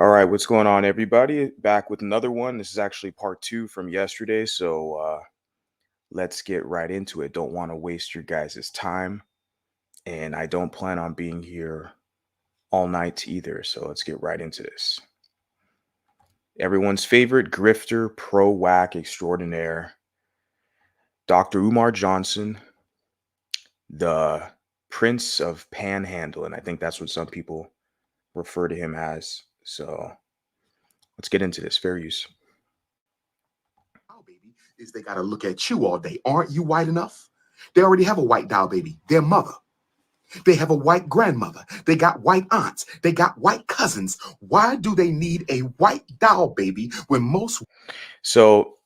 All right, what's going on, everybody? Back with another one. This is actually part two from yesterday, so let's get right into it. Don't want to waste your guys' time, and I don't plan on being here all night either, so let's get right into this. Everyone's favorite grifter, pro whack extraordinaire, Dr. Umar Johnson, the Prince of Panhandle, and I think that's what some people refer to him as. So let's get into this. Fair use. Doll baby is they got to look at you all day. Aren't you white enough? They already have a white doll baby, their mother. They have a white grandmother. They got white aunts. They got white cousins. Why do they need a white doll baby when most... So,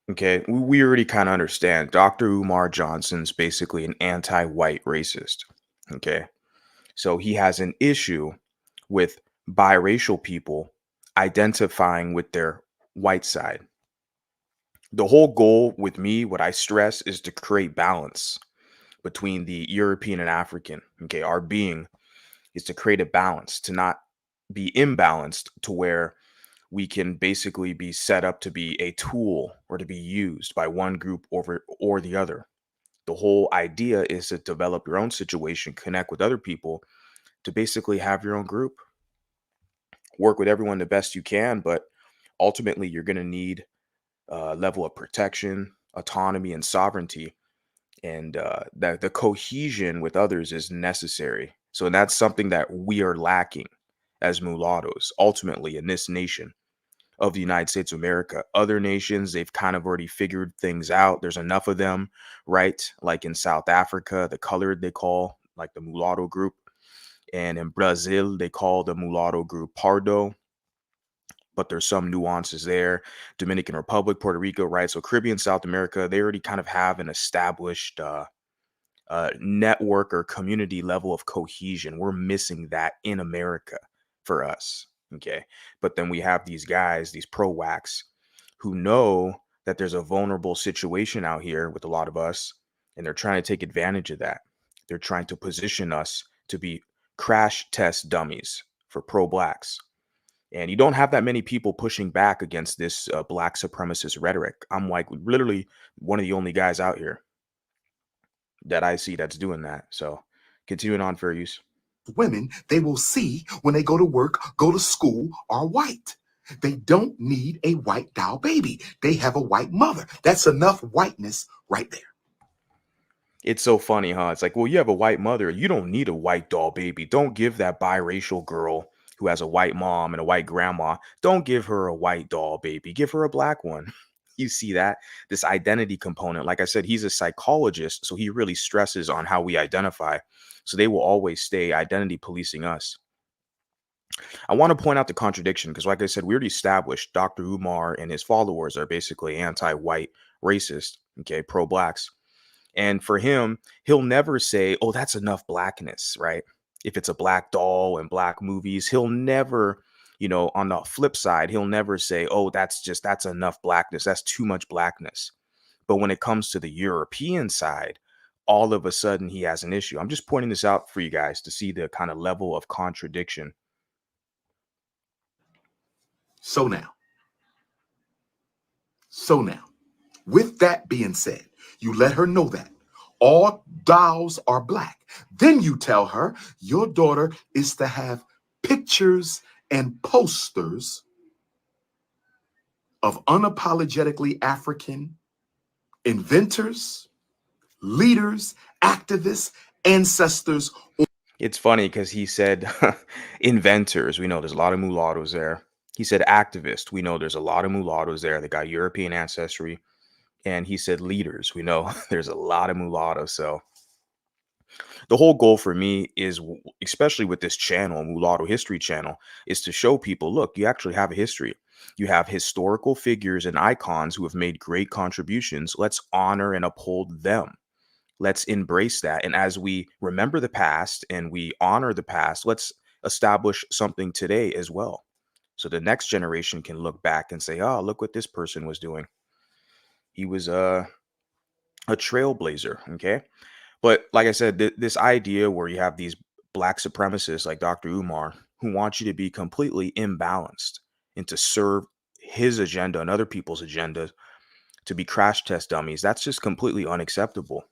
okay, we already kind of understand. Dr. Umar Johnson's basically an anti-white racist. Okay, so he has an issue with biracial people identifying with their white side. The whole goal with me, what I stress, is to create balance between the European and African. Okay, our being is to create a balance, to not be imbalanced to where we can basically be set up to be a tool or to be used by one group over or the other. The whole idea is to develop your own situation, connect with other people to basically have your own group, work with everyone the best you can, but ultimately you're going to need a level of protection, autonomy, and sovereignty. And that the cohesion with others is necessary. So that's something that we are lacking as mulattoes, ultimately in this nation of the United States of America. Other nations, they've kind of already figured things out. There's enough of them, right? Like in South Africa, the colored they call like the mulatto group. And in Brazil, they call the mulatto group Pardo, but there's some nuances there. Dominican Republic, Puerto Rico, right? So Caribbean, South America, they already kind of have an established network or community level of cohesion. We're missing that in America for us. Okay. But then we have these guys, these pro whacks, who know that there's a vulnerable situation out here with a lot of us, and they're trying to take advantage of that. They're trying to position us to be crash test dummies for pro blacks. And you don't have that many people pushing back against this black supremacist rhetoric. I'm like literally one of the only guys out here that I see that's doing that. So continuing on, fair use. women they will see when they go to work, go to school, are white. They don't need a white doll baby. They have a white mother. That's enough whiteness right there. It's so funny, huh? It's like, well, you have a white mother. You don't need a white doll baby. Don't give that biracial girl who has a white mom and a white grandma, don't give her a white doll baby. Give her a black one. You see that? This identity component. Like I said, he's a psychologist, so he really stresses on how we identify. So they will always stay identity policing us. I want to point out the contradiction because, like I said, we already established Dr. Umar and his followers are basically anti-white, racist, okay, pro-blacks. And for him, he'll never say, oh, that's enough blackness, right? If it's a black doll and black movies, he'll never, on the flip side, he'll never say, oh, that's enough blackness. That's too much blackness. But when it comes to the European side, all of a sudden he has an issue. I'm just pointing this out for you guys to see the kind of level of contradiction. So now, with that being said, you let her know that all dolls are black. Then you tell her your daughter is to have pictures and posters of unapologetically African inventors, leaders, activists, ancestors. It's funny because he said inventors. We know there's a lot of mulattoes there. He said activists. We know there's a lot of mulattoes there. They got European ancestry. And he said leaders. We know there's a lot of mulattoes. So the whole goal for me is, especially with this channel, Mulatto History Channel, is to show people, look, you actually have a history. You have historical figures and icons who have made great contributions. Let's honor and uphold them. Let's embrace that. And as we remember the past and we honor the past, let's establish something today as well. So the next generation can look back and say, oh, look what this person was doing. He was a trailblazer. Okay. But like I said, this idea where you have these black supremacists like Dr. Umar who wants you to be completely imbalanced and to serve his agenda and other people's agendas to be crash test dummies. That's just completely unacceptable.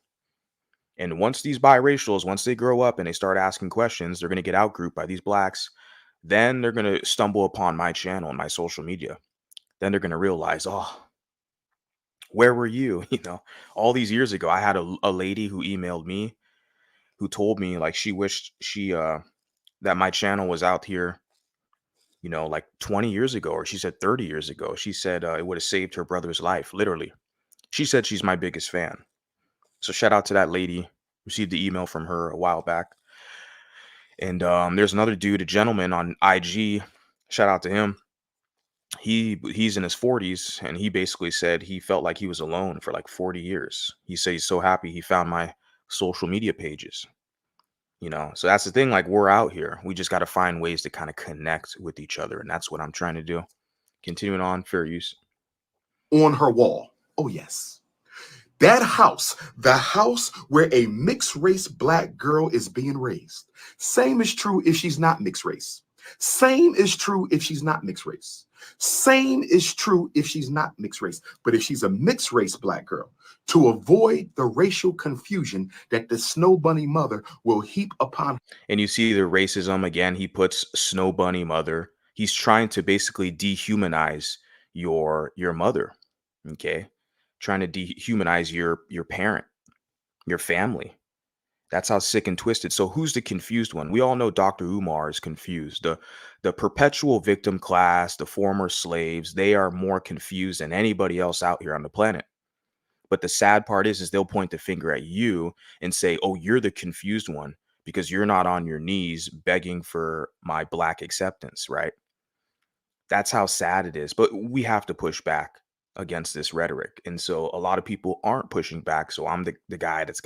And once these biracials, once they grow up and they start asking questions, they're going to get outgrouped by these blacks. Then they're going to stumble upon my channel and my social media. Then they're going to realize, oh, where were you? All these years ago, I had a lady who emailed me who told me like she wished that my channel was out here, like 20 years ago, or she said 30 years ago. She said it would have saved her brother's life, literally. She said she's my biggest fan. So shout out to that lady. Received the email from her a while back. And there's another dude, a gentleman on IG. Shout out to him. He's in his 40s, and he basically said he felt like he was alone for like 40 years. He said he's so happy he found my social media pages. So that's the thing. Like, we're out here. We just got to find ways to kind of connect with each other, and that's what I'm trying to do. Continuing on, fair use. On her wall. Oh, yes. That house, the house where a mixed race black girl is being raised. Same is true if she's not mixed race. Same is true if she's not mixed race. Same is true if she's not mixed race. But if she's a mixed race black girl, to avoid the racial confusion that the snow bunny mother will heap upon. And you see the racism again. He puts snow bunny mother. He's trying to basically dehumanize your mother. Okay, trying to dehumanize your parent, your family. That's how sick and twisted. So who's the confused one? We all know Dr. Umar is confused. The perpetual victim class, the former slaves, they are more confused than anybody else out here on the planet. But the sad part is they'll point the finger at you and say, "Oh, you're the confused one because you're not on your knees begging for my black acceptance," right? That's how sad it is. But we have to push back against this rhetoric. And so a lot of people aren't pushing back. So I'm the guy that's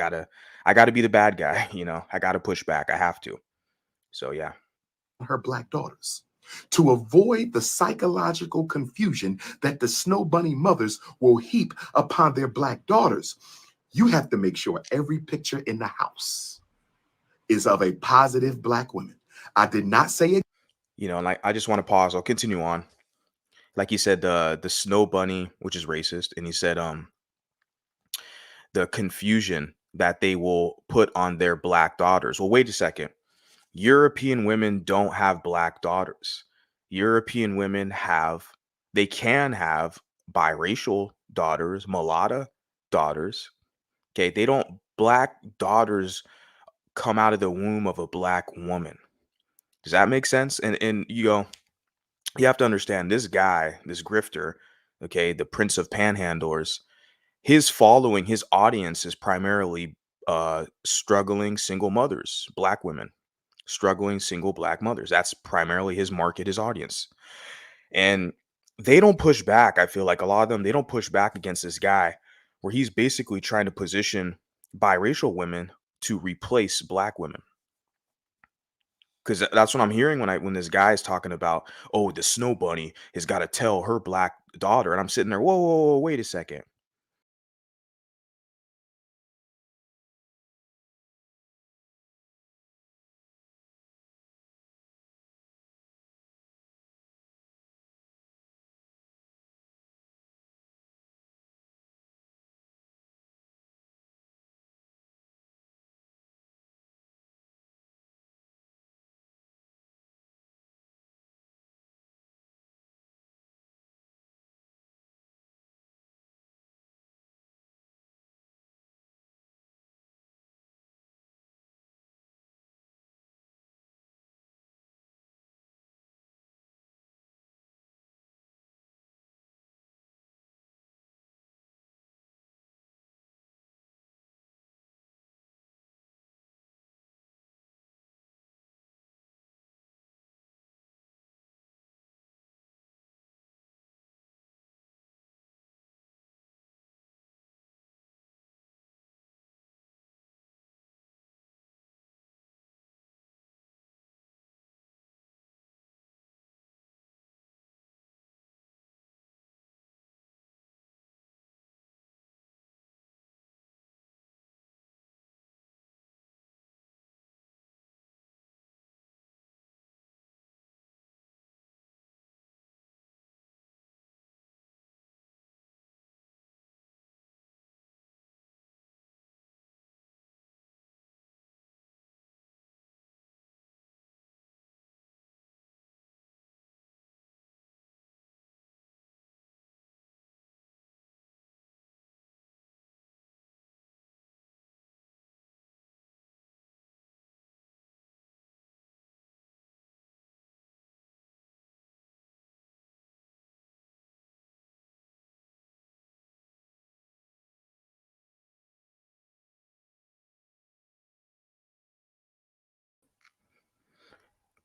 I gotta be the bad guy, I gotta push back. I have to. So yeah. Her black daughters. To avoid the psychological confusion that the snow bunny mothers will heap upon their black daughters, you have to make sure every picture in the house is of a positive black woman. I did not say it. Like I just want to pause. I'll continue on. Like he said, the snow bunny, which is racist, and he said the confusion that they will put on their black daughters. Well, wait a second. European women don't have black daughters. European women they can have biracial daughters, mulatto daughters. Okay. They don't, black daughters come out of the womb of a black woman. Does that make sense? And you have to understand this guy, this grifter, okay, the prince of panhandlers, his following, his audience is primarily struggling single mothers, black women, struggling single black mothers. That's primarily his market, his audience. And they don't push back. I feel like a lot of them, they don't push back against this guy where he's basically trying to position biracial women to replace black women. Because that's what I'm hearing when this guy is talking about, oh, the snow bunny has got to tell her black daughter. And I'm sitting there, whoa, whoa, whoa, wait a second.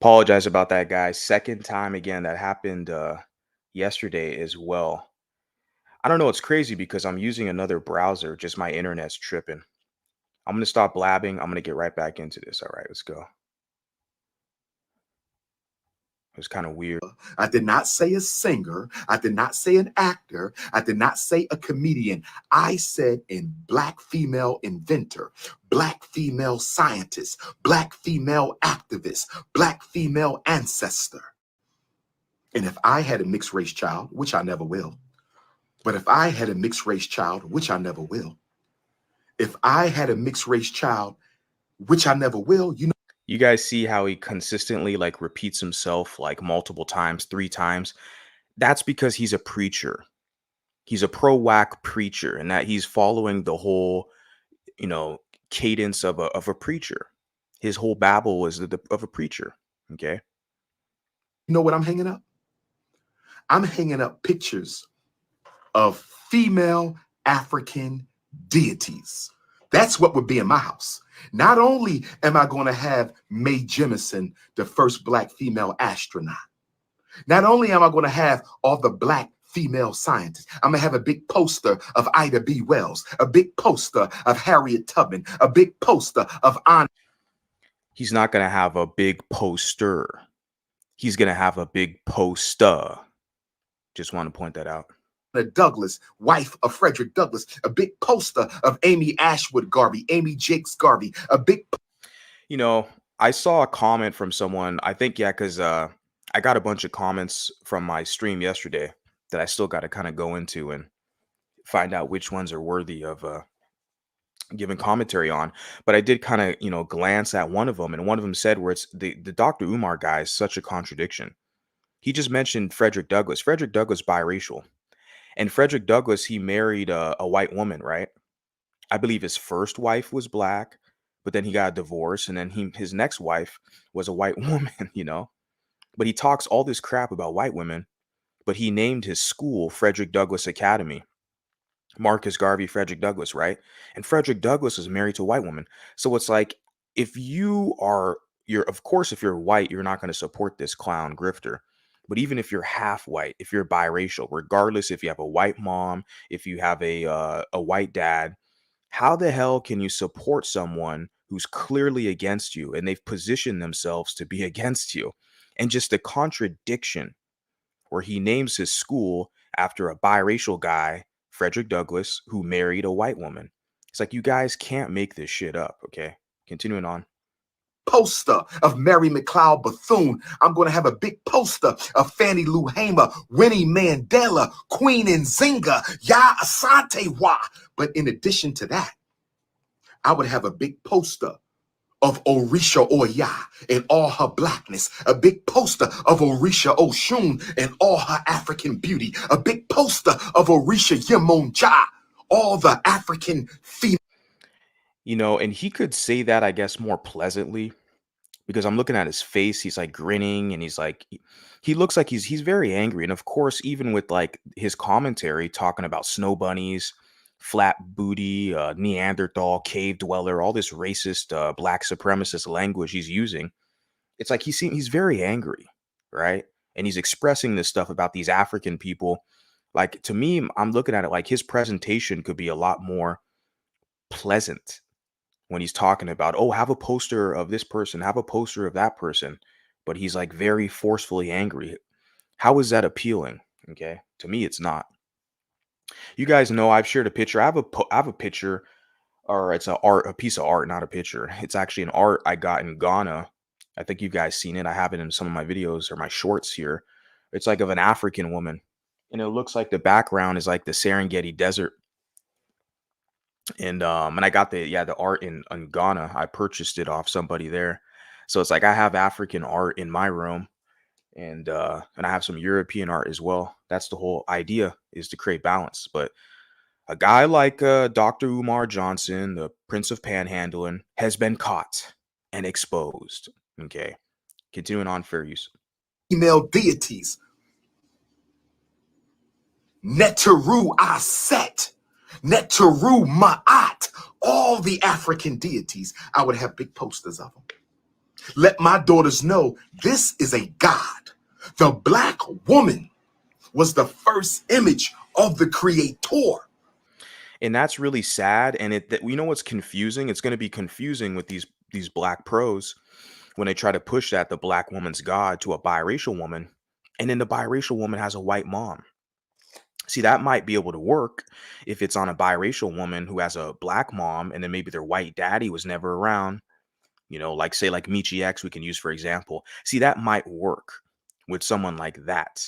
Apologize about that, guys. Second time again that happened yesterday as well. I don't know. It's crazy because I'm using another browser. Just my internet's tripping. I'm gonna stop blabbing. I'm gonna get right back into this. All right, let's go. It was kind of weird. I did not say a singer. I did not say an actor. I did not say a comedian. I said in black female inventor, black female scientist, black female activist, black female ancestor. And if I had a mixed race child, which I never will, but if I had a mixed race child, which I never will, if I had a mixed race child, which I never will, you know. You guys see how he consistently like repeats himself like multiple times, 3 times? That's because he's a preacher. He's a pro-whack preacher, and that he's following the whole, you know, cadence of a preacher. His whole babble is of a preacher. Okay. You know what I'm hanging up? I'm hanging up pictures of female African deities. That's what would be in my house. Not only am I going to have Mae Jemison, the first black female astronaut, not only am I going to have all the black female scientists, I'm going to have a big poster of Ida B. Wells, a big poster of Harriet Tubman, a big poster of Anna. He's not going to have a big poster. He's going to have a big poster. Just want to point that out. Douglas, wife of Frederick Douglass, a big poster of Amy Ashwood Garvey, Amy Jakes Garvey, a big. You know, I saw a comment from someone, I think, yeah, because I got a bunch of comments from my stream yesterday that I still got to kind of go into and find out which ones are worthy of giving commentary on. But I did kind of, you know, glance at one of them, and one of them said where it's the Dr. Umar guy is such a contradiction. He just mentioned Frederick Douglass. Frederick Douglass biracial. And Frederick Douglass, he married a white woman, right? I believe his first wife was black, but then he got a divorce, and then his next wife was a white woman, you know? But he talks all this crap about white women, but he named his school Frederick Douglass Academy. Marcus Garvey, Frederick Douglass, right? And Frederick Douglass is married to a white woman. So it's like, if you're, of course, if you're white, you're not going to support this clown grifter. But even if you're half white, if you're biracial, regardless if you have a white mom, if you have a white dad, how the hell can you support someone who's clearly against you and they've positioned themselves to be against you? And just the contradiction where he names his school after a biracial guy, Frederick Douglass, who married a white woman. It's like, you guys can't make this shit up, okay? Continuing on. Poster of Mary McLeod Bethune. I'm going to have a big poster of Fannie Lou Hamer, Winnie Mandela, Queen Nzinga, Ya Asante Wa. But in addition to that, I would have a big poster of Orisha Oya in all her blackness, a big poster of Orisha Oshun in all her African beauty, a big poster of Orisha Yemonja, all the African female. You know, and he could say that, I guess, more pleasantly, because I'm looking at his face. He's like grinning, and he's like, he looks like he's very angry. And of course, even with like his commentary talking about snow bunnies, flat booty, Neanderthal, cave dweller, all this racist, black supremacist language he's using, it's like he's very angry, right? And he's expressing this stuff about these African people. Like, to me, I'm looking at it like his presentation could be a lot more pleasant when he's talking about, oh, have a poster of this person, have a poster of that person. But he's like very forcefully angry. How is that appealing? Okay. To me, it's not. You guys know I've shared a picture. I have a picture, or it's a piece of art, not a picture. It's actually an art I got in Ghana. I think you guys seen it. I have it in some of my videos or my shorts here. It's like of an African woman, and it looks like the background is like the Serengeti Desert. And I got the art in Ghana. I purchased it off somebody there. So it's like I have African art in my room, and I have some European art as well. That's the whole idea, is to create balance. But a guy like Dr. Umar Johnson, the Prince of Panhandling, has been caught and exposed. Okay. Continuing on, fair use. Female deities. Neteru Aset, Neteru Ma'at, all the African deities. I would have big posters of them. Let my daughters know this is a God. The black woman was the first image of the creator. And that's really sad. And you know what's confusing? It's going to be confusing with these black pros when they try to push that the black woman's God to a biracial woman, and then the biracial woman has a white mom. See, that might be able to work if it's on a biracial woman who has a black mom, and then maybe their white daddy was never around. Like say like Michi X, we can use for example. See, that might work with someone like that.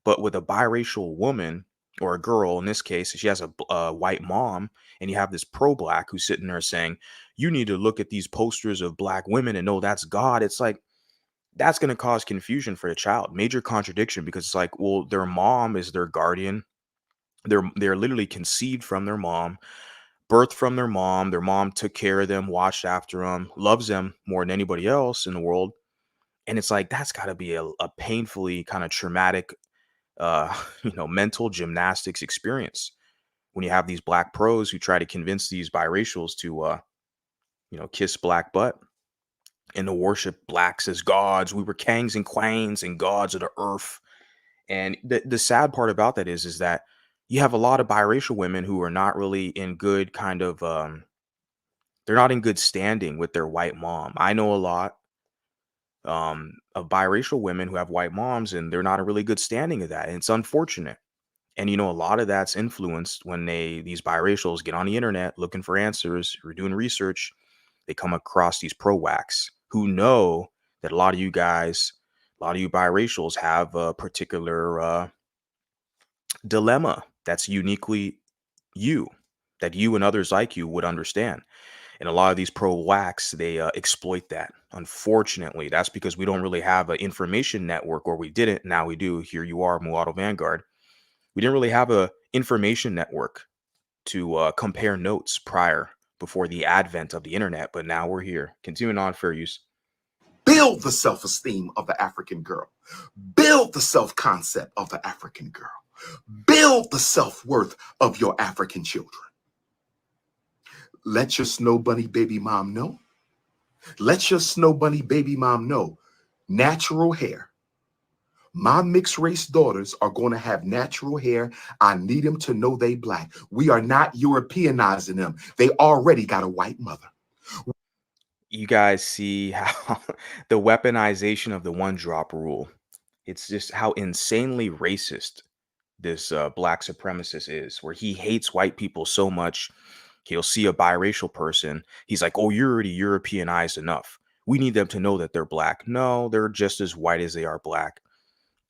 But with a biracial woman or a girl, in this case, she has a white mom, and you have this pro-black who's sitting there saying, you need to look at these posters of black women and know that's God. It's like, that's going to cause confusion for the child. Major contradiction, because it's like, well, their mom is their guardian. They're literally conceived from their mom, birthed from their mom. Their mom took care of them, watched after them, loves them more than anybody else in the world. And it's like, that's got to be a painfully kind of traumatic, mental gymnastics experience when you have these black pros who try to convince these biracials to, kiss black butt and to worship blacks as gods. We were kings and queens and gods of the earth. And the sad part about that is that you have a lot of biracial women who are not really in good kind of they're not in good standing with their white mom. I know a lot of biracial women who have white moms, and they're not a really good standing of that. And it's unfortunate. And a lot of that's influenced when these biracials get on the internet looking for answers or doing research. They come across these pro whacks who know that a lot of you guys, a lot of you biracials have a particular dilemma that's uniquely you, that you and others like you would understand. And a lot of these pro whacks, they exploit that. Unfortunately, that's because we don't really have an information network, or we didn't. Now we do. Here you are, Mulatto Vanguard. We didn't really have a information network to compare notes before the advent of the internet, but now we're here. Continuing on, fair use. Build the self-esteem of the African girl. Build the self-concept of the African girl. Build the self-worth of your African children. Let your snow bunny baby mom know. Let your snow bunny baby mom know. Natural hair. My mixed race daughters are going to have natural hair. I need them to know they black. We are not Europeanizing them. They already got a white mother. You guys see how the weaponization of the one drop rule, it's just how insanely racist this black supremacist is, where he hates white people so much. He'll see a biracial person. He's like, oh, you're already Europeanized enough. We need them to know that they're black. No, they're just as white as they are black.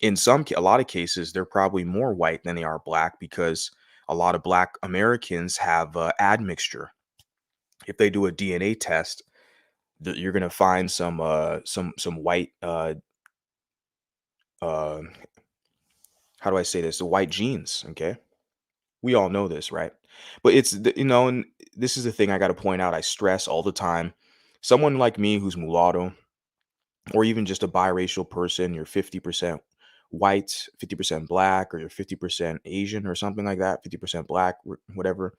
A lot of cases, they're probably more white than they are black, because a lot of black Americans have admixture. If they do a DNA test, you're gonna find some white uh how do I say this? The white genes. Okay, we all know this, right? But and this is the thing I got to point out. I stress all the time. Someone like me who's mulatto, or even just a biracial person, you're 50% white, 50% black, or you're 50% Asian or something like that, 50% black, whatever.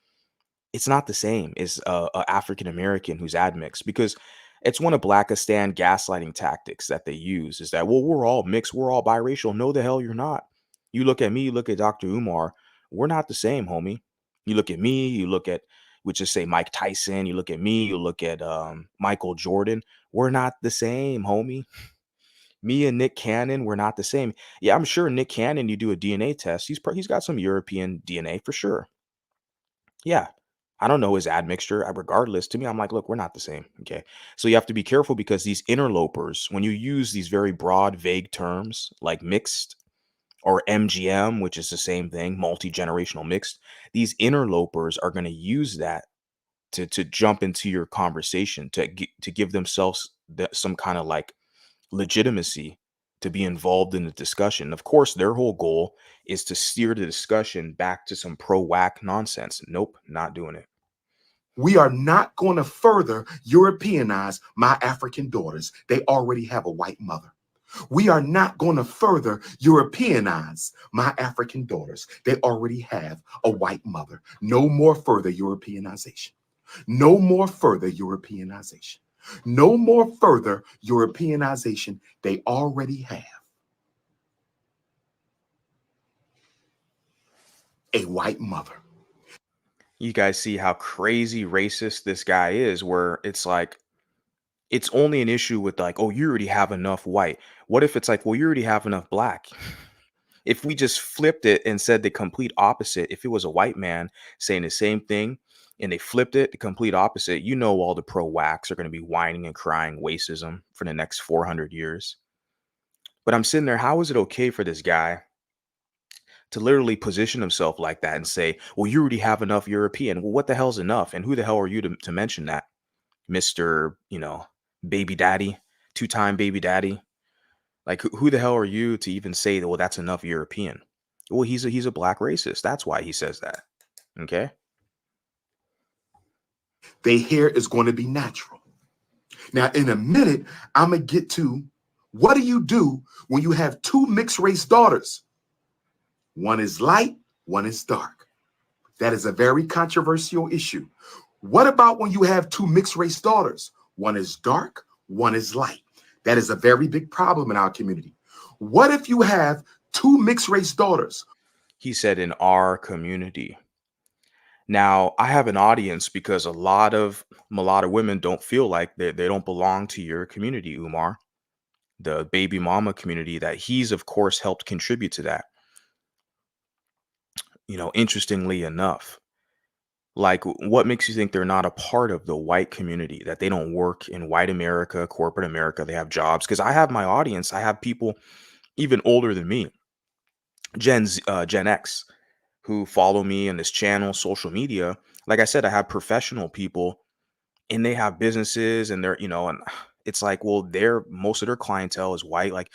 It's not the same as a African American who's admixed, because it's one of Blackistan gaslighting tactics that they use, is that, well, we're all mixed, we're all biracial. No, the hell you're not. You look at me, you look at Dr. Umar, we're not the same, homie. You look at me, you look at, we just say Mike Tyson, you look at me, you look at Michael Jordan. We're not the same, homie. Me and Nick Cannon, we're not the same. Yeah, I'm sure Nick Cannon, you do a DNA test, he's got some European DNA for sure. Yeah. I don't know his admixture. Regardless, to me, I'm like, look, we're not the same. Okay. So you have to be careful, because these interlopers, when you use these very broad, vague terms like mixed or MGM, which is the same thing, multi-generational mixed, these interlopers are going to use that to jump into your conversation, to give themselves some kind of like legitimacy to be involved in the discussion. Of course, their whole goal is to steer the discussion back to some pro-whack nonsense. Nope, not doing it. We are not going to further Europeanize my African daughters. They already have a white mother. We are not going to further Europeanize my African daughters. They already have a white mother. No more further Europeanization. No more further Europeanization. No more further Europeanization. They already have a white mother. You guys see how crazy racist this guy is, where it's like, it's only an issue with like, oh, you already have enough white. What if it's like, well, you already have enough black? If we just flipped it and said the complete opposite, if it was a white man saying the same thing and they flipped it the complete opposite, you know, all the pro whacks are going to be whining and crying racism for the next 400 years. But I'm sitting there, how is it okay for this guy to literally position himself like that and say, well, you already have enough European? Well, what the hell's enough? And who the hell are you to mention that? Mr., baby daddy, two-time baby daddy. Like, who the hell are you to even say that, well, that's enough European? Well, he's a black racist. That's why he says that. Okay. Their hair is going to be natural. Now, in a minute, I'm going to get to what do you do when you have two mixed race daughters? One is light, one is dark. That is a very controversial issue. What about when you have two mixed race daughters? One is dark, one is light. That is a very big problem in our community. What if you have two mixed race daughters? He said in our community. Now, I have an audience because a lot of mulatto women don't feel like they don't belong to your community, Umar, the baby mama community that he's, of course, helped contribute to that. Interestingly enough, like, what makes you think they're not a part of the white community, that they don't work in white America, corporate America, they have jobs? Because I have my audience, I have people even older than me, Gen X, who follow me in this channel, social media. Like I said, I have professional people and they have businesses and and it's like, well, most of their clientele is white, like,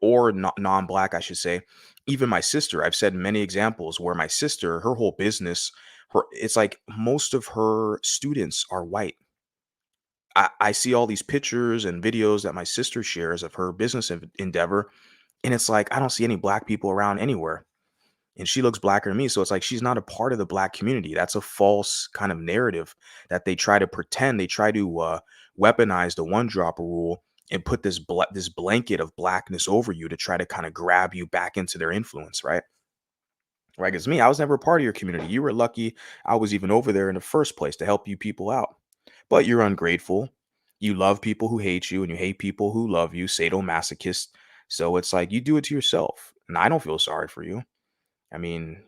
or not non-black, I should say. Even my sister, I've said many examples where my sister, her whole business, it's like most of her students are white. I see all these pictures and videos that my sister shares of her business endeavor, and it's like I don't see any black people around anywhere, and she looks blacker than me. So it's like she's not a part of the black community. That's a false kind of narrative that they try to pretend. They try to weaponize the one drop rule and put this blanket of blackness over you to try to kind of grab you back into their influence, right? Right? Because me, I was never a part of your community. You were lucky I was even over there in the first place to help you people out. But you're ungrateful. You love people who hate you, and you hate people who love you, sadomasochist. So it's like you do it to yourself. And I don't feel sorry for you. I mean,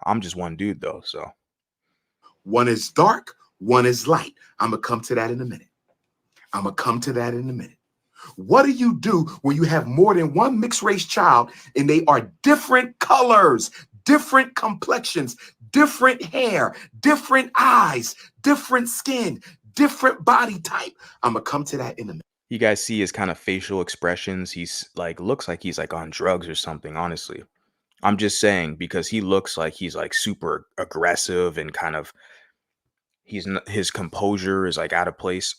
I'm just one dude though. So One is dark, one is light. I'm going to come to that in a minute. What do you do when you have more than one mixed race child and they are different colors, different complexions, different hair, different eyes, different skin, different body type? I'm going to come to that in a minute. you guys see his kind of facial expressions. He's like, looks like he's like on drugs or something, honestly. I'm just saying because he looks like he's like super aggressive and kind of his composure is like out of place.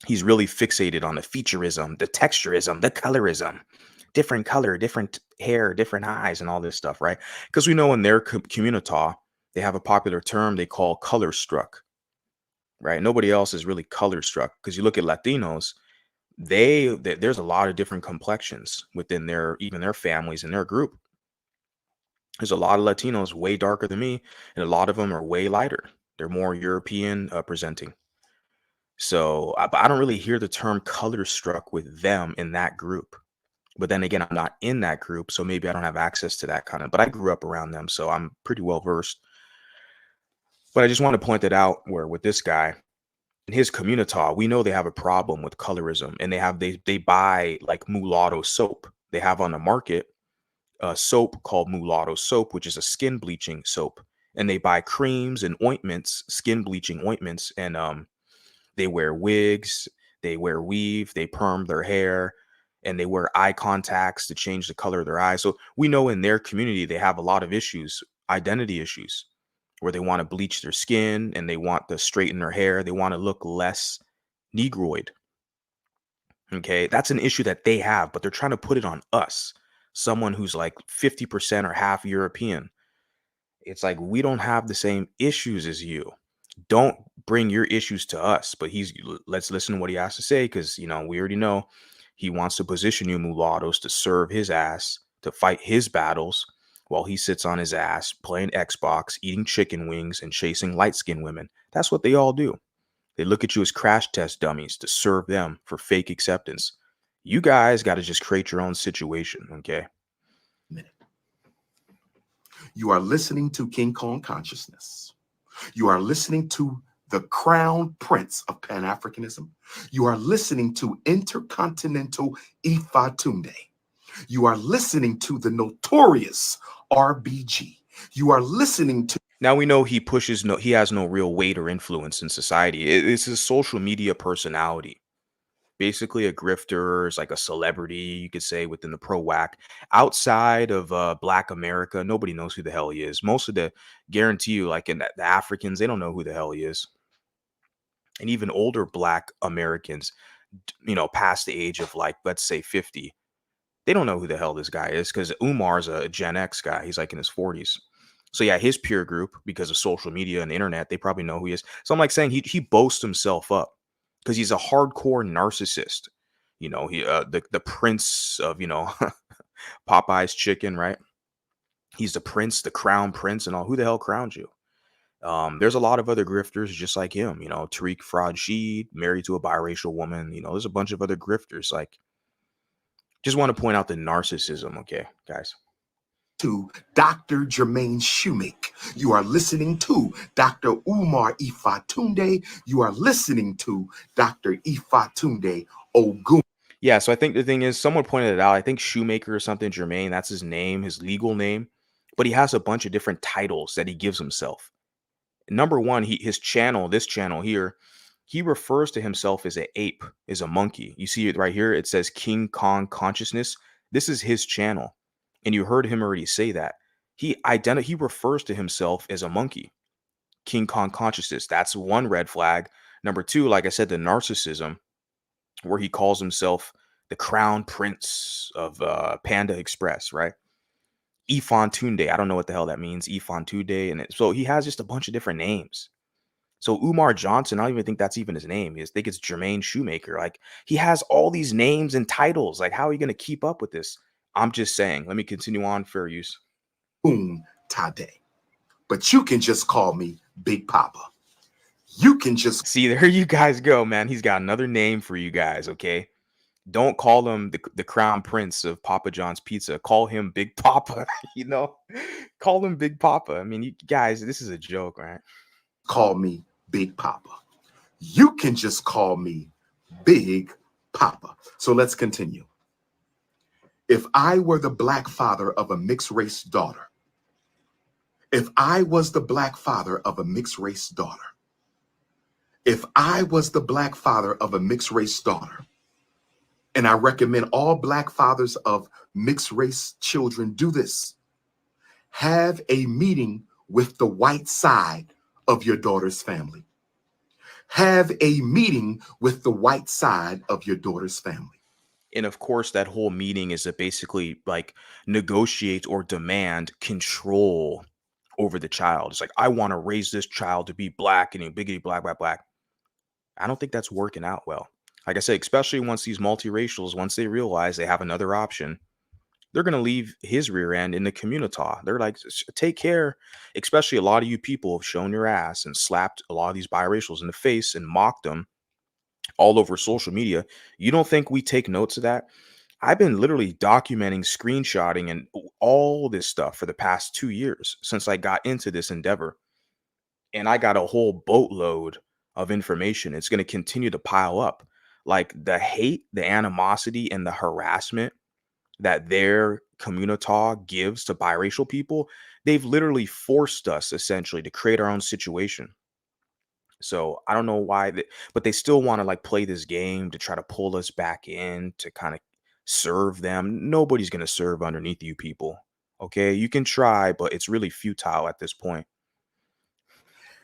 He's really fixated on the featureism, the texturism, the colorism, different color, different hair, different eyes, and all this stuff, right? Because we know in their community, they have a popular term they call color struck, right? Nobody else is really color struck because you look at Latinos, there's a lot of different complexions within even their families and their group. There's a lot of Latinos way darker than me, and a lot of them are way lighter. They're more European presenting. So, but I don't really hear the term color struck with them in that group. But then again, I'm not in that group, so maybe I don't have access to that kind of. But I grew up around them, so I'm pretty well versed. But I just want to point that out where with this guy in his community, we know they have a problem with colorism, and they buy like mulatto soap. They have on the market a soap called mulatto soap, which is a skin bleaching soap, and they buy creams and ointments, skin bleaching ointments, and they wear wigs, they wear weave, they perm their hair, and they wear eye contacts to change the color of their eyes. So we know in their community they have a lot of issues, identity issues, where they want to bleach their skin and they want to straighten their hair. They want to look less negroid. Okay, that's an issue that they have, but they're trying to put it on us, someone who's like 50% or half European. It's like we don't have the same issues as you. Don't bring your issues to us. But let's listen to what he has to say, because we already know he wants to position you mulattoes to serve his ass, to fight his battles, while he sits on his ass playing Xbox, eating chicken wings, and chasing light-skinned women. That's what they all do. They look at you as crash test dummies to serve them for fake acceptance. You guys got to just create your own situation, okay? You are listening to King Kong Consciousness. You are listening to the crown prince of Pan-Africanism. You are listening to Intercontinental Ifa Tunde. You are listening to the notorious RBG. You are listening to... Now we know he has no real weight or influence in society. It's his social media personality. Basically a grifter, is like a celebrity, you could say, within the pro whack. Outside of Black America, nobody knows who the hell he is. Most of guarantee you, like in the Africans, they don't know who the hell he is. And even older Black Americans, past the age of, like, let's say 50, they don't know who the hell this guy is, because Umar's a Gen X guy. He's like in his 40s. So yeah, his peer group, because of social media and the internet, they probably know who he is. So I'm like saying he boasts himself up because he's a hardcore narcissist. He the prince of Popeye's chicken, right? He's the prince, the crown prince, and all. Who the hell crowned you? There's a lot of other grifters just like him. Tariq Fraud married to a biracial woman. There's a bunch of other grifters. Like, just want to point out the narcissism, okay, guys. To Dr. Jermaine Shoemake. You are listening to Dr. Umar Ifatunde. You are listening to Dr. Ifatunde Ogun. Yeah, so I think the thing is, someone pointed it out. I think Shoemaker or something, Jermaine, that's his name, his legal name. But he has a bunch of different titles that he gives himself. Number one, this channel here, he refers to himself as an ape, as a monkey. You see it right here. It says King Kong Consciousness. This is his channel. And you heard him already say that. He refers to himself as a monkey. King Kong Consciousness. That's one red flag. Number two, like I said, the narcissism, where he calls himself the crown prince of Panda Express, right? Ifantunde. I don't know what the hell that means. Ifantunde. And so he has just a bunch of different names. So Umar Johnson, I don't even think that's even his name. I think it's Jermaine Shoemaker. Like, he has all these names and titles. Like, how are you going to keep up with this? I'm just saying. Let me continue on, fair use. Tade. But you can just call me Big Papa. You can just... See, there you guys go, man. He's got another name for you guys, okay? Don't call him the crown prince of Papa John's Pizza. Call him Big Papa, Call him Big Papa. I mean, you guys, this is a joke, right? Call me Big Papa. You can just call me Big Papa. So let's continue. If I were the Black father of a mixed race daughter, if I was the Black father of a mixed race daughter, if I was the Black father of a mixed race daughter, and I recommend all Black fathers of mixed race children do this, have a meeting with the white side of your daughter's family. Have a meeting with the white side of your daughter's family. And of course, that whole meeting is to basically like negotiate or demand control over the child. It's like, I want to raise this child to be Black and biggity black, black, black. I don't think that's working out well. Like I said, especially once these multiracials, once they realize they have another option, they're going to leave his rear end in the community. They're like, take care. Especially a lot of you people have shown your ass and slapped a lot of these biracials in the face and mocked them all over social media. You don't think we take notes of that? I've been literally documenting, screenshotting, and all this stuff for the past 2 years since I got into this endeavor. And I got a whole boatload of information. It's going to continue to pile up. Like, the hate, the animosity, and the harassment that their community gives to biracial people, they've literally forced us essentially to create our own situation. So I don't know why, but they still want to like play this game to try to pull us back in to kind of serve them. Nobody's going to serve underneath you people. Okay, you can try, but it's really futile at this point.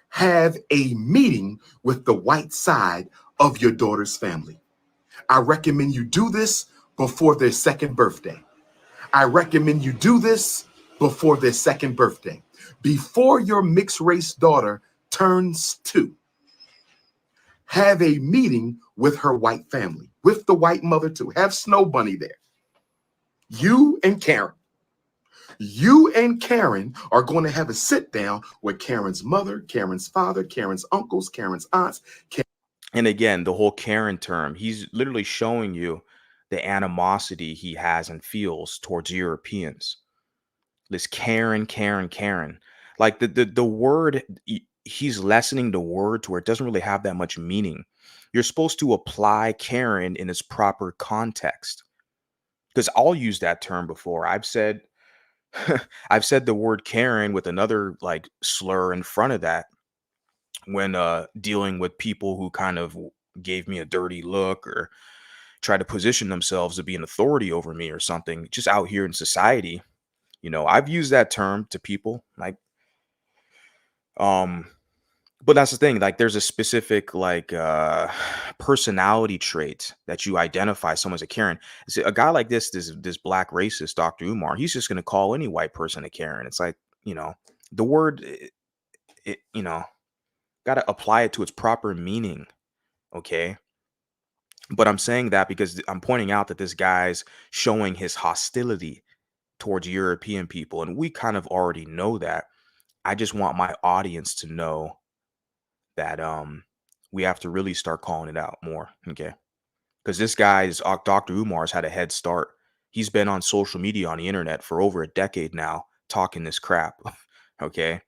Have a meeting with the white side of your daughter's family. I recommend you do this before their second birthday. I recommend you do this before their second birthday. Before your mixed race daughter turns 2. have a meeting with her white family, with the white mother too. Have Snow Bunny there. You and Karen. You and Karen are going to have a sit down with Karen's mother, Karen's father, Karen's uncles, Karen's aunts. And again, the whole Karen term, he's literally showing you the animosity he has and feels towards Europeans. This Karen, Karen, Karen. Like the word, he's lessening the word to where it doesn't really have that much meaning. You're supposed to apply Karen in its proper context. Because I'll use that term before. I've said I've said the word Karen with another like slur in front of that when dealing with people who kind of gave me a dirty look or try to position themselves to be an authority over me or something just out here in society. I've used that term to people like um but that's the thing, like there's a specific like personality trait that you identify someone as a Karen. See, a guy like this black racist Dr. Umar, he's just going to call any white person a Karen. It's like, the word got to apply it to its proper meaning, okay? But I'm saying that because I'm pointing out that this guy's showing his hostility towards European people, and we kind of already know that. I just want my audience to know that we have to really start calling it out more, okay? Because this guy's Dr. Umar's had a head start. He's been on social media on the internet for over a decade now talking this crap, okay?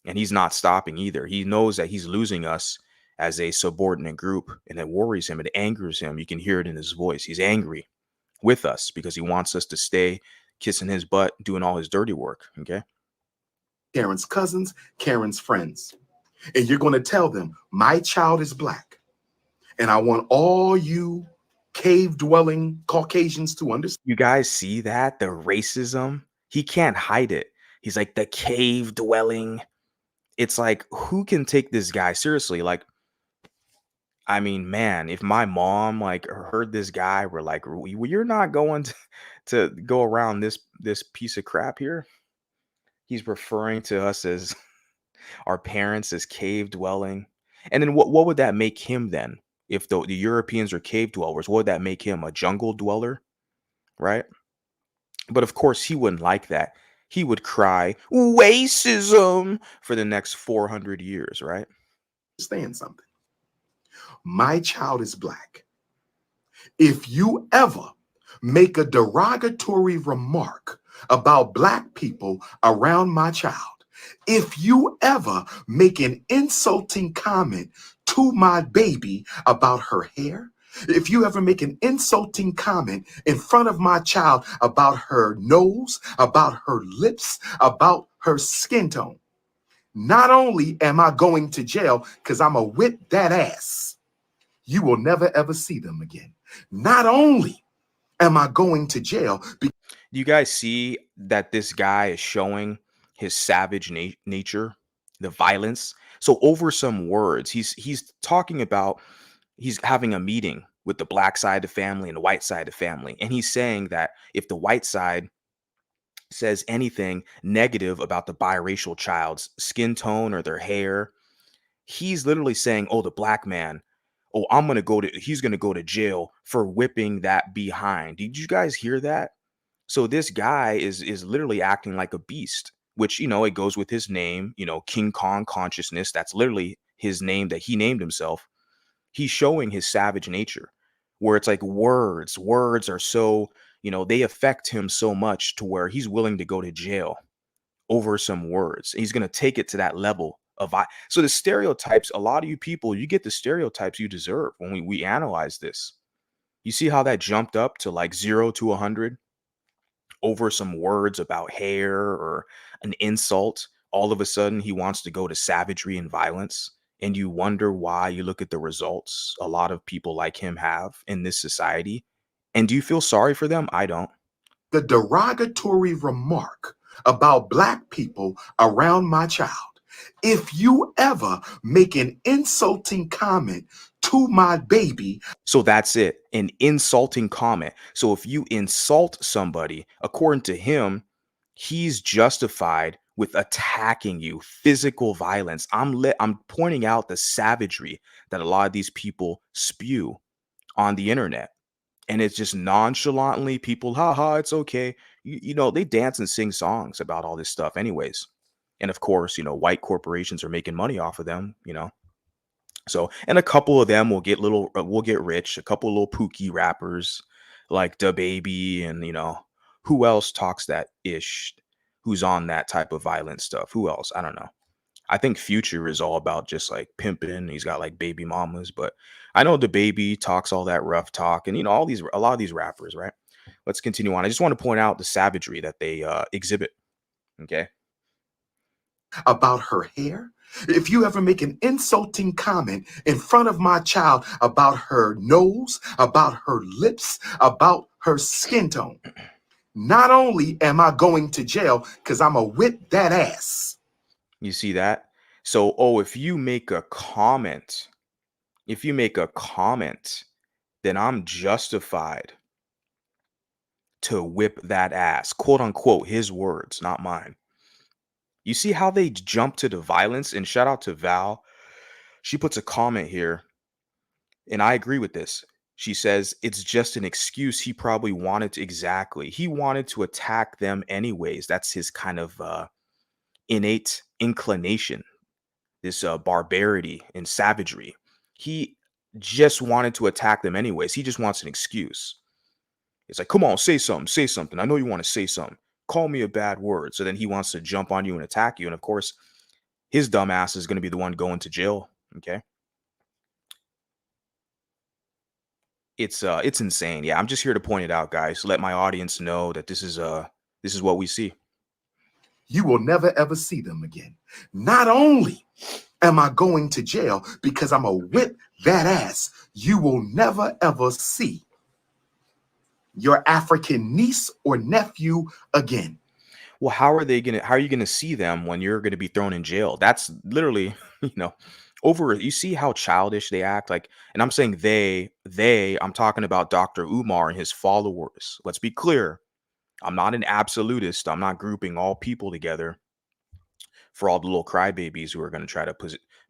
And he's not stopping either. He knows that he's losing us as a subordinate group, and it worries him, it angers him. You can hear it in his voice. He's angry with us because he wants us to stay kissing his butt, doing all his dirty work, okay? Karen's cousins, Karen's friends. And you're going to tell them, my child is black. And I want all you cave dwelling Caucasians to understand. You guys see that? The racism? He can't hide it. He's like the cave dwelling. It's like, who can take this guy seriously? Like, I mean, man, if my mom like heard this guy, we're like, You're not going to go around this piece of crap here." He's referring to us as our parents as cave dwelling. And then what would that make him then? If the Europeans are cave dwellers, what would that make him? A jungle dweller, right? But of course, he wouldn't like that. He would cry racism for the next 400 years, right? Something. My child is black. If you ever make a derogatory remark about black people around my child, if you ever make an insulting comment to my baby about her hair, if you ever make an insulting comment in front of my child about her nose, about her lips, about her skin tone, not only am I going to jail because I'm a whip that ass, you will never ever see them again. Not only am I going to jail. Do you guys see that this guy is showing his savage nature, the violence? So over some words, he's talking about he's having a meeting with the black side of the family and the white side of the family, and he's saying that if the white side says anything negative about the biracial child's skin tone or their hair, he's literally saying, "Oh, the black man, oh, he's gonna go to jail for whipping that behind." Did you guys hear that? So this guy is literally acting like a beast, which it goes with his name, King Kong consciousness. That's literally his name that he named himself. He's showing his savage nature, where it's like words are so, they affect him so much to where he's willing to go to jail over some words. He's going to take it to that level of so the stereotypes, a lot of you people, you get the stereotypes you deserve when we analyze this. You see how that jumped up to like 0 to 100 over some words about hair or an insult. All of a sudden he wants to go to savagery and violence, and you wonder why. You look at the results a lot of people like him have in this society, and do you feel sorry for them? I don't. The derogatory remark about black people around my child, if you ever make an insulting comment to my baby. So that's it, an insulting comment. So if you insult somebody, according to him, he's justified with attacking you, physical violence. I'm pointing out the savagery that a lot of these people spew on the internet. And it's just nonchalantly people, haha, it's okay. They dance and sing songs about all this stuff anyways. And of course, white corporations are making money off of them. So, and a couple of them will get rich. A couple of little pookie rappers like Da Baby, and who else talks that ish? Who's on that type of violent stuff? Who else? I don't know. I think Future is all about just like pimping. He's got like baby mamas, but I know the baby talks all that rough talk, and a lot of these rappers, right? Let's continue on. I just want to point out the savagery that they exhibit. Okay. about her hair, if you ever make an insulting comment in front of my child about her nose, about her lips, about her skin tone, not only am I going to jail because I'm a whip that ass. You see that? So, if you make a comment, then I'm justified to whip that ass, quote unquote, his words, not mine. You see how they jump to the violence? And shout out to Val. She puts a comment here, and I agree with this. She says it's just an excuse he probably wanted to, exactly. He wanted to attack them anyways. That's his kind of innate inclination, this barbarity and savagery. He just wanted to attack them anyways. He just wants an excuse. It's like, come on, say something, say something. I know you want to say something. Call me a bad word. So then he wants to jump on you and attack you. And of course, his dumbass is going to be the one going to jail. Okay. It's insane. Yeah, I'm just here to point it out, guys. Let my audience know that this is what we see. You will never ever see them again. Not only am I going to jail because I'm a whip that ass, you will never ever see your African niece or nephew again. Well, how are you gonna see them when you're gonna be thrown in jail? That's literally, you know, over you see how childish they act, like, and I'm saying I'm talking about Dr. Umar and his followers. Let's be clear. I'm not an absolutist. I'm not grouping all people together for all the little crybabies who are going to try to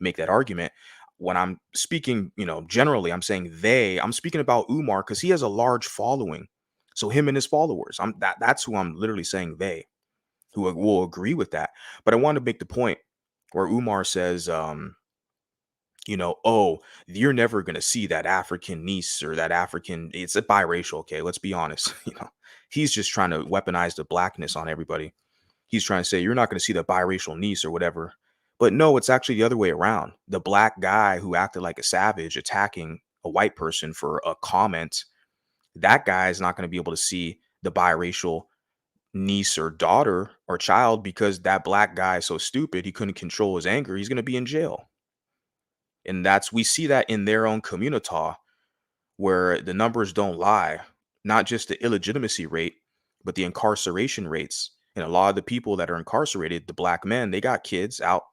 make that argument. When I'm speaking, generally, I'm speaking about Umar because he has a large following. So him and his followers, that's who I'm literally saying they, who will agree with that. But I want to make the point where Umar says, oh, you're never going to see that African niece or that African, it's a biracial. Okay. Let's be honest. He's just trying to weaponize the blackness on everybody. He's trying to say you're not going to see the biracial niece or whatever. But no, it's actually the other way around. The black guy who acted like a savage attacking a white person for a comment, that guy is not going to be able to see the biracial niece or daughter or child because that black guy is so stupid he couldn't control his anger. He's going to be in jail. And we see that in their own community where the numbers don't lie, not just the illegitimacy rate, but the incarceration rates. And a lot of the people that are incarcerated, the black men, they got kids out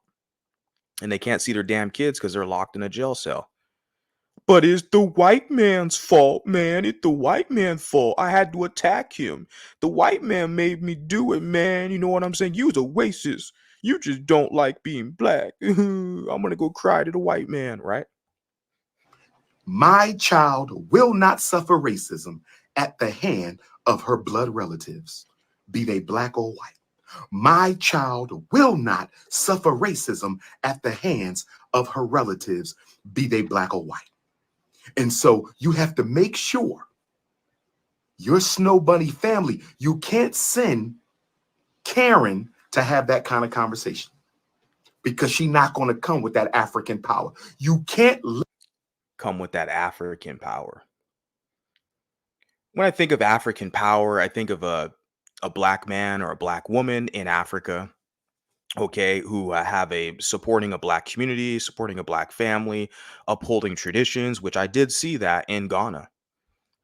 and they can't see their damn kids because they're locked in a jail cell. But it's the white man's fault, man. It's the white man's fault. I had to attack him. The white man made me do it, man. You know what I'm saying? You was a racist. You just don't like being black. I'm going to go cry to the white man, right? My child will not suffer racism at the hand of her blood relatives, be they black or white. My child will not suffer racism at the hands of her relatives, be they black or white. And so you have to make sure your Snow Bunny family, you can't send Karen to have that kind of conversation because she's not going to come with that African power. You can't come with that African power. When I think of African power, I think of a black man or a black woman in Africa, okay, who have supporting a black community, supporting a black family, upholding traditions, which I did see that in Ghana.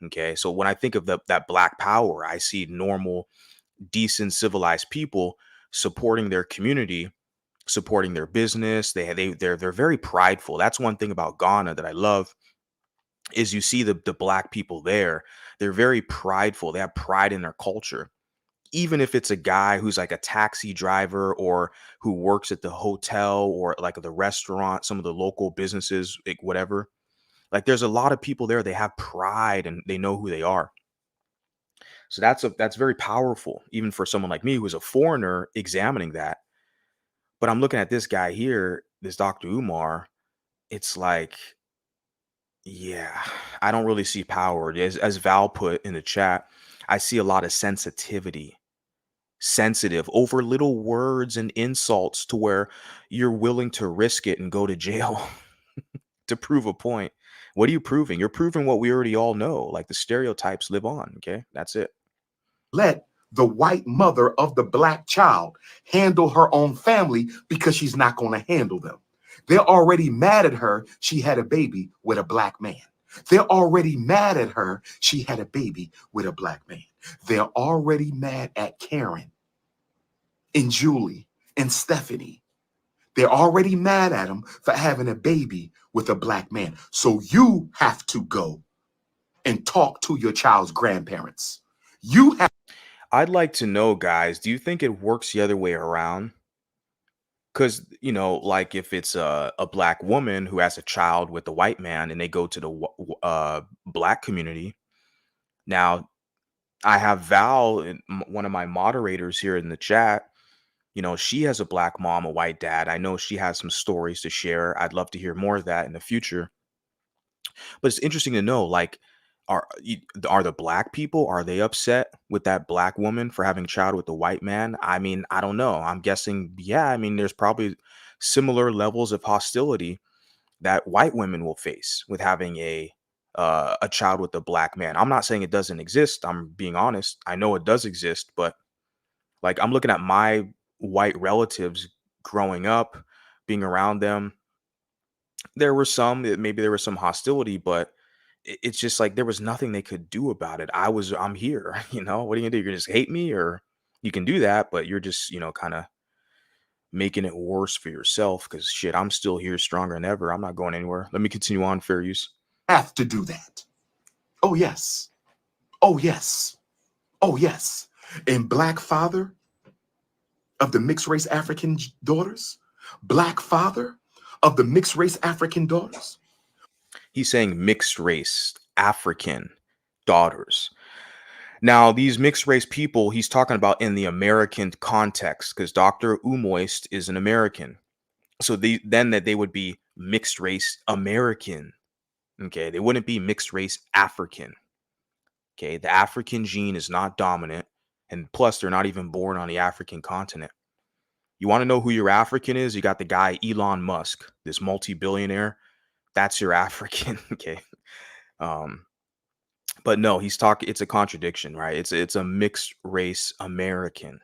Okay, so when I think of that black power, I see normal, decent, civilized people supporting their community, supporting their business. They're very prideful. That's one thing about Ghana that I love is you see the black people there. They're very prideful. They have pride in their culture. even if it's a guy who's like a taxi driver or who works at the hotel or like the restaurant, some of the local businesses, like whatever. Like there's a lot of people there, they have pride and they know who they are. So that's very powerful, even for someone like me who's a foreigner examining that. But I'm looking at this guy here, this Dr. Umar. It's like, yeah, I don't really see power. As Val put in the chat, I see a lot of sensitivity, sensitive over little words and insults to where you're willing to risk it and go to jail to prove a point. What are you proving? You're proving what we already all know. Like the stereotypes live on. Okay. That's it. Let the white mother of the black child handle her own family because she's not going to handle them. They're already mad at her. She had a baby with a black man. They're already mad at her. She had a baby with a black man. They're already mad at Karen and Julie and Stephanie. They're already mad at him for having a baby with a black man. So you have to go and talk to your child's grandparents. You have. I'd like to know, guys, do you think it works the other way around? Because, like if it's a black woman who has a child with a white man and they go to the black community. Now, I have Val, one of my moderators here in the chat. She has a black mom, a white dad. I know she has some stories to share. I'd love to hear more of that in the future. But it's interesting to know, like, are the black people, are they upset with that black woman for having a child with the white man? I mean, I don't know. I'm guessing, yeah. I mean, there's probably similar levels of hostility that white women will face with having a child with a black man. I'm not saying it doesn't exist. I'm being honest. I know it does exist, but like I'm looking at my white relatives growing up, being around them. Maybe there was some hostility, but it's just like there was nothing they could do about it. I'm here. What are you gonna do? You're gonna just hate me, or you can do that, but you're just kind of making it worse for yourself. Because shit, I'm still here, stronger than ever. I'm not going anywhere. Let me continue on. Fair use. Have to do that. Oh, yes. Oh, yes. Oh, yes. And black father of the mixed race African daughters, black father of the mixed race African daughters. He's saying mixed race African daughters. Now, these mixed race people, he's talking about in the American context, because Dr. Umoist is an American. So then that they would be mixed race American. Okay, they wouldn't be mixed race African. Okay, the African gene is not dominant, and plus they're not even born on the African continent. You want to know who your African is? You got the guy Elon Musk, this multi-billionaire. That's your African. Okay. Um, but no, he's talking. It's a contradiction, right? It's a mixed race American.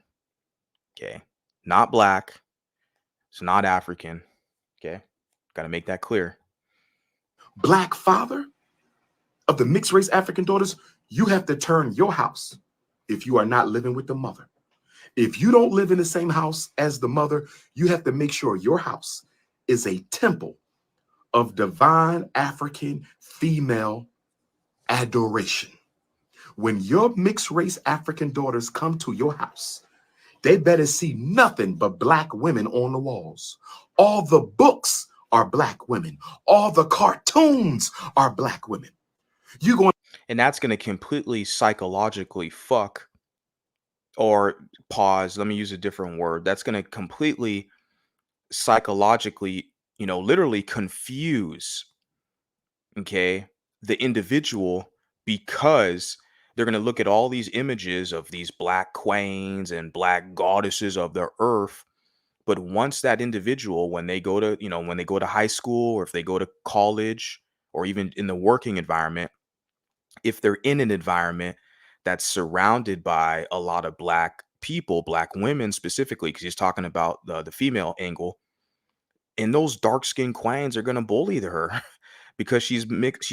Okay, not black. It's not African. Okay, got to make that clear. Black father of the mixed race African daughters, you have to turn your house if you are not living with the mother. If you don't live in the same house as the mother, you have to make sure your house is a temple of divine African female adoration. When your mixed race African daughters come to your house, they better see nothing but black women on the walls. All the books are black women. All the cartoons are black women. You going And that's going to completely psychologically fuck, or pause, let me use a different word. That's going to completely psychologically, literally confuse, okay, the individual, because they're going to look at all these images of these black queens and black goddesses of the earth. But once that individual, when they go to high school, or if they go to college, or even in the working environment, if they're in an environment that's surrounded by a lot of black people, black women specifically, because he's talking about the female angle, and those dark skinned queens are gonna bully her because she's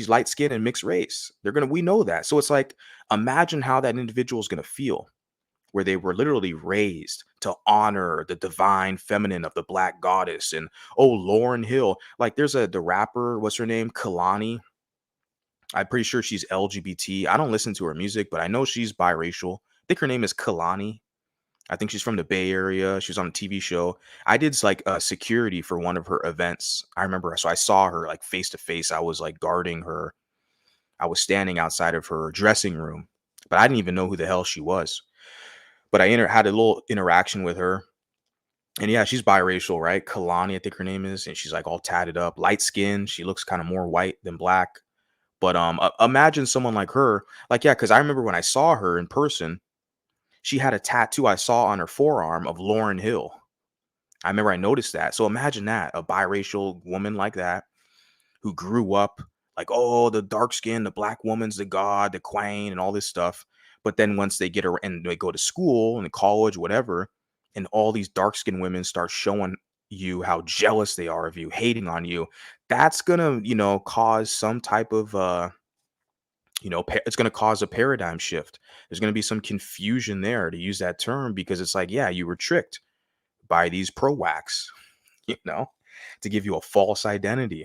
light skinned and mixed race. We know that. So it's like, imagine how that individual is gonna feel, where they were literally raised to honor the divine feminine of the black goddess. And oh, Lauryn Hill, like there's the rapper, what's her name? Kalani. I'm pretty sure she's LGBT. I don't listen to her music, but I know she's biracial, think her name is Kalani. I think she's from the Bay Area. She was on a TV show. I did like security for one of her events. I remember, so I saw her like face to face. I was like guarding her. I was standing outside of her dressing room, but I didn't even know who the hell she was. But I had a little interaction with her. And yeah, she's biracial, right? Kalani, I think her name is. And she's like all tatted up, light skin. She looks kind of more white than black. But imagine someone like her. Like, yeah, because I remember when I saw her in person, she had a tattoo I saw on her forearm of Lauryn Hill. I remember I noticed that. So imagine that, a biracial woman like that who grew up like, oh, the dark skin, the black woman's the god, the queen, and all this stuff. But then once they get her and they go to school and college, whatever, and all these dark skinned women start showing you how jealous they are of you, hating on you, that's gonna, cause some type of it's going to cause a paradigm shift. There's going to be some confusion there, to use that term, because it's like, yeah, you were tricked by these pro-wax, you know, to give you a false identity,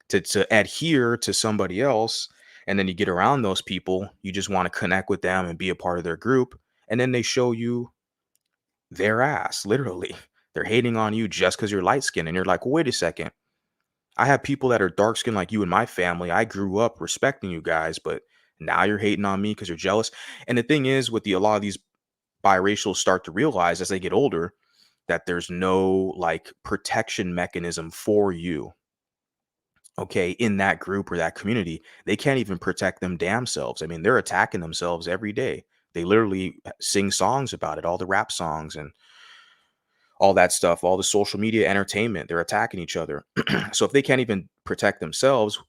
to adhere to somebody else. And then you get around those people, you just want to connect with them and be a part of their group. And then they show you their ass, literally. They're hating on you just because you're light skinned. And you're like, wait a second. I have people that are dark skinned like you in my family. I grew up respecting you guys, but now you're hating on me because you're jealous. And the thing is, with a lot of these biracials start to realize as they get older that there's no like protection mechanism for you. Okay, in that group or that community, they can't even protect them damn selves. I mean, they're attacking themselves every day. They literally sing songs about it, all the rap songs and all that stuff, all the social media entertainment, they're attacking each other. So if they can't even protect themselves,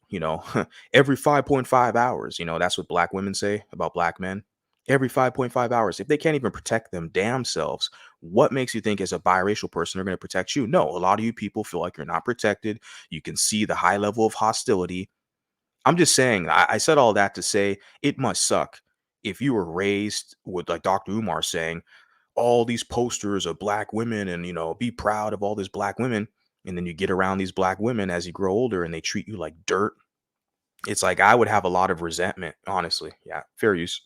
every 5.5 hours, that's what black women say about black men. Every 5.5 hours, if they can't even protect them damn selves, what makes you think as a biracial person they're going to protect you? No, a lot of you people feel like you're not protected. You can see the high level of hostility. I'm just saying, I said all that to say it must suck if you were raised with, like Dr. Umar saying, all these posters of black women and be proud of all these black women, and then you get around these black women as you grow older and they treat you like dirt. It's like I would have a lot of resentment, honestly. Yeah, fair use.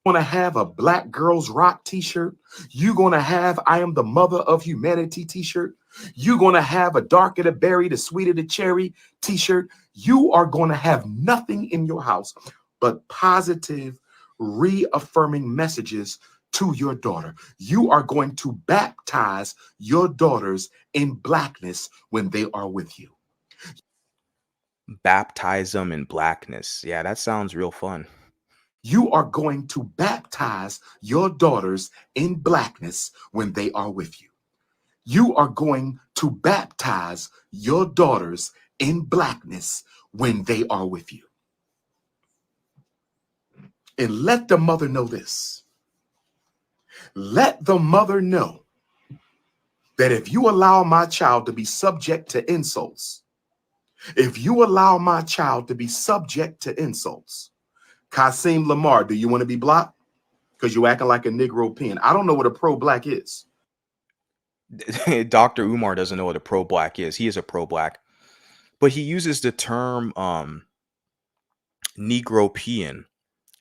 Gonna have a Black Girls Rock t-shirt. You gonna have I Am the Mother of Humanity t-shirt. You gonna have a Darker the Berry, the Sweeter the Cherry t-shirt. You are gonna have nothing in your house but positive, reaffirming messages to your daughter. You are going to baptize your daughters in blackness when they are with you. Baptize them in blackness. Yeah, that sounds real fun. You are going to baptize your daughters in blackness when they are with you. You are going to baptize your daughters in blackness when they are with you. And let the mother know this. Let the mother know that if you allow my child to be subject to insults, if you allow my child to be subject to insults, Kasim Lamar, do you want to be blocked? Because you're acting like a Negro pen. I don't know what a pro-black is. Dr. Umar doesn't know what a pro-black is. He is a pro-black, but he uses the term Negropean.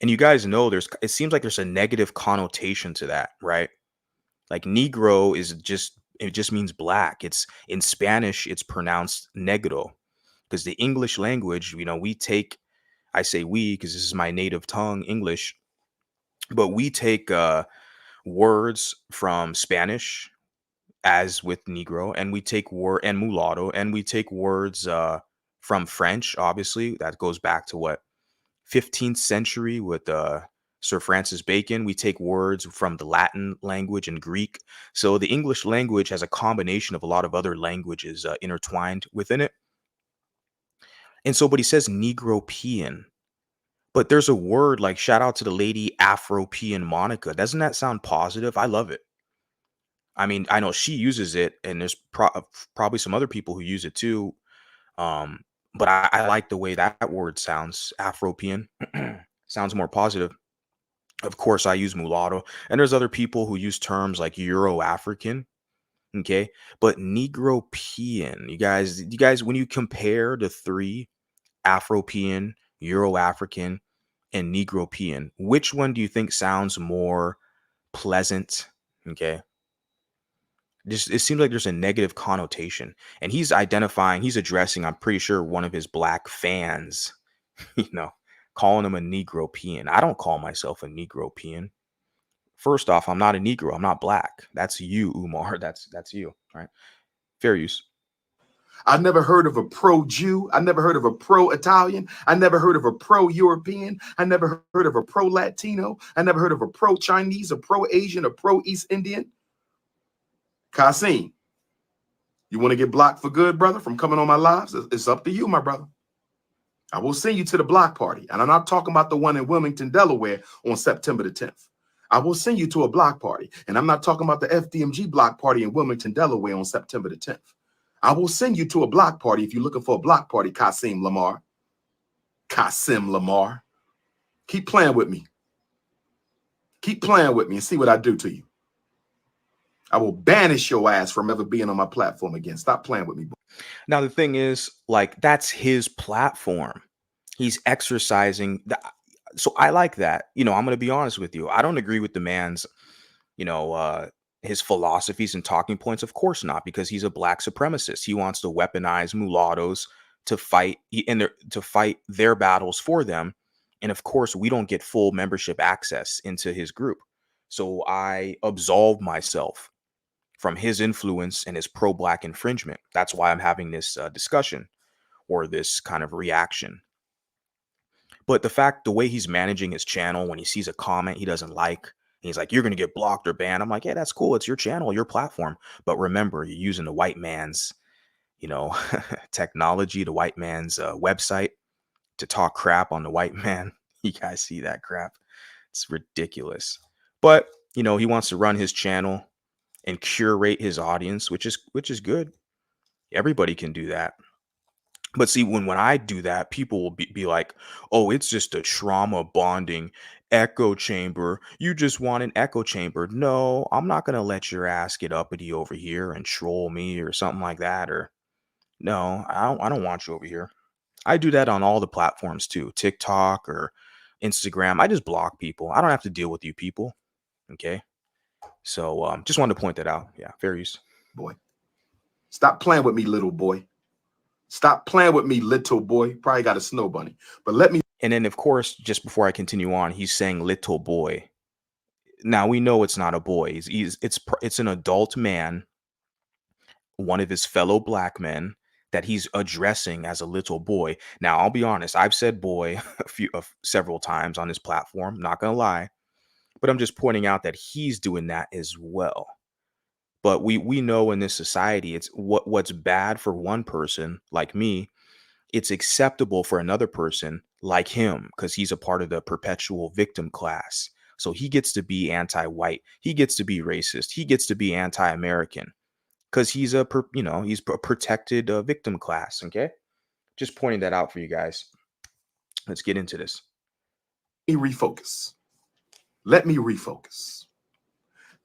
And you guys know it seems like there's a negative connotation to that, right? Like Negro it just means black. It's in Spanish, it's pronounced negro, because the English language, I say we because this is my native tongue, English, but we take words from Spanish, as with Negro, and we take word and mulatto, and we take words from French. Obviously, that goes back to what, 15th century with Sir Francis Bacon. We take words from the Latin language and Greek. So the English language has a combination of a lot of other languages intertwined within it. And so, but he says Negropean. But there's a word like, shout out to the lady Afropean Monica. Doesn't that sound positive? I love it. I mean, I know she uses it, and there's probably some other people who use it too. Um, but I like the way that word sounds, Afropean. Sounds more positive. Of course, I use mulatto, and there's other people who use terms like Euro African. Okay, but Negropean, you guys, when you compare the three, Afropean, Euro African, and Negropean. Which one do you think sounds more pleasant? Okay. Just it seems like there's a negative connotation. And he's addressing, I'm pretty sure, one of his black fans, you know, calling him a Negropean. I don't call myself a Negropean. First off, I'm not a Negro. I'm not black. That's you, Umar. That's you. All right. Fair use. I never heard of a pro-Jew. I never heard of a pro-Italian. I never heard of a pro-European. I never heard of a pro-Latino. I never heard of a pro-Chinese, a pro-Asian, a pro-East Indian. Kasim, you want to get blocked for good, brother, from coming on my lives? It's up to you, my brother. I will send you to the block party. And I'm not talking about the one in Wilmington, Delaware on September the 10th. I will send you to a block party. And I'm not talking about the FDMG block party in Wilmington, Delaware on September the 10th. I will send you to a block party if you're looking for a block party, Kasim Lamar. Kasim Lamar. Keep playing with me. Keep playing with me and see what I do to you. I will banish your ass from ever being on my platform again. Stop playing with me. Now, the thing is, like, that's his platform. He's exercising. So I like that. I'm going to be honest with you. I don't agree with the man's, you know, his philosophies and talking points. Of course not, because he's a black supremacist. He wants to weaponize mulattoes to fight to fight their battles for them. And of course, we don't get full membership access into his group. So I absolve myself from his influence and his pro-black infringement. That's why I'm having this discussion or this kind of reaction. But the way he's managing his channel, when he sees a comment he doesn't like, and he's like, "You're gonna get blocked or banned." I'm like, "Yeah, that's cool. It's your channel, your platform. But remember, you're using the white man's, technology, the white man's website to talk crap on the white man." You guys see that crap? It's ridiculous. But he wants to run his channel and curate his audience, which is good. Everybody can do that. But see, when I do that, people will be like, "Oh, it's just a trauma bonding echo chamber. You just want an echo chamber." No, I'm not going to let your ass get uppity over here and troll me or something like that. Or no, I don't want you over here. I do that on all the platforms too, TikTok or Instagram. I just block people. I don't have to deal with you people. Okay. So just wanted to point that out. Yeah, fair use. Boy, stop playing with me, little boy. Stop playing with me, little boy. Probably got a snow bunny. But let me. And then, of course, just before I continue on, he's saying little boy. Now we know it's not a boy. It's an adult man, one of his fellow black men that he's addressing as a little boy. Now I'll be honest, I've said boy several times on his platform. Not gonna lie, but I'm just pointing out that he's doing that as well. But we know in this society, it's what's bad for one person like me, it's acceptable for another person like him because he's a part of the perpetual victim class. So he gets to be anti-white. He gets to be racist. He gets to be anti-American because he's he's a protected victim class. Okay, just pointing that out for you guys. Let's get into this. Refocus. Let me refocus.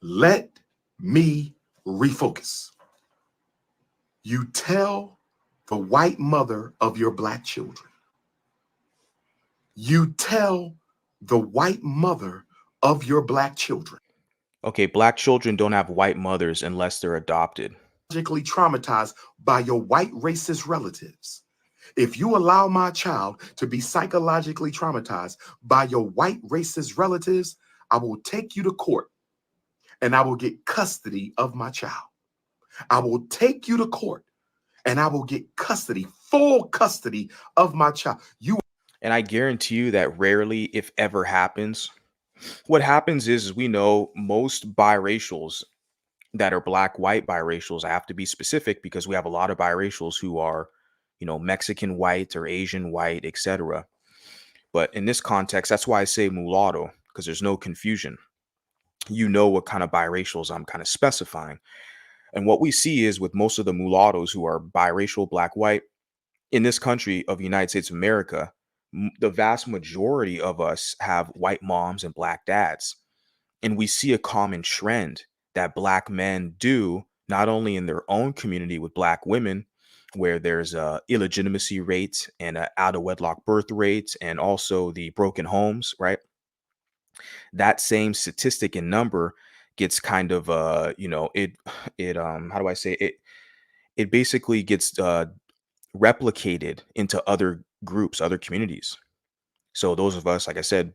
Let me refocus. You tell the white mother of your black children. You tell the white mother of your black children. Okay, black children don't have white mothers unless they're adopted. Traumatized by your white racist relatives. If you allow my child to be psychologically traumatized by your white racist relatives, I will take you to court and I will get custody of my child. I will take you to court and I will get custody, full custody of my child. And I guarantee you that rarely, if ever, happens. What happens is we know most biracials that are black, white biracials. I have to be specific because we have a lot of biracials who are, Mexican white or Asian white, etc. But in this context, that's why I say mulatto, because there's no confusion. You know what kind of biracials I'm kind of specifying. And what we see is with most of the mulattoes who are biracial, black, white, in this country of the United States of America, the vast majority of us have white moms and black dads. And we see a common trend that black men do, not only in their own community with black women, where there's a illegitimacy rate and a out of wedlock birth rate, and also the broken homes, right? That same statistic and number gets kind of how do I say it? It basically gets replicated into other groups, other communities. So those of us, like I said,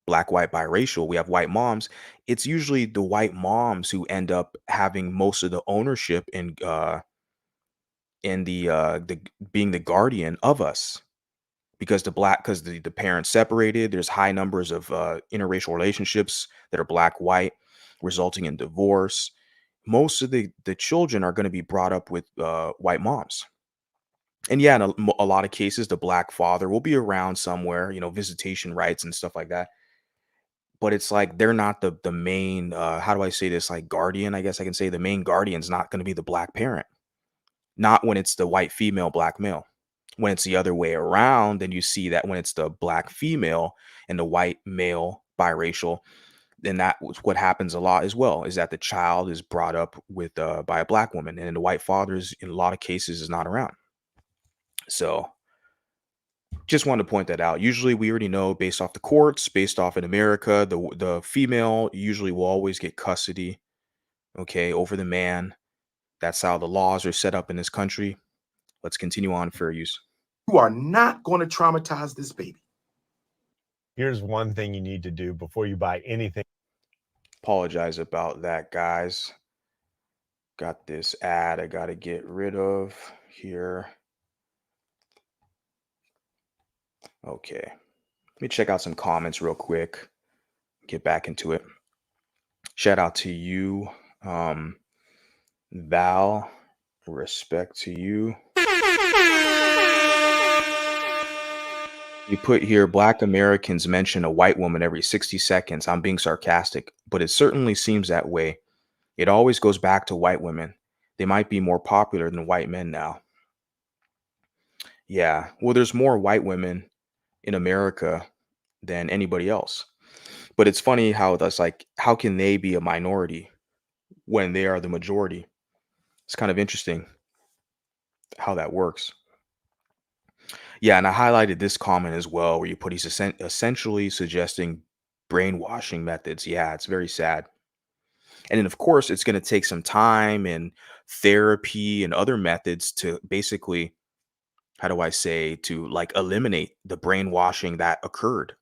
black, white, biracial, we have white moms. It's usually the white moms who end up having most of the ownership in the being the guardian of us, because the parents separated. There's high numbers of interracial relationships that are black white, resulting in divorce. Most of the children are going to be brought up with white moms. And yeah, in a lot of cases, the black father will be around somewhere, visitation rights and stuff like that. But it's like they're not the main. How do I say this? Like guardian, I guess I can say the main guardian's not going to be the black parent. Not when it's the white female, black male. When it's the other way around, then you see that when it's the black female and the white male biracial, then what happens a lot as well, is that the child is brought up with by a black woman, and the white fathers in a lot of cases is not around. So just wanted to point that out. Usually we already know, based off the courts, based off in America, the female usually will always get custody, okay, over the man. That's how the laws are set up in this country. Let's continue on, fair use. You are not going to traumatize this baby. Here's one thing you need to do before you buy anything. Apologize about that, guys. Got this ad I got to get rid of here. Okay. Let me check out some comments real quick. Get back into it. Shout out to you, Val. Respect to you. You put here, Black Americans mention a white woman every 60 seconds. I'm being sarcastic, but it certainly seems that way. It always goes back to white women. They might be more popular than white men now. Yeah, well, there's more white women in America than anybody else. But it's funny how that's like, how can they be a minority when they are the majority? It's kind of interesting how that works. Yeah, and I highlighted this comment as well, where you put he's essentially suggesting brainwashing methods. Yeah, it's very sad. And then, of course, it's going to take some time and therapy and other methods to basically, how do I say, to like eliminate the brainwashing that occurred.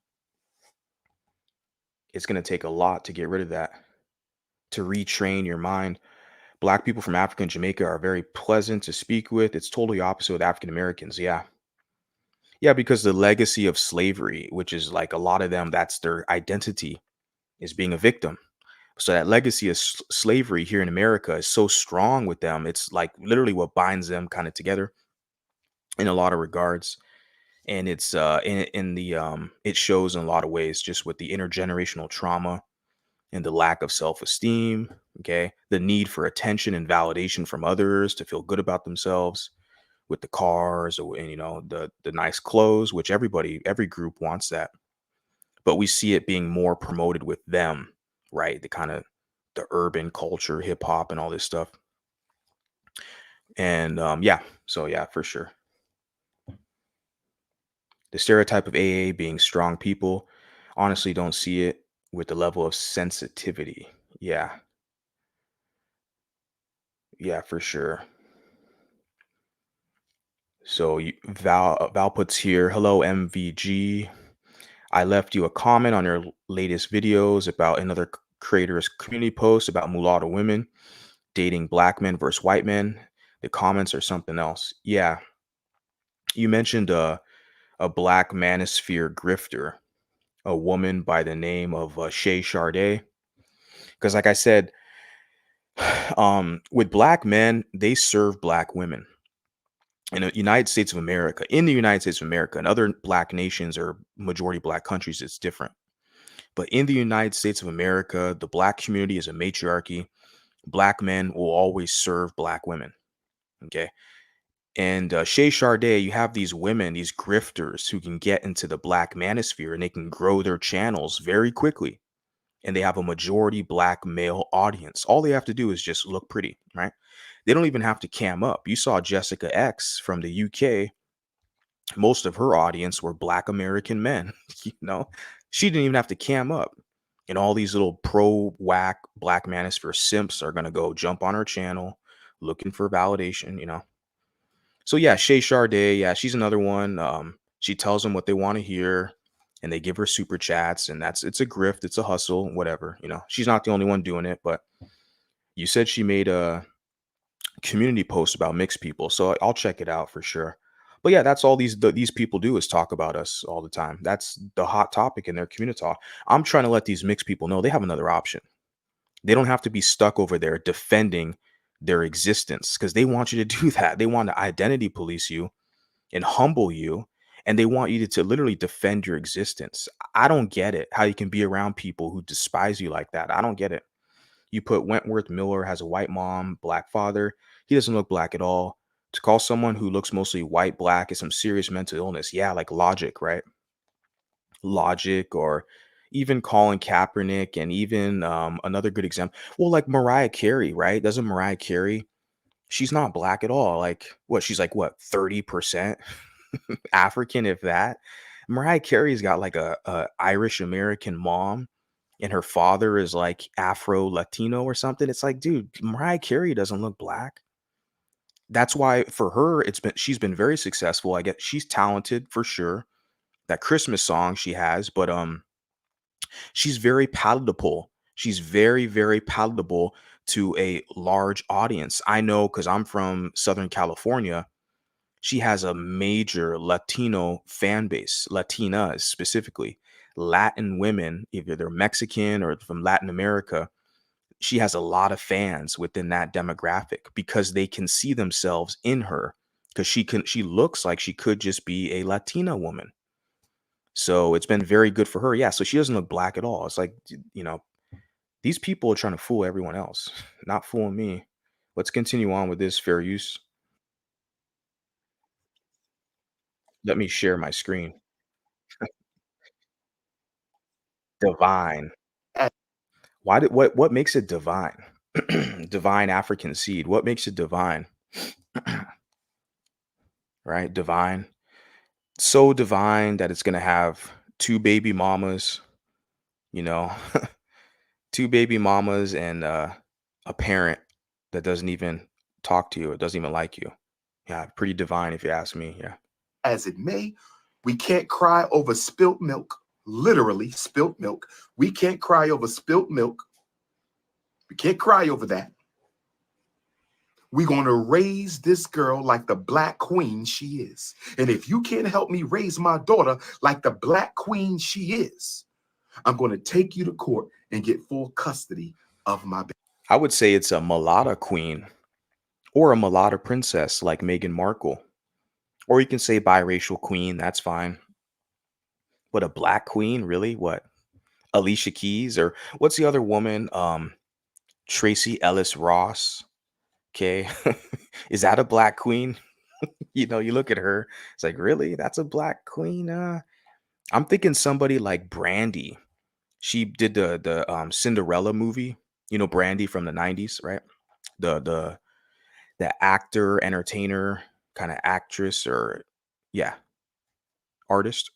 It's going to take a lot to get rid of that, to retrain your mind. Black people from Africa and Jamaica are very pleasant to speak with. It's totally opposite with African Americans. Yeah. Yeah, because the legacy of slavery, which is like a lot of them, that's their identity, is being a victim. So that legacy of slavery here in America is so strong with them. It's like literally what binds them kind of together in a lot of regards. And it's in the it shows in a lot of ways, just with the intergenerational trauma and the lack of self-esteem, okay? The need for attention and validation from others to feel good about themselves, with the cars and the nice clothes, which every group wants that. But we see it being more promoted with them, right? The urban culture, hip hop and all this stuff. And yeah, so yeah, for sure. The stereotype of AA being strong people, honestly don't see it with the level of sensitivity. Yeah. Yeah, for sure. So Val puts here, hello MVG. I left you a comment on your latest videos about another creator's community post about mulatto women dating black men versus white men. The comments are something else. Yeah. You mentioned a black manosphere grifter, a woman by the name of Shay Sharday. Because like I said, with black men, they serve black women. In the United States of America, and other black nations or majority black countries, it's different. But in the United States of America, the black community is a matriarchy. Black men will always serve black women. Okay. And Shay Sharday, you have these women, these grifters who can get into the black manosphere and they can grow their channels very quickly. and they have a majority black male audience. All they have to do is just look pretty, right? They don't even have to cam up. You saw Jessica X from the UK. Most of her audience were black American men, you know. She didn't even have to cam up. And all these little pro whack black manosphere simps are gonna go jump on her channel looking for validation, you know. So yeah, Shay Sade, yeah, she's another one. She tells them what they want to hear, and they give her super chats, and it's a grift, it's a hustle, whatever. You know, she's not the only one doing it, but you said she made a community post about mixed people, so I'll check it out for sure. But yeah, that's all these people do is talk about us all the time. That's the hot topic in their community talk. I'm trying to let these mixed people know they have another option. They don't have to be stuck over there defending their existence because they want you to do that. They want to identity police you and humble you, and they want you to literally defend your existence. I don't get it how you can be around people who despise you like that. I don't get it. You put Wentworth Miller has a white mom, black father. He doesn't look black at all. To call someone who looks mostly white black is some serious mental illness. Yeah, like Logic, right? Logic, or even Colin Kaepernick, and even another good example. Well, like Mariah Carey, right? Doesn't Mariah Carey? She's not black at all. Like what? She's like what, 30% African, if that. Mariah Carey's got like a Irish American mom, and her father is like Afro Latino or something. It's like, dude, Mariah Carey doesn't look black. That's why for her, she's been very successful. I guess she's talented for sure. That Christmas song she has, but she's very palatable. She's very, very palatable to a large audience. I know because I'm from Southern California. She has a major Latino fan base, Latinas specifically, Latin women, either they're Mexican or from Latin America. She has a lot of fans within that demographic because they can see themselves in her, because she looks like she could just be a Latina woman. So it's been very good for her. Yeah, so she doesn't look black at all. It's like, you know, these people are trying to fool everyone else, not fooling me. Let's continue on with this fair use. Let me share my screen. Divine. As What makes it divine? Divine African seed. What makes it divine? Right? Divine. So divine that it's gonna have two baby mamas, you know, two baby mamas and a parent that doesn't even talk to you, it doesn't even like you. Yeah, pretty divine if you ask me. Yeah. as it may, we can't cry over spilt milk, literally spilt milk. We can't cry over spilt milk. We can't cry over that. We're going to raise this girl like the black queen she is. And if you can't help me raise my daughter like the black queen she is, I'm going to take you to court and get full custody of my baby. I would say it's a mulatto queen or a mulatto princess like Meghan Markle. Or you can say biracial queen, that's fine. But a black queen, really? What? Alicia Keys, or what's the other woman? Tracy Ellis Ross. Okay. Is that a black queen? You know, you look at her, it's like, really? That's a black queen? I'm thinking somebody like Brandy. She did the Cinderella movie, you know, Brandy from the 90s, right? The the actor, entertainer, kind of actress, or yeah, artist.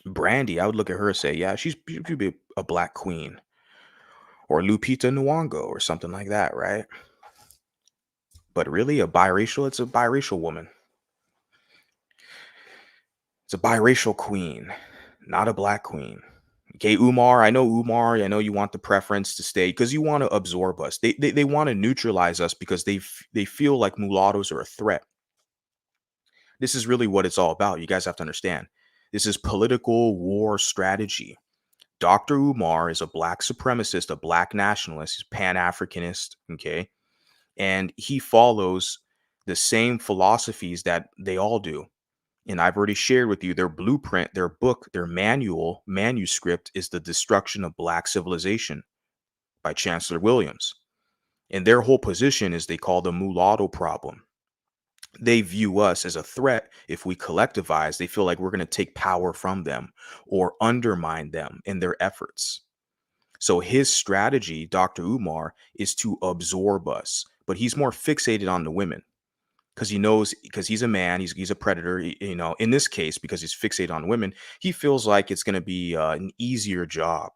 Brandy, I would look at her and say, yeah, she'd be a black queen, or Lupita Nyong'o or something like that, right? But really, a biracial, it's a biracial woman. It's a biracial queen, not a black queen. Okay, Umar, I know Umar, I know you want the preference to stay because you want to absorb us. They want to neutralize us because they feel like mulattoes are a threat. This is really what it's all about. You guys have to understand. This is political war strategy. Dr. Umar is a black supremacist, a black nationalist, he's pan-Africanist, okay? And he follows the same philosophies that they all do. And I've already shared with you their blueprint, their book, their manuscript is The Destruction of Black Civilization by Chancellor Williams. And their whole position is they call the mulatto problem. They view us as a threat. If we collectivize, they feel like we're going to take power from them or undermine them in their efforts. So his strategy, Dr. Umar, is to absorb us, but he's more fixated on the women because he knows, because he's a man, he's a predator. You know, in this case, because he's fixated on women, he feels like it's going to be an easier job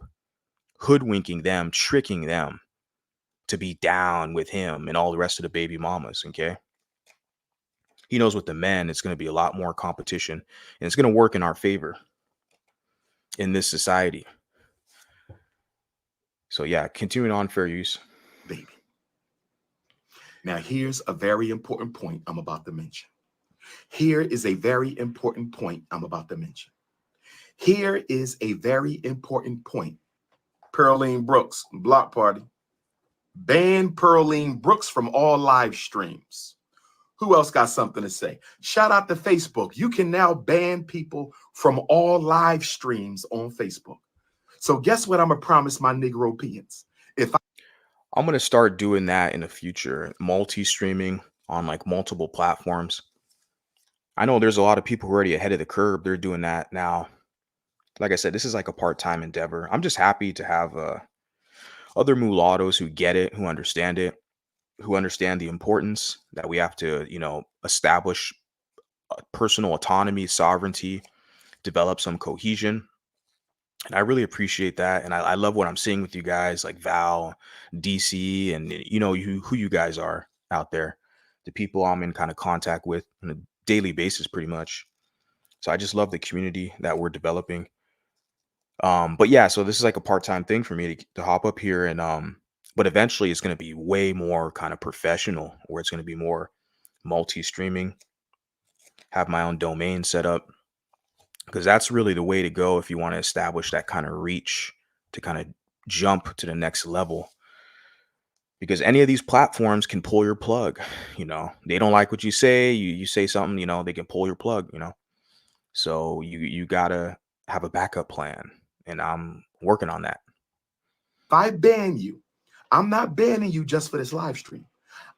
hoodwinking them, tricking them to be down with him and all the rest of the baby mamas. Okay, he knows with the men, it's going to be a lot more competition, and it's going to work in our favor in this society. So yeah, continuing on, fair use. baby. Now, here's a very important point I'm about to mention. Here is a very important point I'm about to mention. Here is a very important point. Pearline Brooks, block party. Ban Pearline Brooks from all live streams. Who else got something to say? Shout out to Facebook. You can now ban people from all live streams on Facebook. So guess what I'm going to promise my Negropeans? I'm going to start doing that in the future, multi-streaming on like multiple platforms. I know there's a lot of people who are already ahead of the curve. They're doing that now. Like I said, this is like a part-time endeavor. I'm just happy to have other mulattoes who get it, who understand it, who understand the importance that we have to, you know, establish personal autonomy, sovereignty, develop some cohesion. And I really appreciate that. And I love what I'm seeing with you guys like Val, DC, and you know who you guys are out there, the people I'm in kind of contact with on a daily basis, pretty much. So I just love the community that we're developing. But yeah, so this is like a part-time thing for me to hop up here and but eventually it's going to be way more kind of professional, where it's going to be more multi-streaming, have my own domain set up, because that's really the way to go if you want to establish that kind of reach to kind of jump to the next level. Because any of these platforms can pull your plug, you know. They don't like what you say, you say something, you know, they can pull your plug, you know. So you got to have a backup plan, and I'm working on that. If I ban you, I'm not banning you just for this live stream.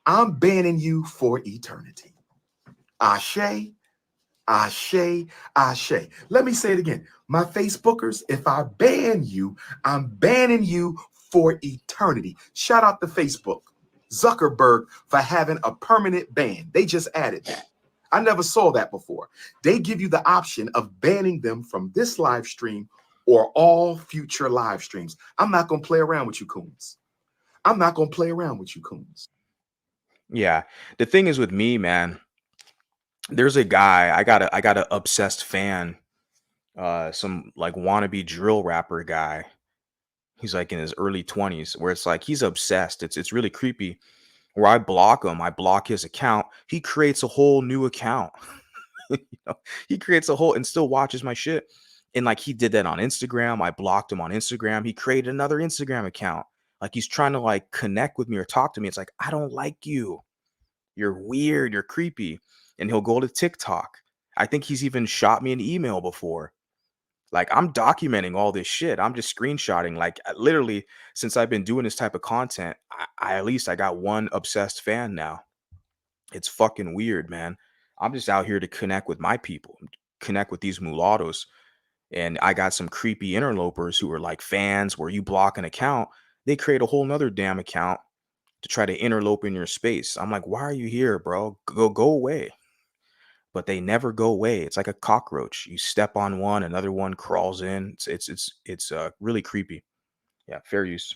I'm banning you for eternity. Ashe, ashe, ashe. Let me say it again. My Facebookers, if I ban you, I'm banning you for eternity. Shout out to Facebook, Zuckerberg, for having a permanent ban. They just added that. I never saw that before. They give you the option of banning them from this live stream or all future live streams. I'm not going to play around with you coons. I'm not going to play around with you coons. Yeah. The thing is with me, man, there's a guy, I got a obsessed fan, some like wannabe drill rapper guy. He's like in his early 20s, where it's like he's obsessed. It's really creepy. Where I block him, I block his account. He creates a whole new account. You know, he creates a whole and still watches my shit. And like he did that on Instagram. I blocked him on Instagram. He created another Instagram account. Like he's trying to like connect with me or talk to me. It's like, I don't like you. You're weird. You're creepy. And he'll go to TikTok. I think he's even shot me an email before. Like I'm documenting all this shit. I'm just screenshotting. Like literally, since I've been doing this type of content, I at least I got one obsessed fan now. It's fucking weird, man. I'm just out here to connect with my people, connect with these mulattoes. And I got some creepy interlopers who are like fans where you block an account, they create a whole nother damn account to try to interlope in your space. I'm like, why are you here, bro? Go away. But they never go away. It's like a cockroach. You step on one, another one crawls in. It's really creepy. Yeah, fair use.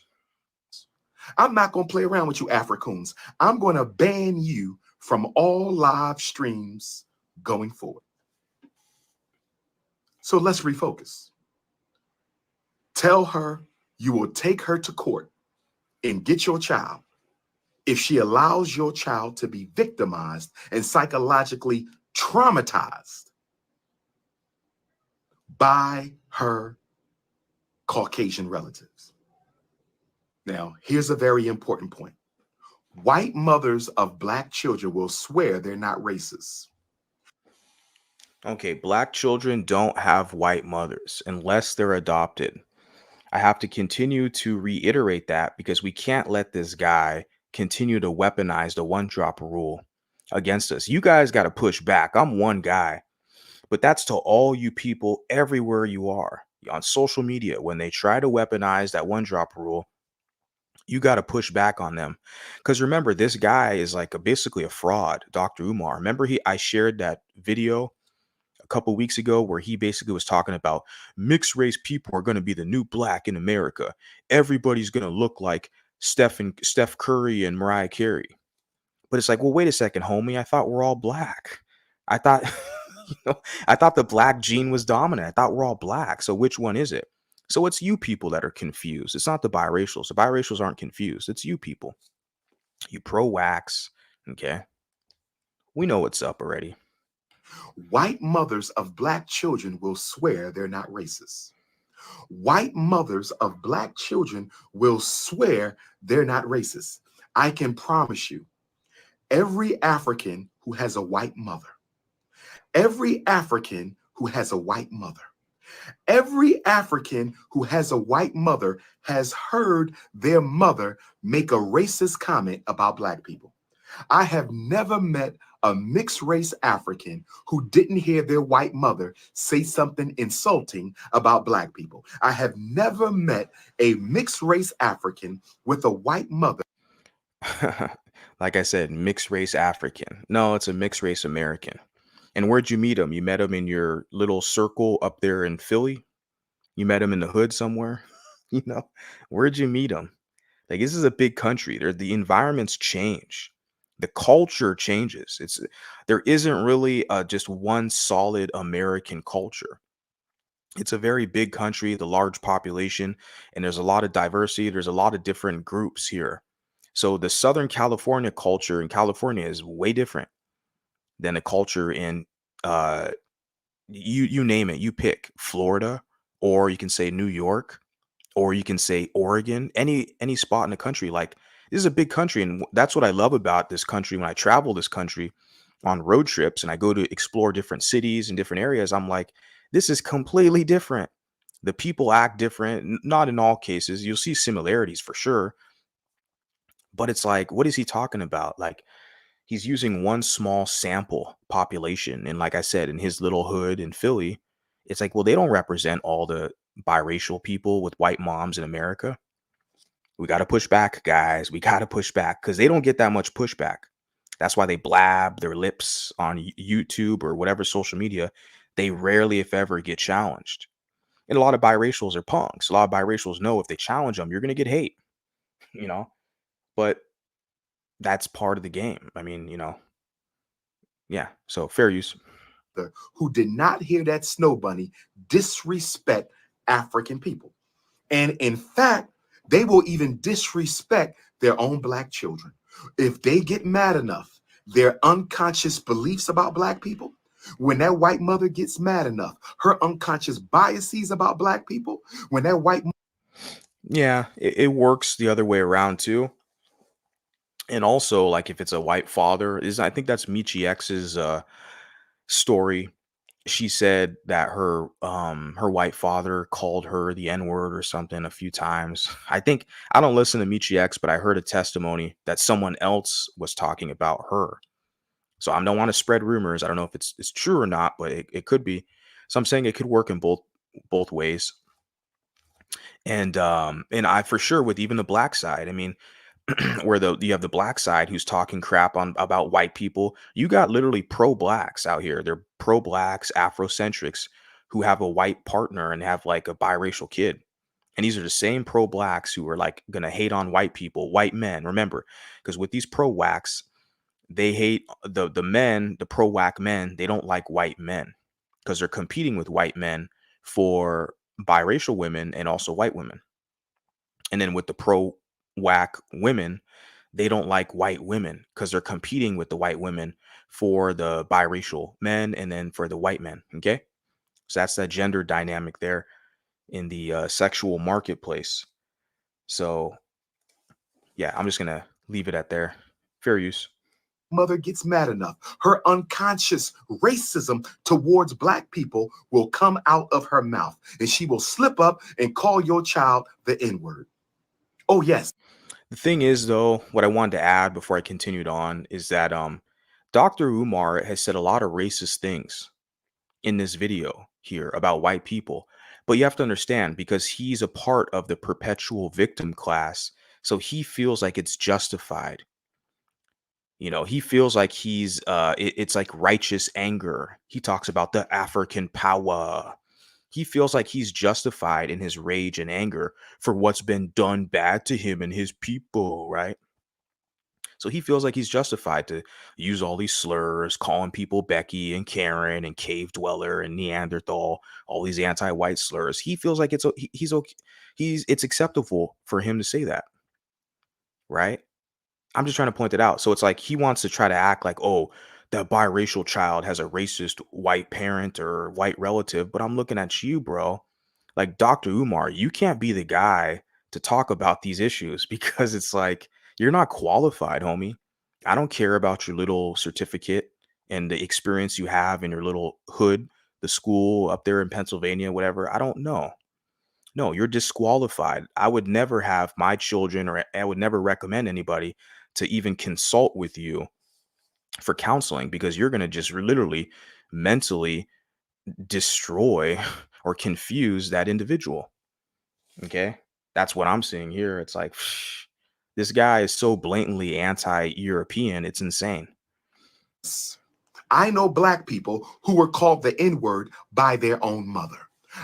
I'm not going to play around with you Africoons. I'm going to ban you from all live streams going forward. So let's refocus. Tell her you will take her to court and get your child if she allows your child to be victimized and psychologically traumatized by her Caucasian relatives. Now, here's a very important point. White mothers of Black children will swear they're not racist. Okay, Black children don't have white mothers unless they're adopted. I have to continue to reiterate that because we can't let this guy continue to weaponize the one drop rule against us. You guys got to push back. I'm one guy, but that's to all you people everywhere you are. on social media, when they try to weaponize that one drop rule, you got to push back on them. Because remember, this guy is like basically a fraud, Dr. Umar. Remember, I shared that video a couple weeks ago where he basically was talking about mixed race people are going to be the new black in America. Everybody's going to look like Steph Curry and Mariah Carey. But it's like, well, wait a second, homie. I thought we're all black. I thought, I thought the black gene was dominant. I thought we're all black. So which one is it? So it's you people that are confused. It's not the biracials. The biracials aren't confused. It's you people. You pro-wax. Okay. We know what's up already. White mothers of black children will swear they're not racist. White mothers of black children will swear they're not racist. I can promise you, every African who has a white mother, every African who has a white mother, every African who has a white mother has heard their mother make a racist comment about black people. I have never met a mixed race African who didn't hear their white mother say something insulting about black people. I have never met a mixed race African with a white mother. Like I said, mixed race African. No, it's a mixed race American. And where'd you meet him? You met him in your little circle up there in Philly? You met him in the hood somewhere? Where'd you meet him? Like, this is a big country. The environments change. The culture changes. There isn't really just one solid American culture. It's a very big country, the large population, and there's a lot of diversity. There's a lot of different groups here. So the Southern California culture in California is way different than a culture in uh you name it, you pick Florida, or you can say New York, or you can say Oregon, any spot in the country. Like, this is a big country, and that's what I love about this country. When I travel this country on road trips and I go to explore different cities and different areas, I'm like, this is completely different. The people act different, not in all cases. You'll see similarities for sure, but it's like, what is he talking about? Like, he's using one small sample population. And like I said, in his little hood in Philly, it's like, well, they don't represent all the biracial people with white moms in America. We got to push back, guys. We got to push back because they don't get that much pushback. That's why they blab their lips on YouTube or whatever social media. They rarely, if ever, get challenged. And a lot of biracials are punks. A lot of biracials know if they challenge them, you're going to get hate, you know? But that's part of the game. I mean, yeah. So fair use. Who did not hear that snow bunny disrespect African people. And in fact, they will even disrespect their own black children. If they get mad enough, their unconscious beliefs about black people, when that white mother gets mad enough, her unconscious biases about black people, when that white Yeah, it works the other way around too. And also, like, if it's a white father, I think that's Michi X's story. She said that her white father called her the N-word or something a few times. I don't listen to Michi X, but I heard a testimony that someone else was talking about her. So I don't want to spread rumors. I don't know if it's true or not, but it could be. So I'm saying it could work in both ways. And I for sure with even the black side. I mean, where you have the black side who's talking crap on about white people. You got literally pro-blacks out here. They're pro-blacks, Afrocentrics who have a white partner and have like a biracial kid. And these are the same pro-blacks who are like gonna hate on white people, white men. Remember, because with these pro-whacks, they hate the men, the pro-whack men. They don't like white men because they're competing with white men for biracial women and also white women. And then with the pro whack women, they don't like white women because they're competing with the white women for the biracial men and then for the white men. Okay. So that's that gender dynamic there in the sexual marketplace. So, yeah, I'm just going to leave it at there. Fair use. mother gets mad enough, her unconscious racism towards black people will come out of her mouth, and she will slip up and call your child the N-word. Oh, yes. The thing is, though, what I wanted to add before I continued on is that Dr. Umar has said a lot of racist things in this video here about white people. But you have to understand, because he's a part of the perpetual victim class, so he feels like it's justified. He feels like it's like righteous anger. He talks about the African power. He feels like he's justified in his rage and anger for what's been done bad to him and his people, right? So he feels like he's justified to use all these slurs, calling people Becky and Karen and cave dweller and Neanderthal, all these anti-white slurs. He feels like he's okay. It's acceptable for him to say that, right? I'm just trying to point it out. So it's like he wants to try to act like, oh, the biracial child has a racist white parent or white relative. But I'm looking at you, bro. Like Dr. Umar, you can't be the guy to talk about these issues because it's like you're not qualified, homie. I don't care about your little certificate and the experience you have in your little hood, the school up there in Pennsylvania, whatever. I don't know. No, you're disqualified. I would never have my children, or I would never recommend anybody to even consult with you for counseling, because you're going to just literally mentally destroy or confuse that individual. Okay. That's what I'm seeing here. It's like, this guy is so blatantly anti-European. It's insane. I know black people who were called the N-word by their own mother.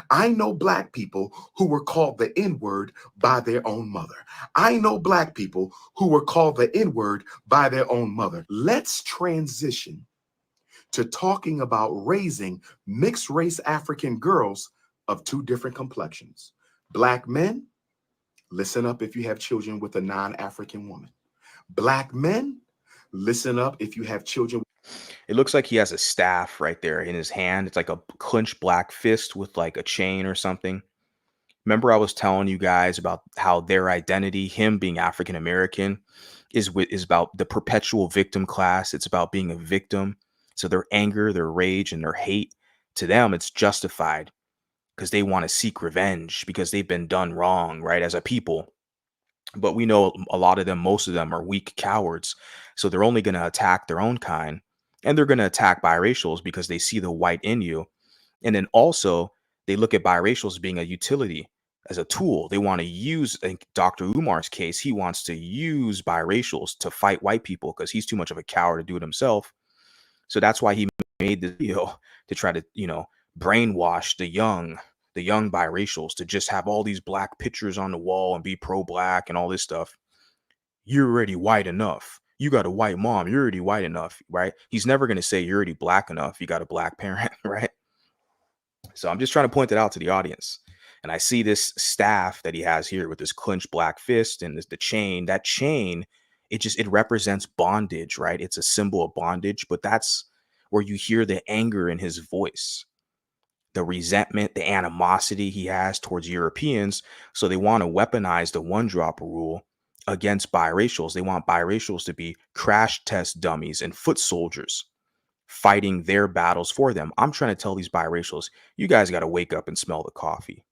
I know black people who were called the N-word by their own mother. I know black people who were called the N-word by their own mother. Let's transition to talking about raising mixed race African girls of two different complexions. Black men, listen up if you have children with a non-African woman. Black men, listen up if you have children. It looks like he has a staff right there in his hand. It's like a clenched black fist with like a chain or something. Remember, I was telling you guys about how their identity, him being African American, is about the perpetual victim class. It's about being a victim. So their anger, their rage, and their hate, to them, it's justified because they want to seek revenge because they've been done wrong, right, as a people. But we know a lot of them, most of them, are weak cowards. So they're only going to attack their own kind. And they're going to attack biracials because they see the white in you. And then also, they look at biracials as being a utility, as a tool. They want to use, in Dr. Umar's case, he wants to use biracials to fight white people because he's too much of a coward to do it himself. So that's why he made the video to try to, brainwash the young biracials to just have all these black pictures on the wall and be pro-black and all this stuff. You're already white enough. You got a white mom. You're already white enough, right? He's never going to say you're already black enough. You got a black parent, right? So I'm just trying to point that out to the audience. And I see this staff that he has here with this clenched black fist and the chain. That chain, it represents bondage, right? It's a symbol of bondage, but that's where you hear the anger in his voice, the resentment, the animosity he has towards Europeans. So they want to weaponize the one drop rule against biracials. They want biracials to be crash test dummies and foot soldiers fighting their battles for them. I'm trying to tell these biracials, you guys got to wake up and smell the coffee.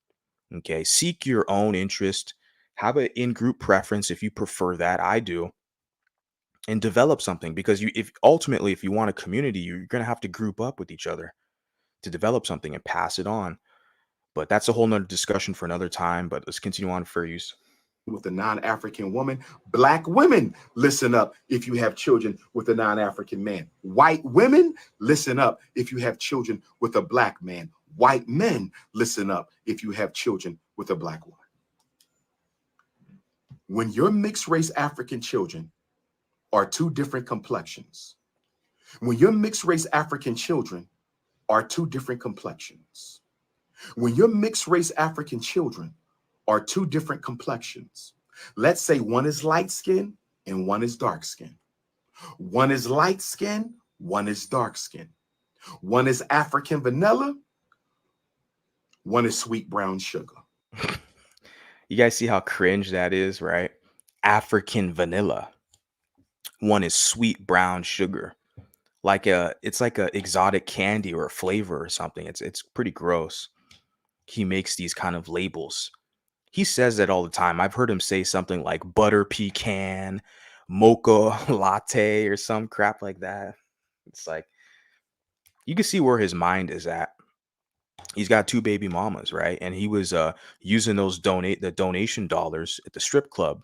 Okay. Seek your own interest. Have an in-group preference if you prefer that. I do. And develop something, because if you want a community, you're going to have to group up with each other to develop something and pass it on. But that's a whole nother discussion for another time. But let's continue on for use. With a non-African woman. Black women, listen up if you have children with a non-African man. White women, listen up if you have children with a black man. White men, listen up if you have children with a black woman. When your mixed race African children are two different complexions, when your mixed race African children are two different complexions, when your mixed race African children are two different complexions. Let's say one is light skin and one is dark skin. One is light skin, one is dark skin. One is African vanilla, one is sweet brown sugar. You guys see how cringe that is, right? African vanilla. One is sweet brown sugar. It's like a exotic candy or a flavor or something. It's pretty gross. He makes these kind of labels. He says that all the time. I've heard him say something like butter pecan, mocha latte, or some crap like that. It's like, you can see where his mind is at. He's got two baby mamas, right? And he was using those donation dollars at the strip club.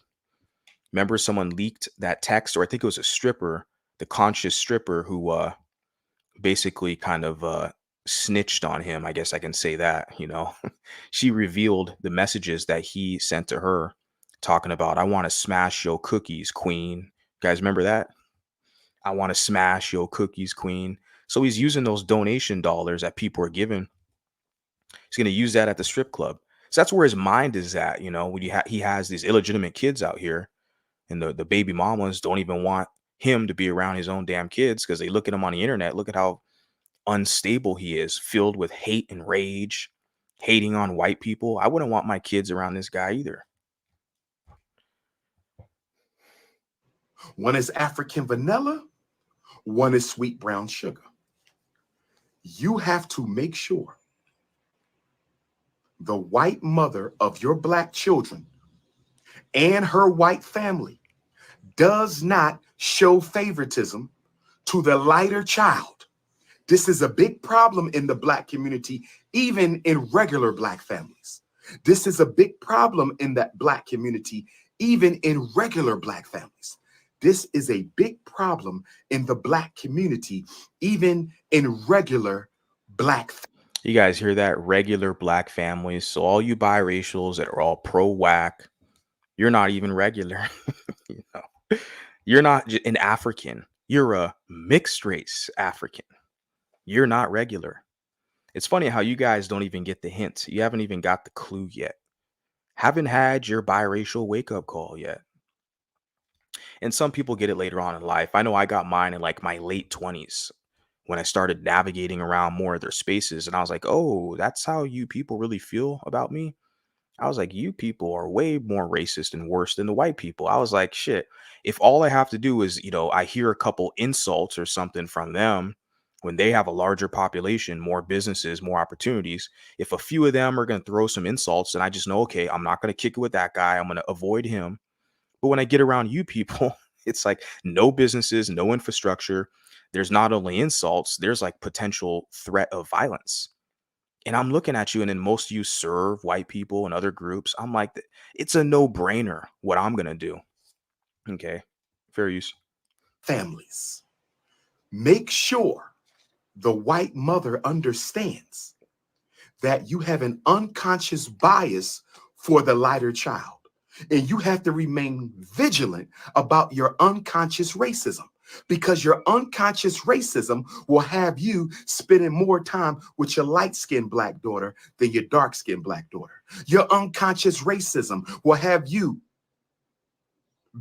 Remember, someone leaked that text, or I think it was a stripper, the conscious stripper who basically kind of snitched on him. I guess I can say that. She revealed the messages that he sent to her, talking about, I want to smash your cookies, queen. Guys, remember that? I want to smash your cookies, queen. So he's using those donation dollars that people are giving. He's going to use that at the strip club. So that's where his mind is at. When he has these illegitimate kids out here, and the baby mamas don't even want him to be around his own damn kids because they look at him on the internet. Look at how unstable he is, filled with hate and rage, hating on white people. I wouldn't want my kids around this guy either. One is African vanilla, one is sweet brown sugar. You have to make sure the white mother of your black children and her white family does not show favoritism to the lighter child. This is a big problem in the black community, even in regular black families. This is a big problem in that black community, even in regular black families. This is a big problem in the black community, even in regular black families. You guys hear that? Regular black families. So all you biracials that are all pro whack, you're not even regular. you know, you're not an African. You're a mixed race African. You're not regular. It's funny how you guys don't even get the hint. You haven't even got the clue yet. Haven't had your biracial wake up call yet. And some people get it later on in life. I know I got mine in like my late 20s when I started navigating around more of their spaces. And I was like, oh, that's how you people really feel about me. I was like, you people are way more racist and worse than the white people. I was like, shit, if all I have to do is, I hear a couple insults or something from them when they have a larger population, more businesses, more opportunities, if a few of them are going to throw some insults, and I just know, okay, I'm not going to kick it with that guy. I'm going to avoid him. But when I get around you people, it's like no businesses, no infrastructure. There's not only insults, there's like potential threat of violence. And I'm looking at you, and then most of you serve white people and other groups. I'm like, it's a no-brainer what I'm gonna do. Okay, fair use. Families. Make sure the white mother understands that you have an unconscious bias for the lighter child. And you have to remain vigilant about your unconscious racism, because your unconscious racism will have you spending more time with your light-skinned black daughter than your dark-skinned black daughter. Your unconscious racism will have you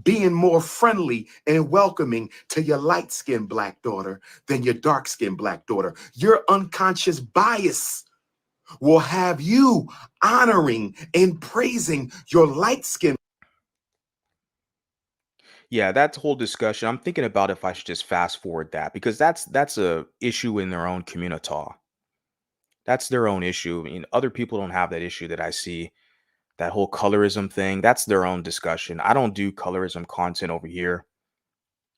being more friendly and welcoming to your light-skinned black daughter than your dark-skinned black daughter. Your unconscious bias will have you honoring and praising your light-skinned. Yeah, that whole discussion. I'm thinking about if I should just fast forward that, because that's a issue in their own community. That's their own issue. I mean, other people don't have that issue that I see. That whole colorism thing, that's their own discussion. I don't do colorism content over here.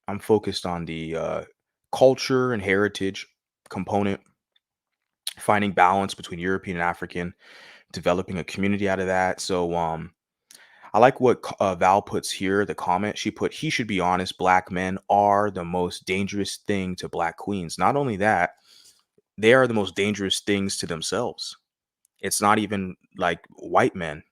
I'm focused on the culture and heritage component, finding balance between European and African, developing a community out of that. So I like what Val puts here, the comment. She put, he should be honest, black men are the most dangerous thing to black queens. Not only that, they are the most dangerous things to themselves. It's not even like white men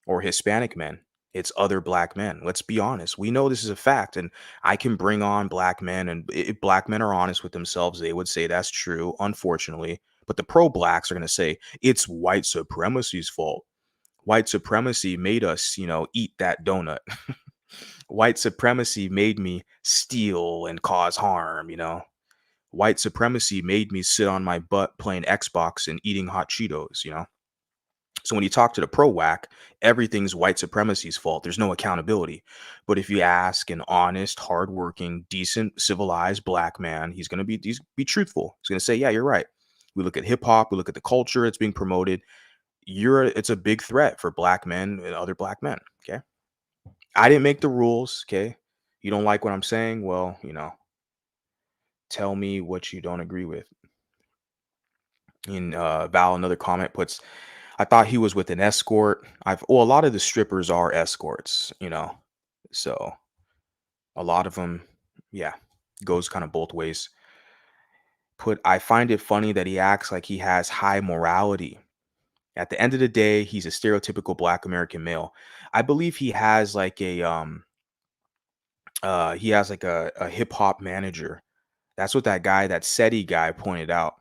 or Hispanic men. It's other black men. Let's be honest. We know this is a fact, and I can bring on black men, and if black men are honest with themselves, they would say that's true, unfortunately. But the pro blacks are going to say it's white supremacy's fault. White supremacy made us, eat that donut. White supremacy made me steal and cause harm. White supremacy made me sit on my butt playing Xbox and eating hot Cheetos. So when you talk to the pro whack, everything's white supremacy's fault. There's no accountability. But if you ask an honest, hardworking, decent, civilized black man, he's be truthful. He's gonna say, yeah, you're right. We look at hip hop, we look at the culture that's being promoted. It's a big threat for black men and other black men. Okay. I didn't make the rules. Okay. You don't like what I'm saying? Well, tell me what you don't agree with. In Val, another comment puts, I thought he was with an escort. Well, a lot of the strippers are escorts, so a lot of them, yeah, goes kind of both ways. I find it funny that he acts like he has high morality. At the end of the day, he's a stereotypical Black American male. I believe he has like a hip hop manager. That's what that SETI guy pointed out,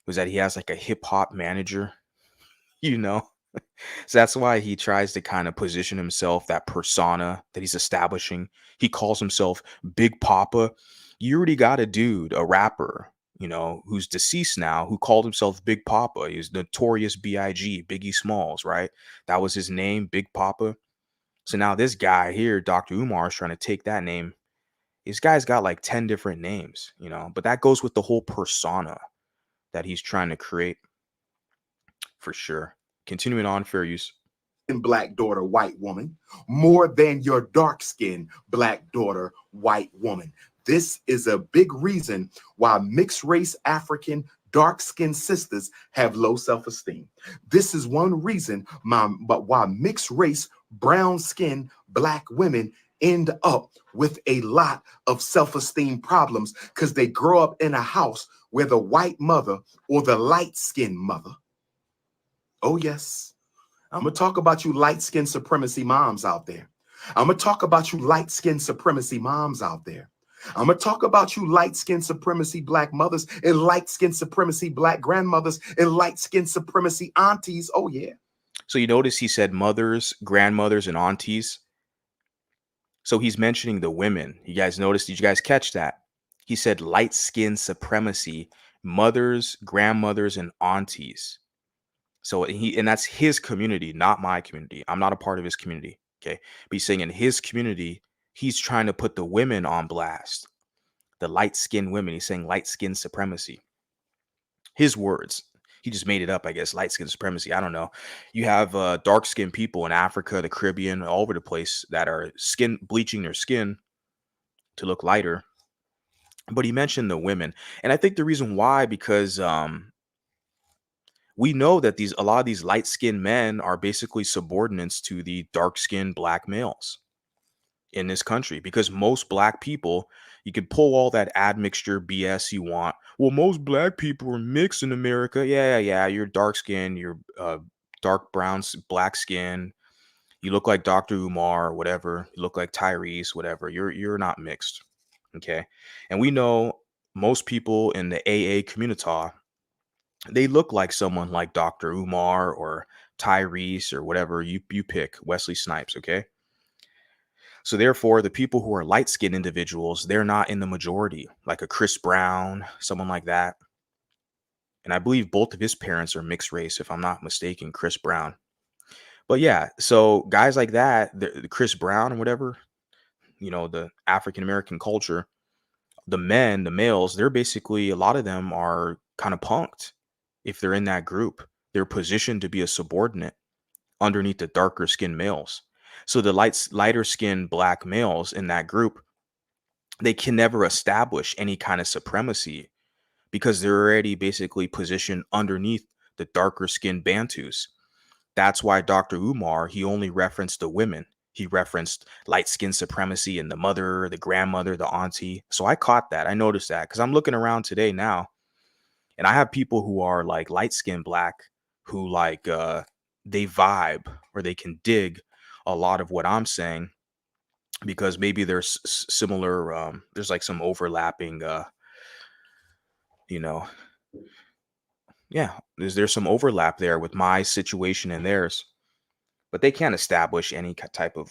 was that he has like a hip hop manager, you know? So that's why he tries to kind of position himself, that persona that he's establishing. He calls himself Big Papa. You already got a dude, a rapper, who's deceased now, who called himself Big Papa. He was Notorious B.I.G., Biggie Smalls, right? That was his name, Big Papa. So now this guy here, Dr. Umar, is trying to take that name. This guy's got like 10 different names, but that goes with the whole persona that he's trying to create, for sure. Continuing on, fair use. Black daughter, white woman, more than your dark skinned Black daughter, white woman. This is a big reason why mixed race African dark skinned sisters have low self-esteem. This is one reason why mixed race brown skinned Black women end up with a lot of self-esteem problems, because they grow up in a house where the white mother or the light-skinned mother, oh yes, I'm going to talk about you light-skinned supremacy moms out there. I'm going to talk about you light-skinned supremacy moms out there. I'm going to talk about you light-skinned supremacy Black mothers and light-skinned supremacy Black grandmothers and light-skinned supremacy aunties. Oh, yeah. So you notice he said mothers, grandmothers, and aunties. So he's mentioning the women. You guys notice? Did you guys catch that? He said light skin supremacy, mothers, grandmothers, and aunties. So and that's his community, not my community. I'm not a part of his community. Okay. But he's saying in his community, he's trying to put the women on blast. The light skinned women. He's saying light skin supremacy. His words. He just made it up, I guess. Light skin supremacy. I don't know. You have dark skinned people in Africa, the Caribbean, all over the place that are bleaching their skin to look lighter. But he mentioned the women. And I think the reason why, because we know that a lot of these light skinned men are basically subordinates to the dark skinned Black males in this country, because most Black people, you can pull all that admixture BS you want. Well, most Black people are mixed in America. Yeah. You're dark skin, you're dark brown, black skin. You look like Dr. Umar or whatever. You look like Tyrese, whatever. You're not mixed. Okay. And we know most people in the AA community, they look like someone like Dr. Umar or Tyrese or whatever you pick, Wesley Snipes. Okay. So therefore, the people who are light-skinned individuals, they're not in the majority, like a Chris Brown, someone like that. And I believe both of his parents are mixed race, if I'm not mistaken, Chris Brown. But yeah, so guys like that, the Chris Brown and whatever, the African American culture, the males, they're basically, a lot of them are kind of punked if they're in that group. They're positioned to be a subordinate underneath the darker skinned males. So the lighter skinned Black males in that group, they can never establish any kind of supremacy because they're already basically positioned underneath the darker skinned Bantus. That's why Dr. Umar, he only referenced the women. He referenced light skin supremacy and the mother, the grandmother, the auntie. So I caught that. I noticed that because I'm looking around today now, and I have people who are like light skinned Black who they vibe or they can dig a lot of what I'm saying, because maybe there's similar there's like some overlapping you know yeah, there's some overlap there with my situation and theirs, but they can't establish any type of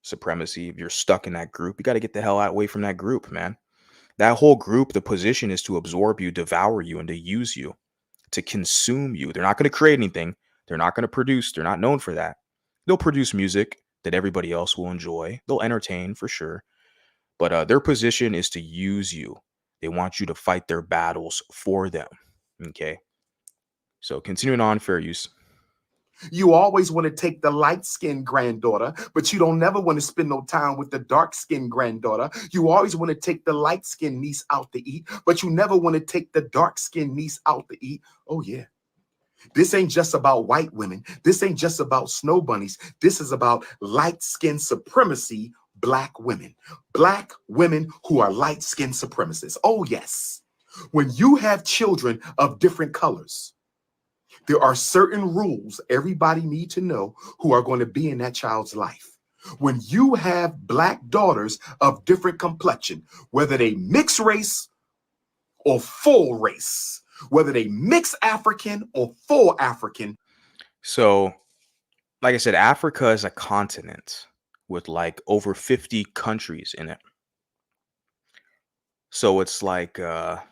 supremacy. If you're stuck in that group, you got to get the hell out away from that group, man. That whole group, the position is to absorb you, devour you, and to use you, to consume you. They're not going to create anything. They're not going to produce. They're not known for that. They'll produce music that everybody else will enjoy. They'll entertain for sure. But their position is to use you. They want you to fight their battles for them. Okay. So continuing on, fair use. You always want to take the light-skinned granddaughter, but you don't never want to spend no time with the dark-skinned granddaughter. You always want to take the light-skinned niece out to eat, but you never want to take the dark-skinned niece out to eat. Oh, yeah. This ain't just about white women. This ain't just about snow bunnies. This is about light-skinned supremacy, black women. Black women who are light-skinned supremacists. Oh, yes. When you have children of different colors, there are certain rules everybody need to know who are going to be in that child's life. When you have black daughters of different complexion, whether they mix race or full race, whether they mix African or full African. So, like I said, Africa is a continent with like over 50 countries in it. So it's like that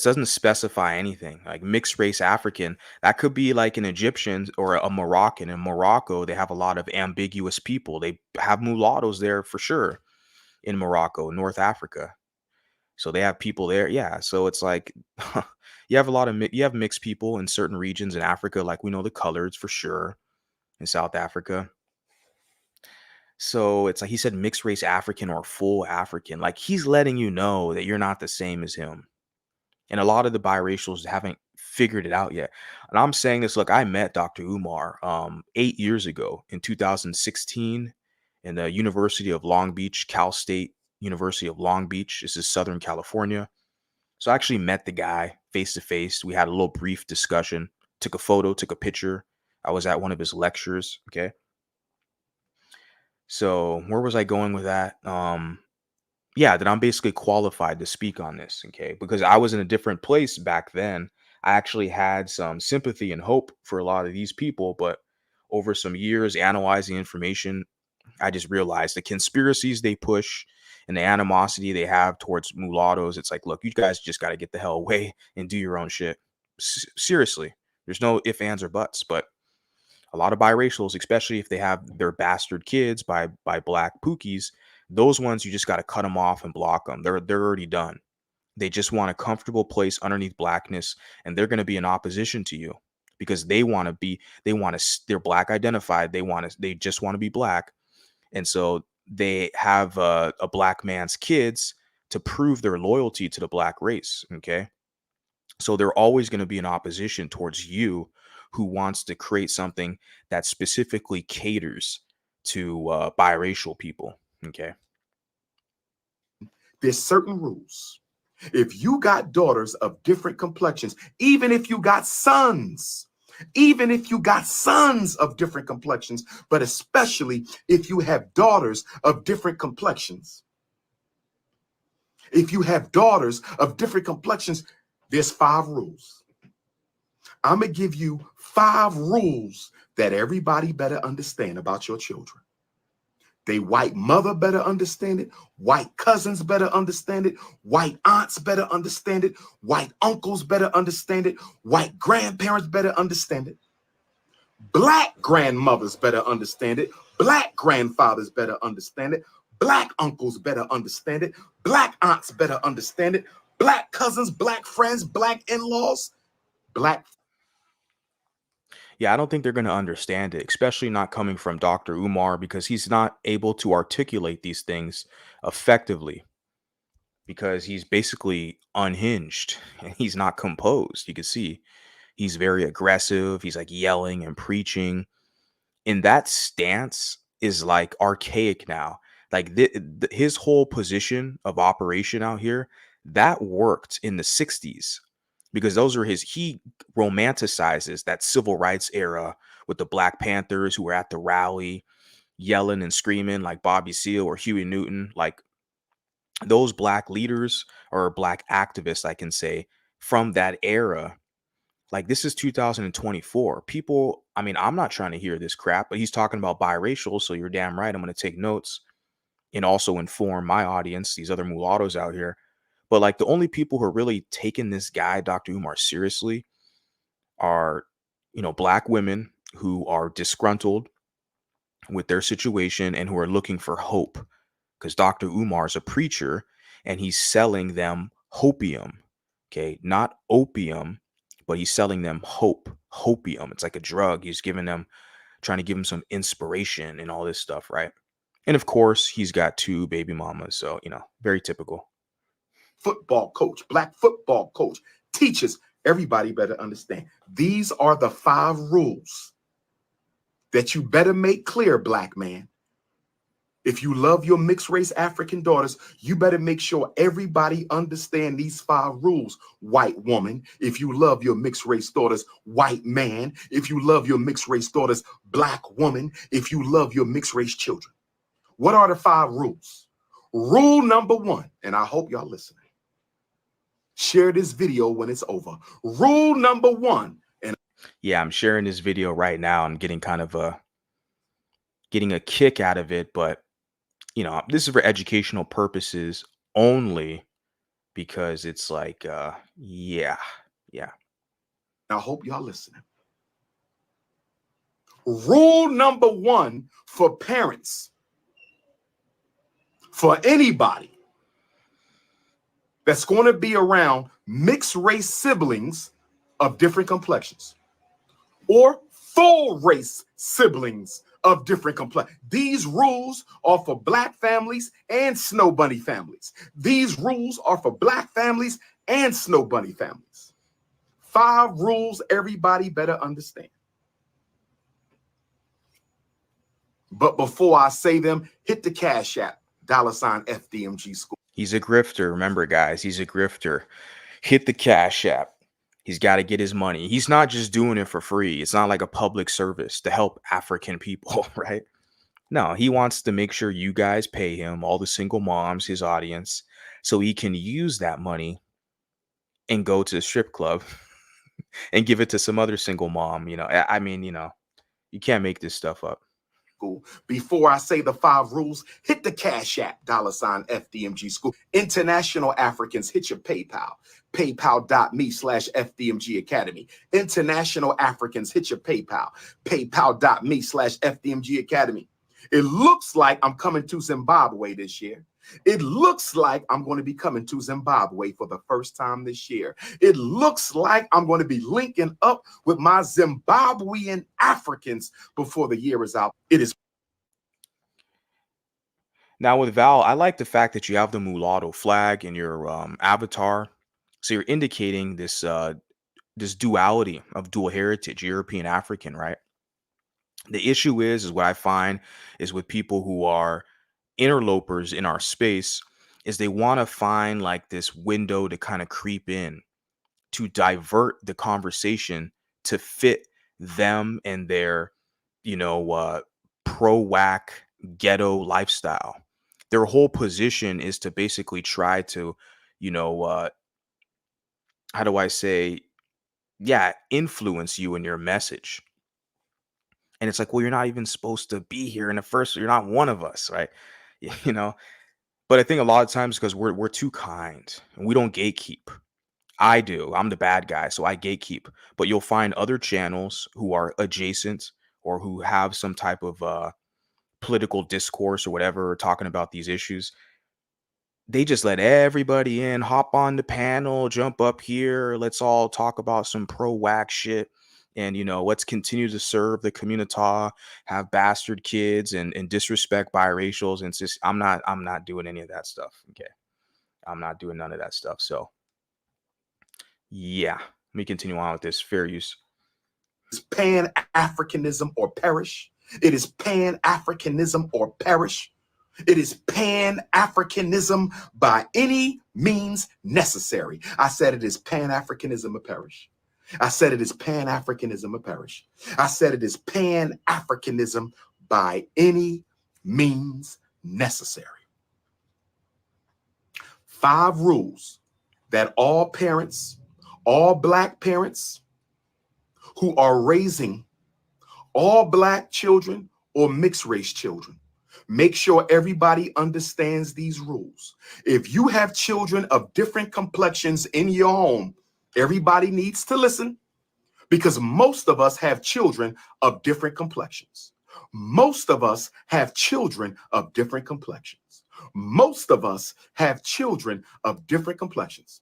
doesn't specify anything. Like mixed race African, that could be like an Egyptian or a Moroccan. In Morocco, they have a lot of ambiguous people. They have mulattoes there for sure in Morocco, North Africa. So they have people there. Yeah. So it's like you have a lot of you have mixed people in certain regions in Africa, like we know the coloreds for sure in South Africa. So it's like he said mixed race African or full African. Like he's letting you know that you're not the same as him. And a lot of the biracials haven't figured it out yet. And I'm saying this, look, I met Dr. Umar 8 years ago in 2016 in the University of Long Beach, Cal State University of Long Beach. This is Southern California. So I actually met the guy face to face. We had a little brief discussion, took a photo, took a picture. I was at one of his lectures. Okay. So where was I going with that? Yeah, that I'm basically qualified to speak on this, okay? Because I was in a different place back then. I actually had some sympathy and hope for a lot of these people, but over some years analyzing information, I just realized the conspiracies they push and the animosity they have towards mulattoes. It's like, look, you guys just got to get the hell away and do your own shit. Seriously, there's no ifs, ands, or buts. But a lot of biracials, especially if they have their bastard kids by black pookies, those ones you just got to cut them off and block them. They're already done. They just want a comfortable place underneath blackness, and they're going to be in opposition to you because they're black identified. They just want to be black, and so they have a black man's kids to prove their loyalty to the black race. Okay, so they're always going to be in opposition towards you, who wants to create something that specifically caters to biracial people. Okay. There's certain rules. If you got daughters of different complexions, even if you got sons of different complexions, but especially if you have daughters of different complexions, there's 5 rules. I'm going to give you 5 rules that everybody better understand about your children. They white mother better understand it. White cousins better understand it. White aunts better understand it. White uncles better understand it. White grandparents better understand it. Black grandmothers better understand it. Black grandfathers better understand it. Black uncles better understand it. Black aunts better understand it. Black cousins, black friends, black in-laws, black. Yeah, I don't think they're going to understand it, especially not coming from Dr. Umar, because he's not able to articulate these things effectively because he's basically unhinged and he's not composed. You can see he's very aggressive. He's like yelling and preaching. And that stance is like archaic now. Like his whole position of operation out here, that worked in the 60s because those are he romanticizes that civil rights era with the Black Panthers who were at the rally yelling and screaming like Bobby Seale or Huey Newton. Like those black leaders or black activists, I can say, from that era. Like this is 2024. People, I mean, I'm not trying to hear this crap, but he's talking about biracial, so you're damn right. I'm going to take notes and also inform my audience, these other mulattoes out here. But like the only people who are really taking this guy, Dr. Umar, seriously are, black women who are disgruntled with their situation and who are looking for hope because Dr. Umar is a preacher and he's selling them hopium. Okay, not opium, but he's selling them hopium. It's like a drug. He's giving them, trying to give them some inspiration and all this stuff, right? And of course, he's got 2 baby mamas, so very typical. Football coach, black football coach, teachers, everybody better understand. These are the 5 rules that you better make clear, black man. If you love your mixed race African daughters, you better make sure everybody understand these 5 rules. White woman, if you love your mixed race daughters, white man, if you love your mixed race daughters, black woman, if you love your mixed race children. What are the 5 rules? Rule number 1, and I hope y'all listening. Share this video when it's over. Rule number 1. And yeah, I'm sharing this video right now. I'm getting kind of getting a kick out of it, but this is for educational purposes only, because it's like, yeah. I hope y'all listening. Rule number 1 for parents, for anybody that's going to be around mixed race siblings of different complexions or full race siblings of different complexions. These rules are for black families and snow bunny families. These rules are for black families and snow bunny families. 5 rules everybody better understand. But before I say them, hit the Cash App, $FDMG School. He's a grifter. Remember, guys, he's a grifter. Hit the Cash App. He's got to get his money. He's not just doing it for free. It's not like a public service to help African people, right? No, he wants to make sure you guys pay him, all the single moms, his audience, so he can use that money and go to a strip club and give it to some other single mom. I mean, you can't make this stuff up. Before I say the 5 rules, hit the Cash App, $FDMG School. International Africans, hit your PayPal, paypal.me/FDMG Academy. International Africans, hit your PayPal, paypal.me/FDMG Academy. It looks like I'm coming to Zimbabwe this year. It looks like I'm going to be coming to Zimbabwe for the first time this year. It looks like I'm going to be linking up with my Zimbabwean Africans before the year is out. It is. Now with Val, I like the fact that you have the mulatto flag in your avatar. So you're indicating this this duality of dual heritage, European African, right? The issue is what I find is with people who are interlopers in our space, is they want to find like this window to kind of creep in, to divert the conversation to fit them and their pro-whack ghetto lifestyle. Their whole position is to basically try to how do I say, influence you in your message. And it's like, well, you're not even supposed to be here in the first, you're not one of us, right? But I think a lot of times because we're too kind and we don't gatekeep. I do. I'm the bad guy, so I gatekeep. But you'll find other channels who are adjacent or who have some type of political discourse or whatever, talking about these issues. They just let everybody in, hop on the panel, jump up here. Let's all talk about some pro-whack shit. And, let's continue to serve the community, have bastard kids and disrespect biracials. And it's just, I'm not doing any of that stuff. Okay. I'm not doing none of that stuff. So yeah, let me continue on with this fair use. It's Pan-Africanism or perish. It is Pan-Africanism or perish. It is Pan-Africanism by any means necessary. I said it is Pan-Africanism or perish. I said it is Pan-Africanism or perish. I said it is Pan-Africanism by any means necessary. 5 rules that all parents, all black parents who are raising all black children or mixed race children, make sure everybody understands these rules. If you have children of different complexions in your home, everybody needs to listen, because most of us have children of different complexions. Most of us have children of different complexions. Most of us have children of different complexions.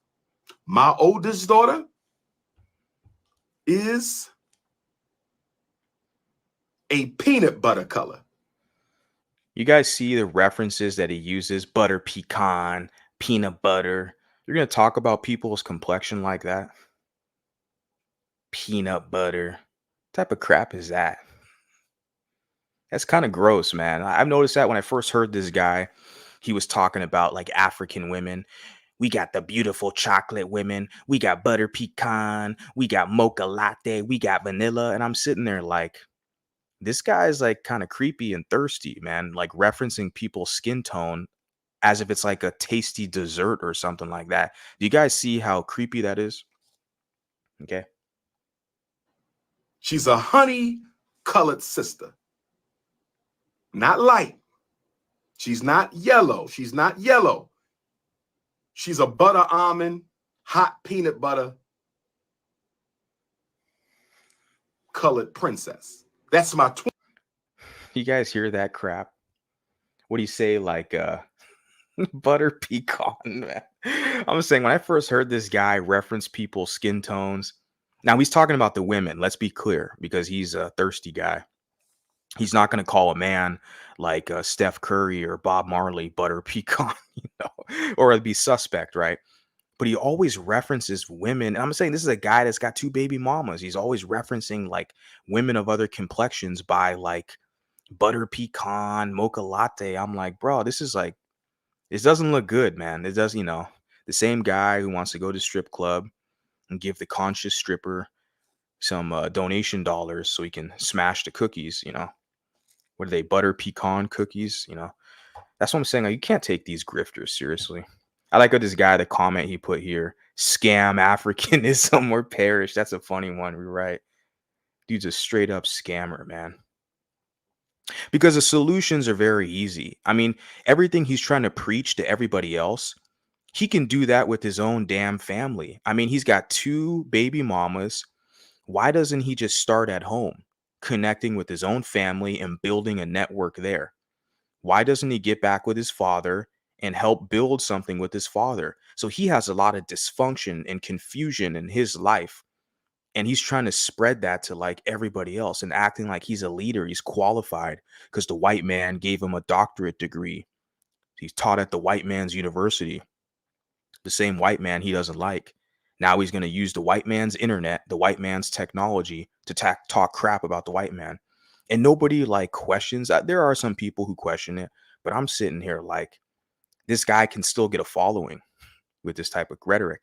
My oldest daughter, is a peanut butter color. You guys see the references that he uses? Butter pecan, peanut butter. You're going to talk about people's complexion like that? Peanut butter. What type of crap is that? That's kind of gross, man. I've noticed that when I first heard this guy, he was talking about like African women. We got the beautiful chocolate women. We got butter pecan. We got mocha latte. We got vanilla. And I'm sitting there like, this guy is like kind of creepy and thirsty, man. Like referencing people's skin tone as if it's like a tasty dessert or something like that. Do you guys see how creepy that is? Okay. She's a honey colored sister. Not light. She's not yellow. She's not yellow. She's a butter almond, hot peanut butter colored princess. That's my You guys hear that crap? What do you say? Like, butter pecan, man. I'm saying when I first heard this guy reference people's skin tones, now he's talking about the women, let's be clear, because he's a thirsty guy. He's not going to call a man like Steph Curry or Bob Marley butter pecan, or it'd be suspect, right? But he always references women. And I'm saying this is a guy that's got 2 baby mamas. He's always referencing like women of other complexions by like butter pecan, mocha latte. I'm like, bro, this is like, this doesn't look good, man. It does, the same guy who wants to go to strip club and give the conscious stripper some donation dollars so he can smash the cookies. What are they, butter pecan cookies? That's what I'm saying. Like, you can't take these grifters seriously. I like this guy, the comment he put here, scam Africanism or perish. That's a funny one. We're right. Dude's a straight up scammer, man. Because the solutions are very easy. I mean, everything he's trying to preach to everybody else, he can do that with his own damn family. I mean, he's got 2 baby mamas. Why doesn't he just start at home, connecting with his own family and building a network there? Why doesn't he get back with his father and help build something with his father? So he has a lot of dysfunction and confusion in his life. And he's trying to spread that to like everybody else and acting like he's a leader. He's qualified because the white man gave him a doctorate degree. He's taught at the white man's university, the same white man he doesn't like. Now he's going to use the white man's internet, the white man's technology to talk crap about the white man. And nobody like questions. There are some people who question it, but I'm sitting here like, this guy can still get a following with this type of rhetoric.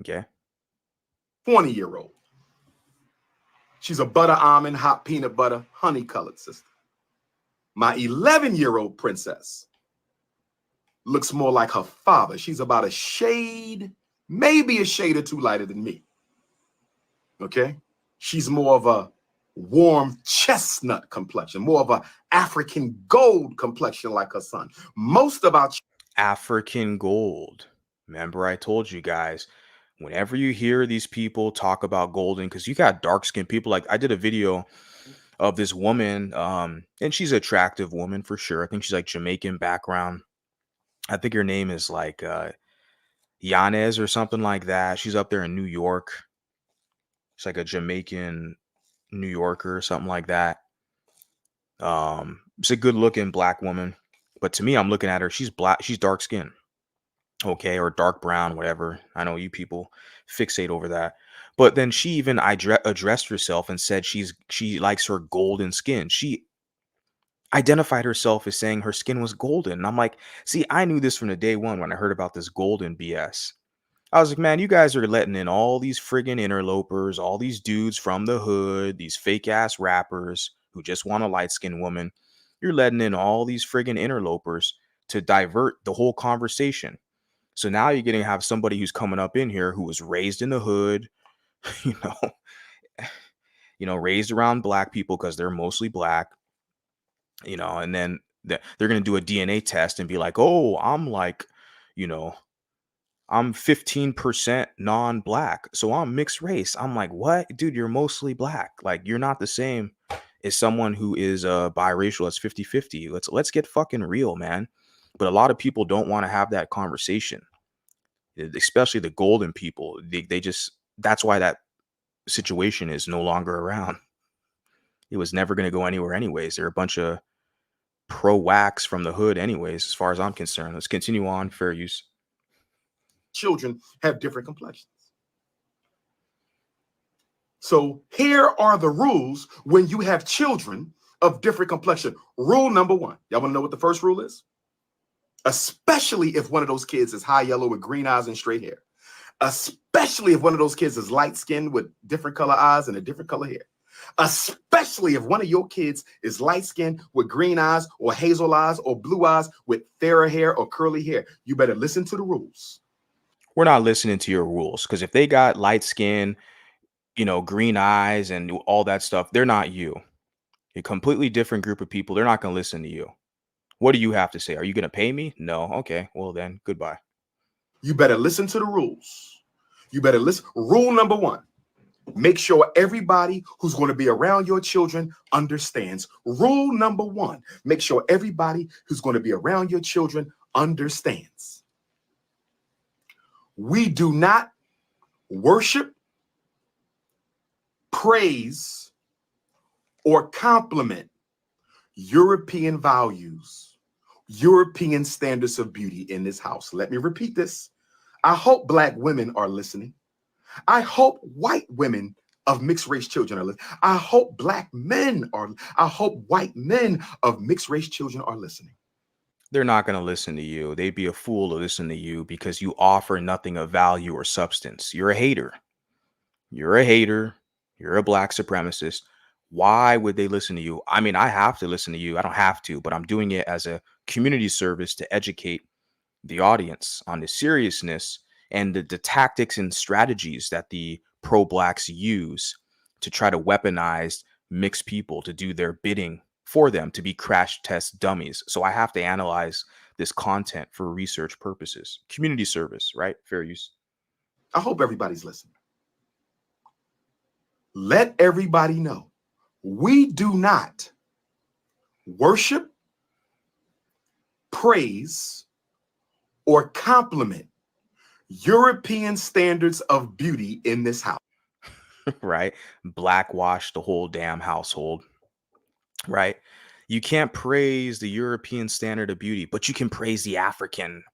Okay. 20-year-old. She's a butter almond, hot peanut butter, honey colored sister. My 11-year-old princess looks more like her father. She's about a shade, maybe a shade or 2 lighter than me. Okay. She's more of a warm chestnut complexion, more of a African gold complexion like her son. Most of our African gold. Remember, I told you guys, whenever you hear these people talk about golden, because you got dark skinned people, like I did a video of this woman, and she's an attractive woman for sure. I think she's like Jamaican background. I think her name is like Yanez or something like that. She's up there in New York. She's like a Jamaican New Yorker or something like that. It's a good looking black woman. But to me, I'm looking at her. She's black. She's dark skinned. Okay. Or dark brown, whatever. I know you people fixate over that. But then she even addressed herself and said she likes her golden skin. She identified herself as saying her skin was golden. And I'm like, see, I knew this from the day one when I heard about this golden BS. I was like, man, you guys are letting in all these friggin' interlopers, all these dudes from the hood, these fake ass rappers who just want a light skinned woman. You're letting in all these friggin' interlopers to divert the whole conversation. So now you're going to have somebody who's coming up in here who was raised in the hood, you know, raised around black people because they're mostly black, and then they're going to do a DNA test and be like, oh, I'm like, I'm 15% non-black, so I'm mixed race. I'm like, what? Dude, you're mostly black. Like, you're not the same as someone who is biracial. That's 50-50. Let's get fucking real, man. But a lot of people don't want to have that conversation, especially the golden people. They just, that's why that situation is no longer around. It was never going to go anywhere anyways. They're a bunch of pro-wax from the hood anyways, as far as I'm concerned. Let's continue on. Fair use. Children have different complexions. So here are the rules when you have children of different complexion. Rule number one. Y'all want to know what the first rule is? Especially if one of those kids is high yellow with green eyes and straight hair. Especially if one of those kids is light skinned with different color eyes and a different color hair. Especially if one of your kids is light skinned with green eyes or hazel eyes or blue eyes with fairer hair or curly hair. You better listen to the rules. We're not listening to your rules, because if they got light skin, green eyes and all that stuff, they're not you. A completely different group of people. They're not going to listen to you. What do you have to say? Are you going to pay me? No. Okay. Well, then goodbye. You better listen to the rules. You better listen. Rule number one, make sure everybody who's going to be around your children understands. Rule number one, make sure everybody who's going to be around your children understands. We do not worship, praise, or compliment European values, European standards of beauty in this house. Let me repeat this. I hope Black women are listening. I hope white women of mixed race children are listening. I hope Black men are. I hope white men of mixed race children are listening. They're not going to listen to you. They'd be a fool to listen to you because you offer nothing of value or substance. You're a hater. You're a hater. You're a Black supremacist. Why would they listen to you? I mean, I have to listen to you. I don't have to, but I'm doing it as a community service to educate the audience on the seriousness and the tactics and strategies that the pro-Blacks use to try to weaponize mixed people to do their bidding for them, to be crash test dummies. So I have to analyze this content for research purposes. Community service, right? Fair use. I hope everybody's listening. Let everybody know we do not worship, praise, or compliment European standards of beauty in this house. Right? Blackwash the whole damn household. Right? You can't praise the European standard of beauty, but you can praise the African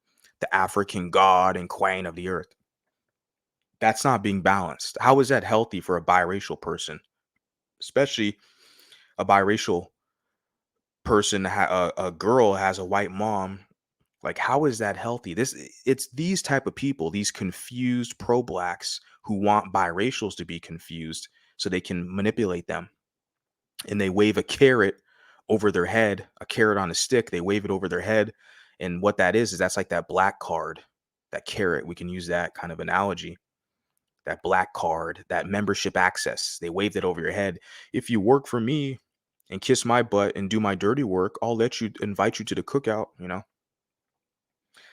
god and queen of the earth. That's not being balanced. How is that healthy for a biracial person? Especially a biracial person, a girl has a white mom. Like, how is that healthy? It's these type of people, these confused pro-Blacks who want biracials to be confused so they can manipulate them. And they wave a carrot over their head, a carrot on a stick. They wave it over their head. And what that is that's like that black card, that carrot. We can use that kind of analogy. That black card, that membership access. They waved it over your head. If you work for me and kiss my butt and do my dirty work, I'll invite you to the cookout,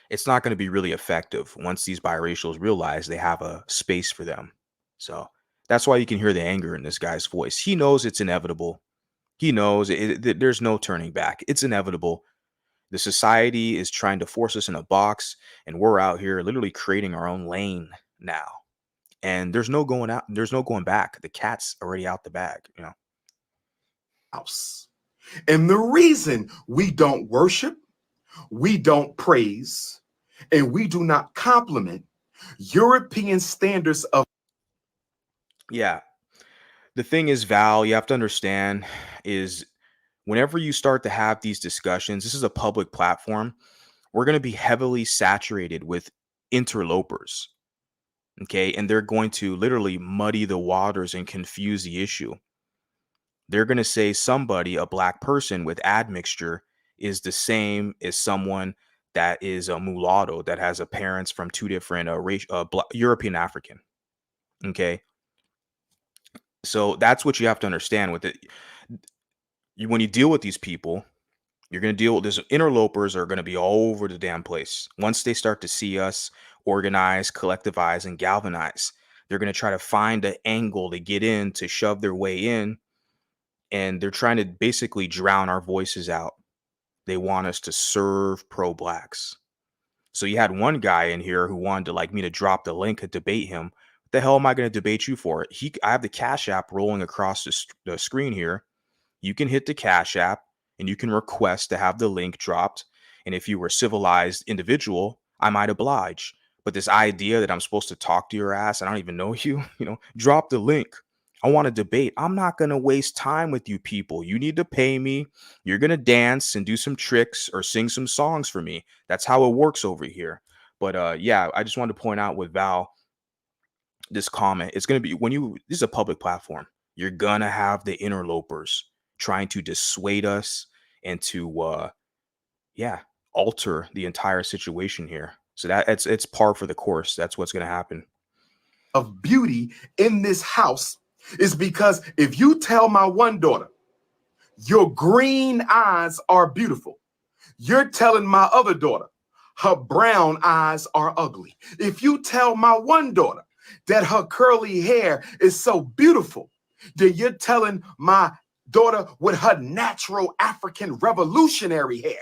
It's not going to be really effective once these biracials realize they have a space for them. So that's why you can hear the anger in this guy's voice. He knows it's inevitable. He knows there's no turning back. It's inevitable. The society is trying to force us in a box, and we're out here literally creating our own lane now. And there's no going out. There's no going back. The cat's already out the bag, House. And the reason we don't worship, we don't praise, and we do not compliment European standards of. Yeah. The thing is, Val, you have to understand is whenever you start to have these discussions, this is a public platform. We're going to be heavily saturated with interlopers. Okay. And they're going to literally muddy the waters and confuse the issue. They're going to say somebody, a Black person with admixture, is the same as someone that is a mulatto that has a parents from two different European African. Okay. So that's what you have to understand with it. When you deal with these people, you're going to deal with this. Interlopers are going to be all over the damn place. Once they start to see us organize, collectivize, and galvanize, they're going to try to find an angle to get in, to shove their way in. And they're trying to basically drown our voices out. They want us to serve pro-Blacks. So you had one guy in here who wanted to me to drop the link and debate him. The hell am I going to debate you for? I have the Cash App rolling across the screen here. You can hit the Cash App and you can request to have the link dropped. And if you were a civilized individual, I might oblige. But this idea that I'm supposed to talk to your ass, I don't even know you, drop the link. I want to debate. I'm not going to waste time with you people. You need to pay me. You're going to dance and do some tricks or sing some songs for me. That's how it works over here. But yeah, I just wanted to point out with Val, this comment, it's going to be this is a public platform. You're going to have the interlopers trying to dissuade us and to, yeah, alter the entire situation here. So it's par for the course. That's what's going to happen. Of beauty in this house is because if you tell my one daughter, your green eyes are beautiful, you're telling my other daughter, her brown eyes are ugly. If you tell my one daughter that her curly hair is so beautiful, then you're telling my daughter with her natural African revolutionary hair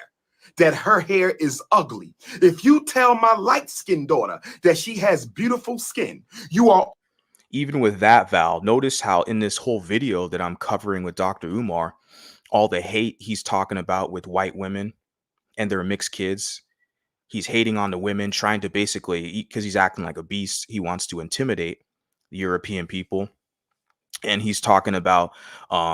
that her hair is ugly. If you tell my light-skinned daughter that she has beautiful skin, you are... Even with that, Val, notice how in this whole video that I'm covering with Dr. Umar, all the hate he's talking about with white women and their mixed kids, he's hating on the women, trying to basically, because he's acting like a beast, he wants to intimidate the European people. And he's talking about,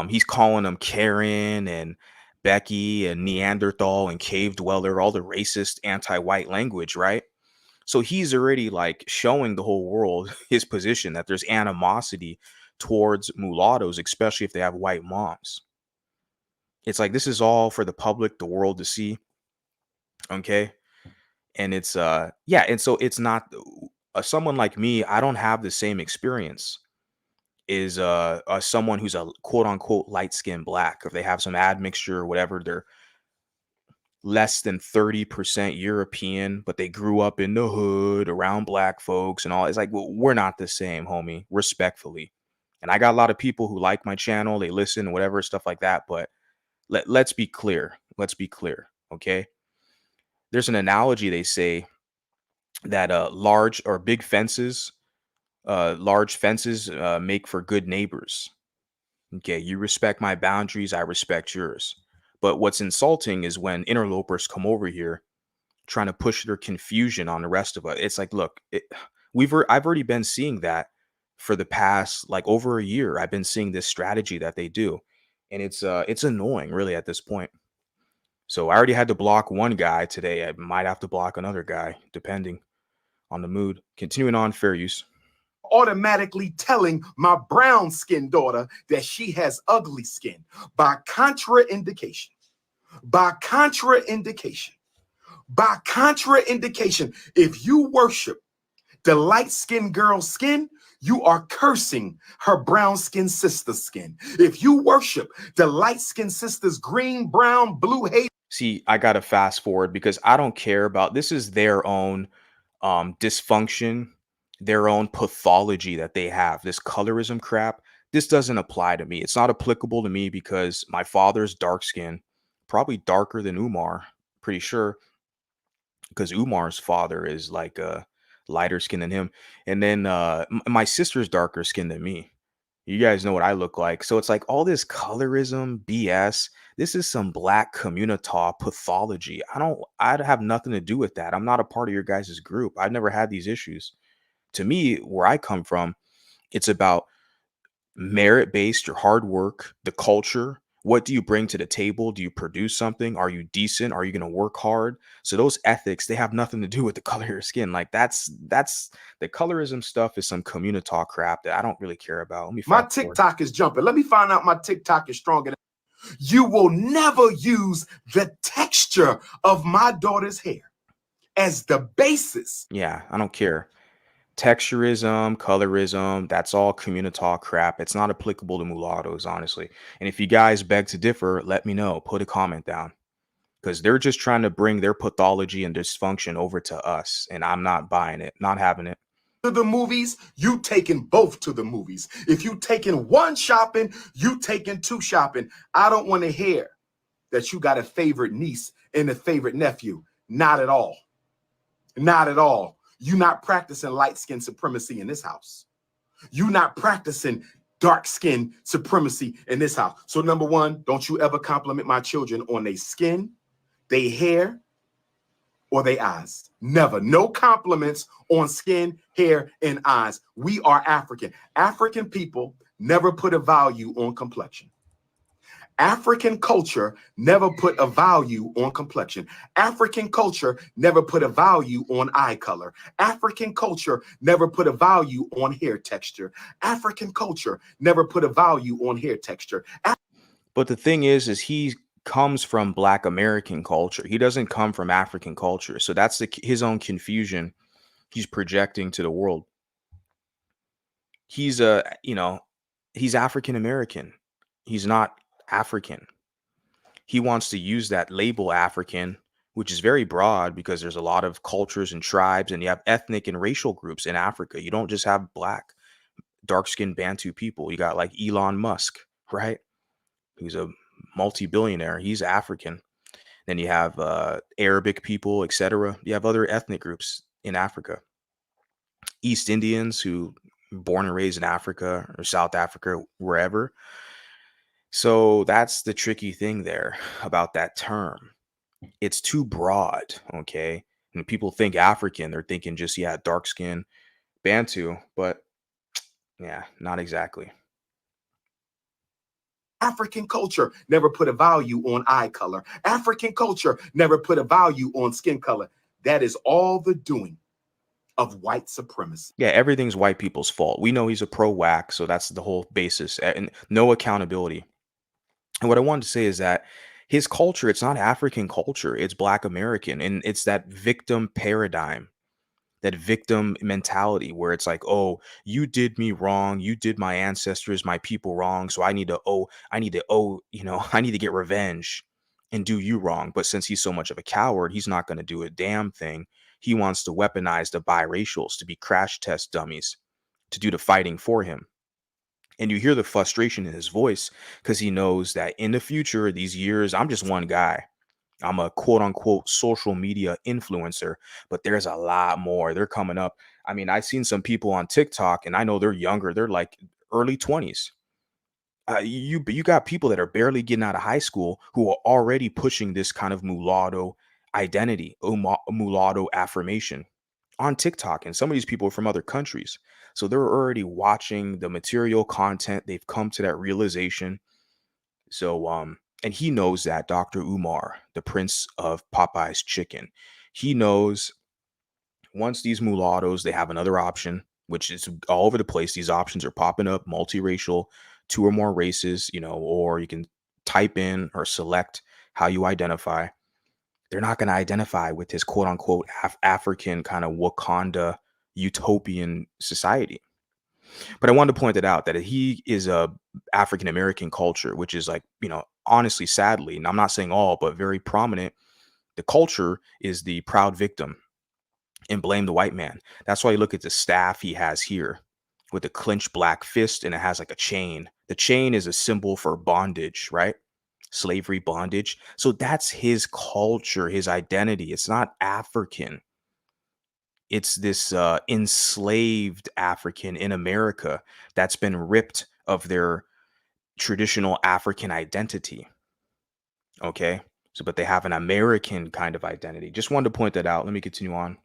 he's calling them Karen and Becky and Neanderthal and cave dweller, all the racist anti-white language, right? So he's already like showing the whole world his position that there's animosity towards mulattoes, especially if they have white moms. It's like, this is all for the public, the world to see. Okay. And it's, yeah. And so it's not someone like me. I don't have the same experience is someone who's a quote unquote light skinned black. If they have some admixture or whatever, they're less than 30% European, but they grew up in the hood around black folks and all. It's like, well, we're not the same, homie, respectfully. And I got a lot of people who like my channel, they listen, whatever, stuff like that. But let's be clear. Let's be clear. Okay. There's an analogy they say that large or big fences, large fences make for good neighbors. Okay. You respect my boundaries, I respect yours. But what's insulting is when interlopers come over here trying to push their confusion on the rest of us. It's like, look, I've already been seeing that for the past like over a year. I've been seeing this strategy that they do, and it's annoying, really, at this point. So I already had to block one guy today. I might have to block another guy, depending on the mood. Continuing on, fair use. Automatically telling my brown skinned daughter that she has ugly skin by contraindication. By contraindication. By contraindication. If you worship the light-skinned girl's skin, you are cursing her brown-skinned sister's skin. If you worship the light-skinned sister's green, brown, blue haze. See, I gotta fast forward because I don't care about this. Is their own dysfunction, their own pathology that they have. This colorism crap, this doesn't apply to me. It's not applicable to me because my father's dark skin, probably darker than Umar, pretty sure, because Umar's father is like a lighter skin than him. And then my sister's darker skin than me. You guys know what I look like. So it's like all this colorism BS. This is some black community pathology. I have nothing to do with that. I'm not a part of your guys' group. I've never had these issues. To me, where I come from, it's about merit-based, your hard work, the culture. What do you bring to the table? Do you produce something? Are you decent? Are you going to work hard? So those ethics, they have nothing to do with the color of your skin. Like that's the colorism stuff is some community crap that I don't really care about. Let me My fast forward. TikTok is jumping. Let me find out my TikTok is stronger. You will never use the texture of my daughter's hair as the basis. Yeah, I don't care. Texturism, colorism, that's all community crap. It's not applicable to mulattoes, honestly. And if you guys beg to differ, let me know. Put a comment down. Because they're just trying to bring their pathology and dysfunction over to us. And I'm not buying it, not having it. To the movies, you taking both to the movies. If you taking one shopping, you taking two shopping. I don't want to hear that you got a favorite niece and a favorite nephew. Not at all. Not at all. You not practicing light skin supremacy in this house. You're not practicing dark skin supremacy in this house. So number one, don't you ever compliment my children on their skin, their hair, or their eyes. Never. No compliments on skin, hair, and eyes. We are African. African people never put a value on complexion. African culture never put a value on complexion. African culture never put a value on eye color. African culture never put a value on hair texture. African culture never put a value on hair texture. But the thing is he comes from Black American culture. He doesn't come from African culture. So that's his own confusion he's projecting to the world. He's he's African American. He's not African. He wants to use that label African, which is very broad because there's a lot of cultures and tribes, and you have ethnic and racial groups in Africa. You don't just have Black, dark-skinned Bantu people. You got like Elon Musk, right? Who's a multi-billionaire. He's African. Then you have Arabic people, etc. You have other ethnic groups in Africa. East Indians who born and raised in Africa or South Africa, wherever. So that's the tricky thing there about that term. It's too broad, okay? And people think African, they're thinking just, yeah, dark skin, Bantu, but yeah, not exactly. African culture never put a value on eye color. African culture never put a value on skin color. That is all the doing of white supremacy. Yeah, everything's white people's fault. We know he's a pro-whack, so that's the whole basis, and no accountability. And what I wanted to say is that his culture, it's not African culture, it's Black American. And it's that victim paradigm, that victim mentality where it's like, oh, you did me wrong. You did my ancestors, my people wrong. So I need to owe, I need to get revenge and do you wrong. But since he's so much of a coward, he's not going to do a damn thing. He wants to weaponize the biracials to be crash test dummies to do the fighting for him. And you hear the frustration in his voice because he knows that in the future, these years, I'm just one guy. I'm a quote unquote social media influencer, but there's a lot more. They're coming up. I mean, I've seen some people on TikTok and I know they're younger. They're like early 20s. You got people that are barely getting out of high school who are already pushing this kind of mulatto identity, mulatto affirmation on TikTok. And some of these people are from other countries. So they're already watching the material content. They've come to that realization. So, and he knows that Dr. Umar, the prince of Popeye's chicken, he knows once these mulattoes, they have another option, which is all over the place. These options are popping up, multiracial, 2 or more races, or you can type in or select how you identify. They're not going to identify with his quote unquote African kind of Wakanda utopian society. But I wanted to point it out that he is a African American culture, which is like, honestly, sadly, and I'm not saying all, but very prominent. The culture is the proud victim and blame the white man. That's why you look at the staff he has here with the clenched black fist and it has like a chain. The chain is a symbol for bondage, right? Slavery, bondage. So that's his culture, his identity. It's not African. It's this enslaved African in America that's been ripped of their traditional African identity. Okay. So, but they have an American kind of identity. Just wanted to point that out. Let me continue on.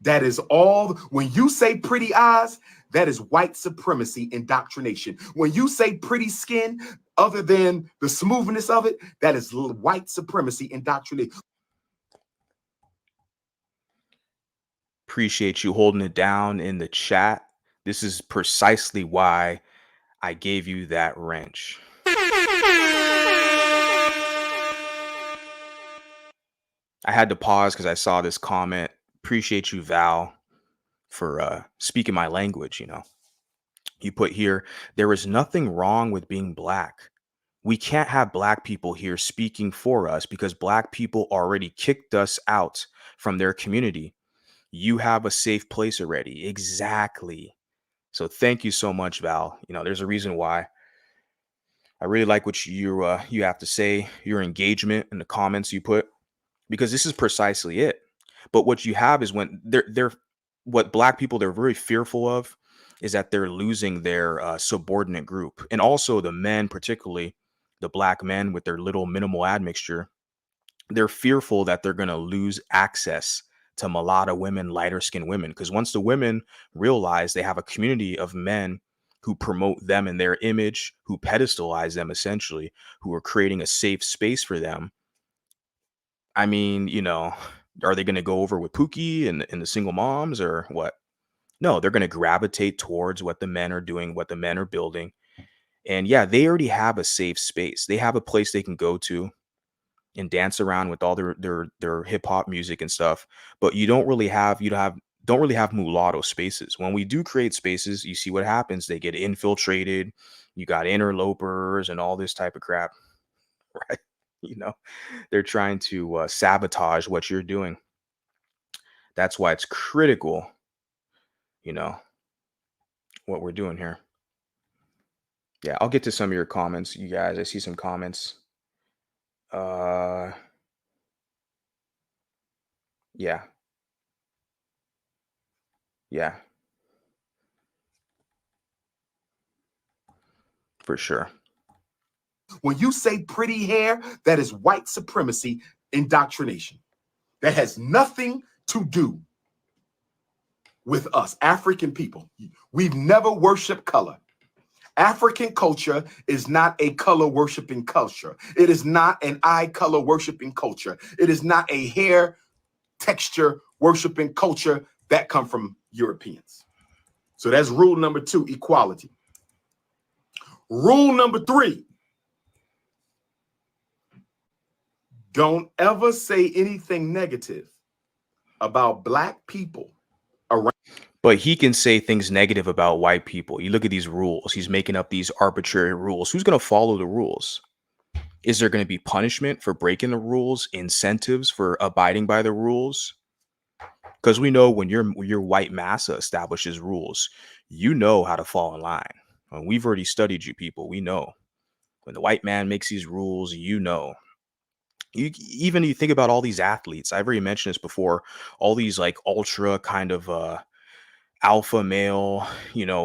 That is all. When you say pretty eyes, that is white supremacy indoctrination. When you say pretty skin, other than the smoothness of it, that is white supremacy indoctrination. Appreciate you holding it down in the chat. This is precisely why I gave you that wrench. I had to pause because I saw this comment. Appreciate you, Val, for speaking my language. You put here, there is nothing wrong with being Black. We can't have Black people here speaking for us because Black people already kicked us out from their community. You have a safe place already. Exactly. So thank you so much, Val. There's a reason why. I really like what you have to say, your engagement in the comments you put, because this is precisely it. But what you have is when they're what Black people, they're very fearful of is that they're losing their subordinate group. And also the men, particularly the black men with their little minimal admixture, they're fearful that they're going to lose access to mulatto women, lighter skinned women. Because once the women realize they have a community of men who promote them and their image, who pedestalize them essentially, who are creating a safe space for them, I mean, are they going to go over with Pookie and the single moms or what? No, they're going to gravitate towards what the men are doing, what the men are building. And yeah, they already have a safe space. They have a place they can go to and dance around with all their hip hop music and stuff. But don't really have mulatto spaces. When we do create spaces, you see what happens. They get infiltrated. You got interlopers and all this type of crap, right? They're trying to sabotage what you're doing. That's why it's critical, you know, what we're doing here. Yeah, I'll get to some of your comments, you guys. I see some comments. Yeah. Yeah, for sure. When you say pretty hair, that is white supremacy indoctrination. That has nothing to do with us, African people. We've never worshiped color. African culture is not a color worshiping culture. It is not an eye color worshiping culture. It is not a hair texture worshiping culture that come from Europeans. So that's rule number 2, equality. Rule number 3, don't ever say anything negative about black people around. But he can say things negative about white people. You look at these rules. He's making up these arbitrary rules. Who's going to follow the rules? Is there going to be punishment for breaking the rules, incentives for abiding by the rules? Because we know when your white massa establishes rules, you know how to fall in line. We've already studied you people. We know when the white man makes these rules, you think about all these athletes. I've already mentioned this before. All these like ultra kind of alpha male,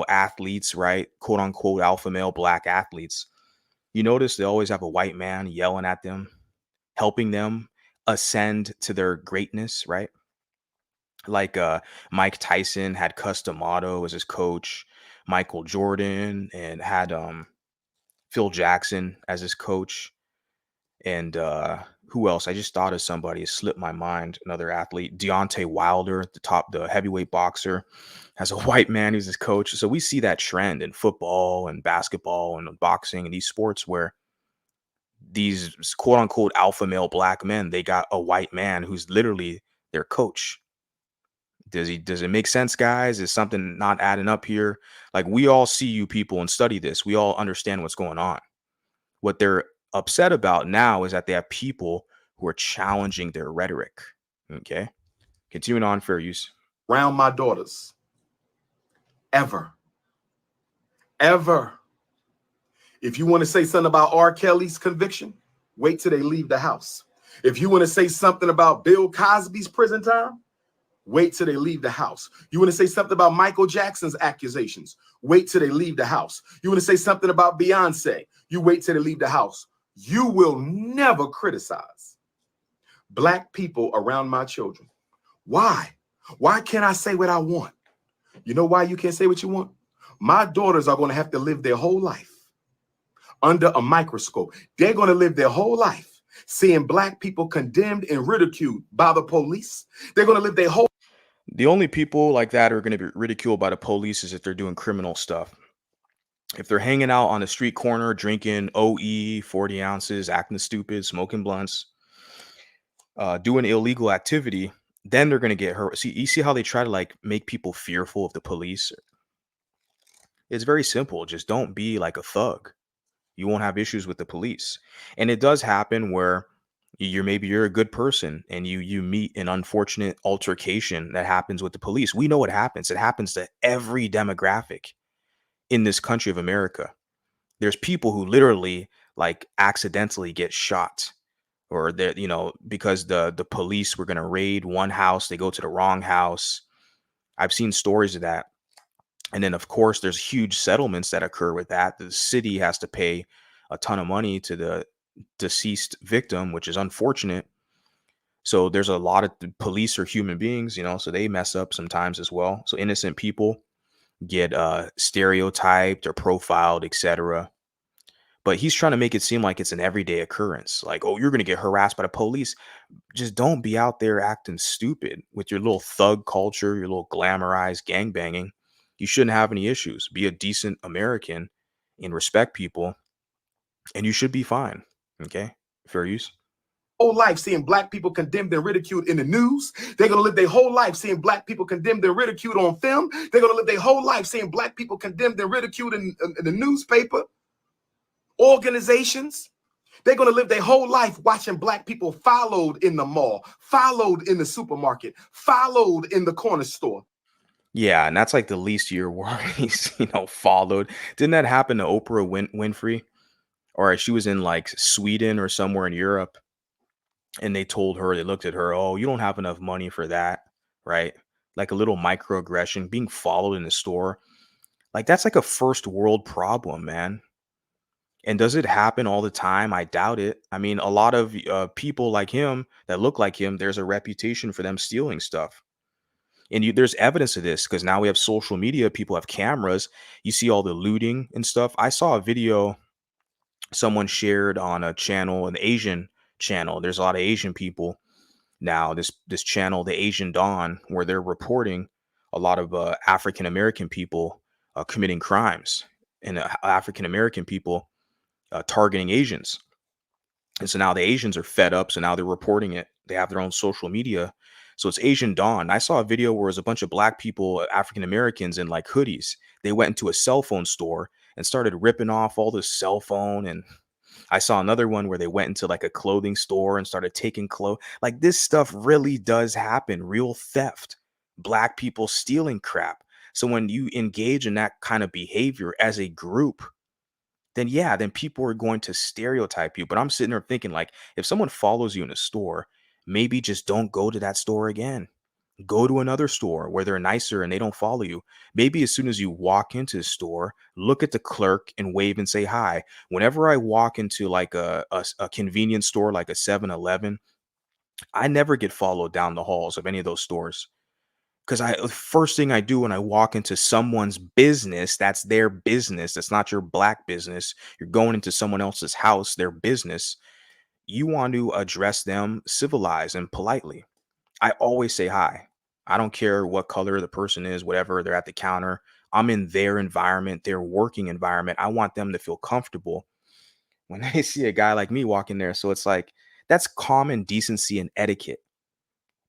athletes, right? Quote unquote alpha male black athletes. You notice they always have a white man yelling at them, helping them ascend to their greatness, right? Like Mike Tyson had Cus D'Amato as his coach, Michael Jordan, and had Phil Jackson as his coach. And who else? I just thought of somebody. It slipped my mind. Another athlete, Deontay Wilder, the heavyweight boxer, has a white man who's his coach. So we see that trend in football and basketball and boxing and these sports where these quote unquote alpha male black men, they got a white man who's literally their coach. Does it make sense, guys? Is something not adding up here? Like, we all see you people and study this. We all understand what's going on. What they're upset about now is that they have people who are challenging their rhetoric. Okay. Continuing on, fair use. Around my daughters. Ever. If you want to say something about R. Kelly's conviction, wait till they leave the house. If you want to say something about Bill Cosby's prison time, wait till they leave the house. You want to say something about Michael Jackson's accusations, wait till they leave the house. You want to say something about Beyonce, you wait till they leave the house. You will never criticize black people around my children. Why? Why can't I say what I want? You know why you can't say what you want? My daughters are going to have to live their whole life under a microscope. They're going to live their whole life seeing black people condemned and ridiculed by the police. They're going to live their whole. The only people like that are going to be ridiculed by the police is if they're doing criminal stuff. If they're hanging out on the street corner, drinking OE, 40 ounces, acting stupid, smoking blunts, doing illegal activity, then they're going to get hurt. See, you see how they try to like make people fearful of the police? It's very simple. Just don't be like a thug. You won't have issues with the police. And it does happen where you're a good person and you meet an unfortunate altercation that happens with the police. We know what happens. It happens to every demographic in this country of America. There's people who literally like accidentally get shot, or that, because the police were going to raid one house, they go to the wrong house. I've seen stories of that. And then, of course, there's huge settlements that occur with that. The city has to pay a ton of money to the deceased victim, which is unfortunate. So there's a lot of the police are human beings, so they mess up sometimes as well. So innocent people get stereotyped or profiled, etc. But he's trying to make it seem like it's an everyday occurrence. Like, oh, you're going to get harassed by the police. Just don't be out there acting stupid with your little thug culture, your little glamorized gangbanging. You shouldn't have any issues. Be a decent American and respect people, and you should be fine. Okay? Fair use. Whole life seeing black people condemned and ridiculed in the news. They're going to live their whole life seeing black people condemned and ridiculed on film. They're going to live their whole life seeing black people condemned and ridiculed in the newspaper, organizations. They're going to live their whole life watching black people followed in the mall, followed in the supermarket, followed in the corner store. Yeah, and that's like the least of your worries, followed. Didn't that happen to Oprah Winfrey? Or she was in like Sweden or somewhere in Europe, and they looked at her, oh, you don't have enough money for that, right? Like a little microaggression, being followed in the store. Like that's like a first world problem, man. And does it happen all the time? I doubt it. I mean, a lot of people like him that look like him, there's a reputation for them stealing stuff. And there's evidence of this because now we have social media. People have cameras. You see all the looting and stuff. I saw a video someone shared on a channel, an Asian channel. There's a lot of Asian people now. This channel, the Asian Dawn, where they're reporting a lot of African American people committing crimes and African American people targeting Asians. And so now the Asians are fed up. So now they're reporting it. They have their own social media. So it's Asian Dawn. I saw a video where it was a bunch of black people, African Americans in like hoodies. They went into a cell phone store and started ripping off all the cell phone. And I saw another one where they went into like a clothing store and started taking clothes. Like this stuff really does happen. Real theft, black people stealing crap. So when you engage in that kind of behavior as a group, then yeah, then people are going to stereotype you. But I'm sitting there thinking, like, if someone follows you in a store, maybe just don't go to that store again. Go to another store where they're nicer and they don't follow you. Maybe as soon as you walk into the store, look at the clerk and wave and say hi. Whenever I walk into like a convenience store, like a 7-Eleven, I never get followed down the halls of any of those stores. Because first thing I do when I walk into someone's business, that's their business. That's not your black business. You're going into someone else's house, their business. You want to address them civilized and politely. I always say hi. I don't care what color the person is, whatever, they're at the counter. I'm in their environment, their working environment. I want them to feel comfortable when they see a guy like me walking there. So it's like, that's common decency and etiquette.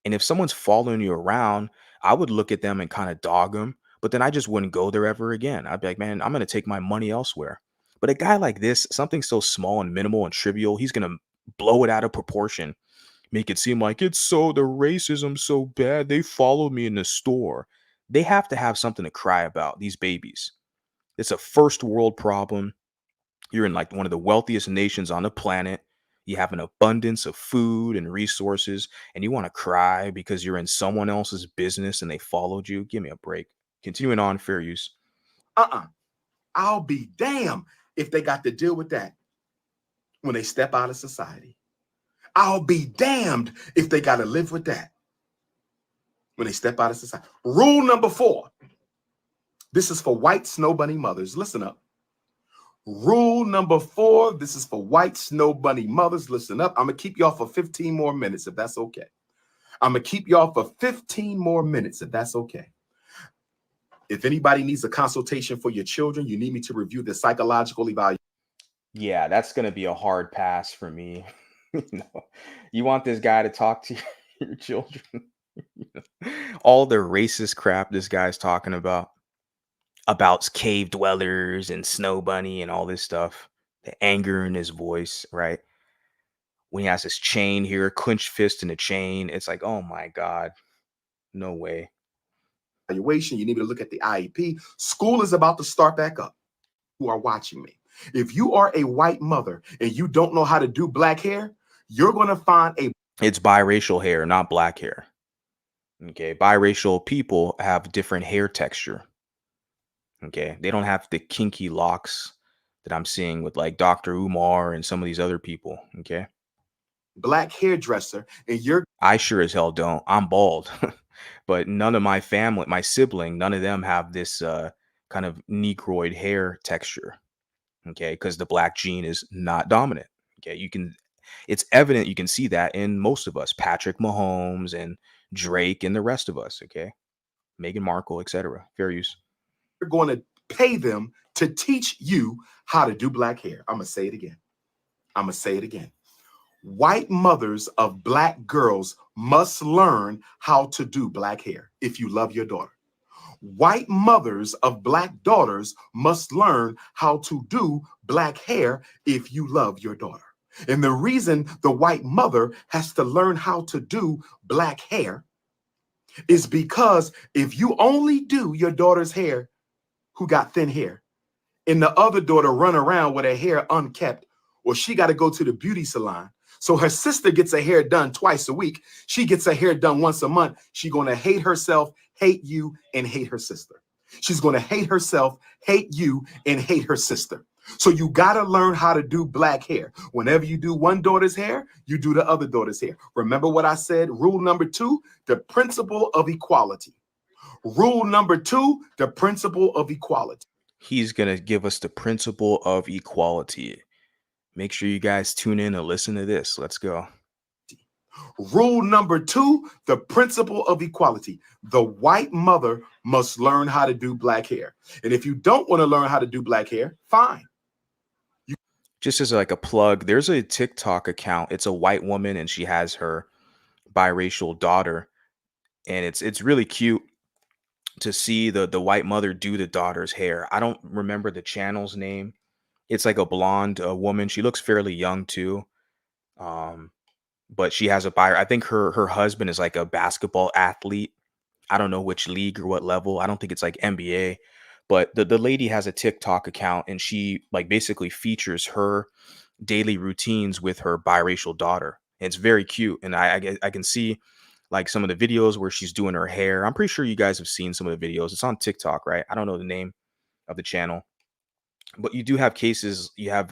And if someone's following you around, I would look at them and kind of dog them, but then I just wouldn't go there ever again. I'd be like, man, I'm going to take my money elsewhere. But a guy like this, something so small and minimal and trivial, he's going to blow it out of proportion, make it seem like it's the racism so bad. They follow me in the store. They have to have something to cry about, these babies. It's a first world problem. You're in like one of the wealthiest nations on the planet. You have an abundance of food and resources, and you want to cry because you're in someone else's business and they followed you. Give me a break. Continuing on, fair use. I'll be damned if they got to deal with that when they step out of society. I'll be damned if they got to live with that when they step out of society. Rule number 4. This is for white snow bunny mothers. Listen up. Rule number 4. This is for white snow bunny mothers. Listen up. I'm going to keep y'all for 15 more minutes if that's okay. I'm going to keep y'all for 15 more minutes if that's okay. If anybody needs a consultation for your children, you need me to review the psychological evaluation. Yeah, that's going to be a hard pass for me. You want this guy to talk to your children? All the racist crap this guy's talking about cave dwellers and snow bunny and all this stuff, the anger in his voice, right? When he has his chain here, clenched fist in a chain, it's like, oh my God, no way. Evaluation, you need me to look at the IEP. School is about to start back up. Who are watching me? If you are a white mother and you don't know how to do black hair, you're going to find It's biracial hair, not black hair. Okay, biracial people have different hair texture. Okay, they don't have the kinky locks that I'm seeing with like Dr. Umar and some of these other people. Okay, black hairdresser, and you're I sure as hell don't. I'm bald, but none of my family, my sibling, none of them have this kind of negroid hair texture. Okay, because the black gene is not dominant. Okay, it's evident, you can see that in most of us, Patrick Mahomes and Drake and the rest of us. Okay, Meghan Markle, etc. Fair use. going to pay them to teach you how to do black hair. I'm going to say it again. I'm going to say it again. White mothers of black girls must learn how to do black hair if you love your daughter. White mothers of black daughters must learn how to do black hair if you love your daughter. And the reason the white mother has to learn how to do black hair is because if you only do your daughter's hair who got thin hair, and the other daughter run around with her hair unkept, or she got to go to the beauty salon. So her sister gets her hair done twice a week. She gets her hair done once a month. She's going to hate herself, hate you, and hate her sister. She's going to hate herself, hate you, and hate her sister. So you got to learn how to do black hair. Whenever you do one daughter's hair, you do the other daughter's hair. Remember what I said? Rule number 2, the principle of equality. Rule number 2, the principle of equality. He's going to give us the principle of equality. Make sure you guys tune in and listen to this. Let's go. Rule number 2, the principle of equality. The white mother must learn how to do black hair. And if you don't want to learn how to do black hair, fine. Just as like a plug, there's a TikTok account. It's a white woman and she has her biracial daughter. And it's really cute to see the white mother do the daughter's hair. I don't remember the channel's name. It's like a blonde woman. She looks fairly young too. Um, but she has a buyer. I think her husband is like a basketball athlete. I don't know which league or what level. I don't think it's like NBA. But the lady has a TikTok account and she like basically features her daily routines with her biracial daughter. It's very cute. And I can see like some of the videos where she's doing her hair. I'm pretty sure you guys have seen some of the videos. It's on TikTok, right? I don't know the name of the channel, but you do have cases, you have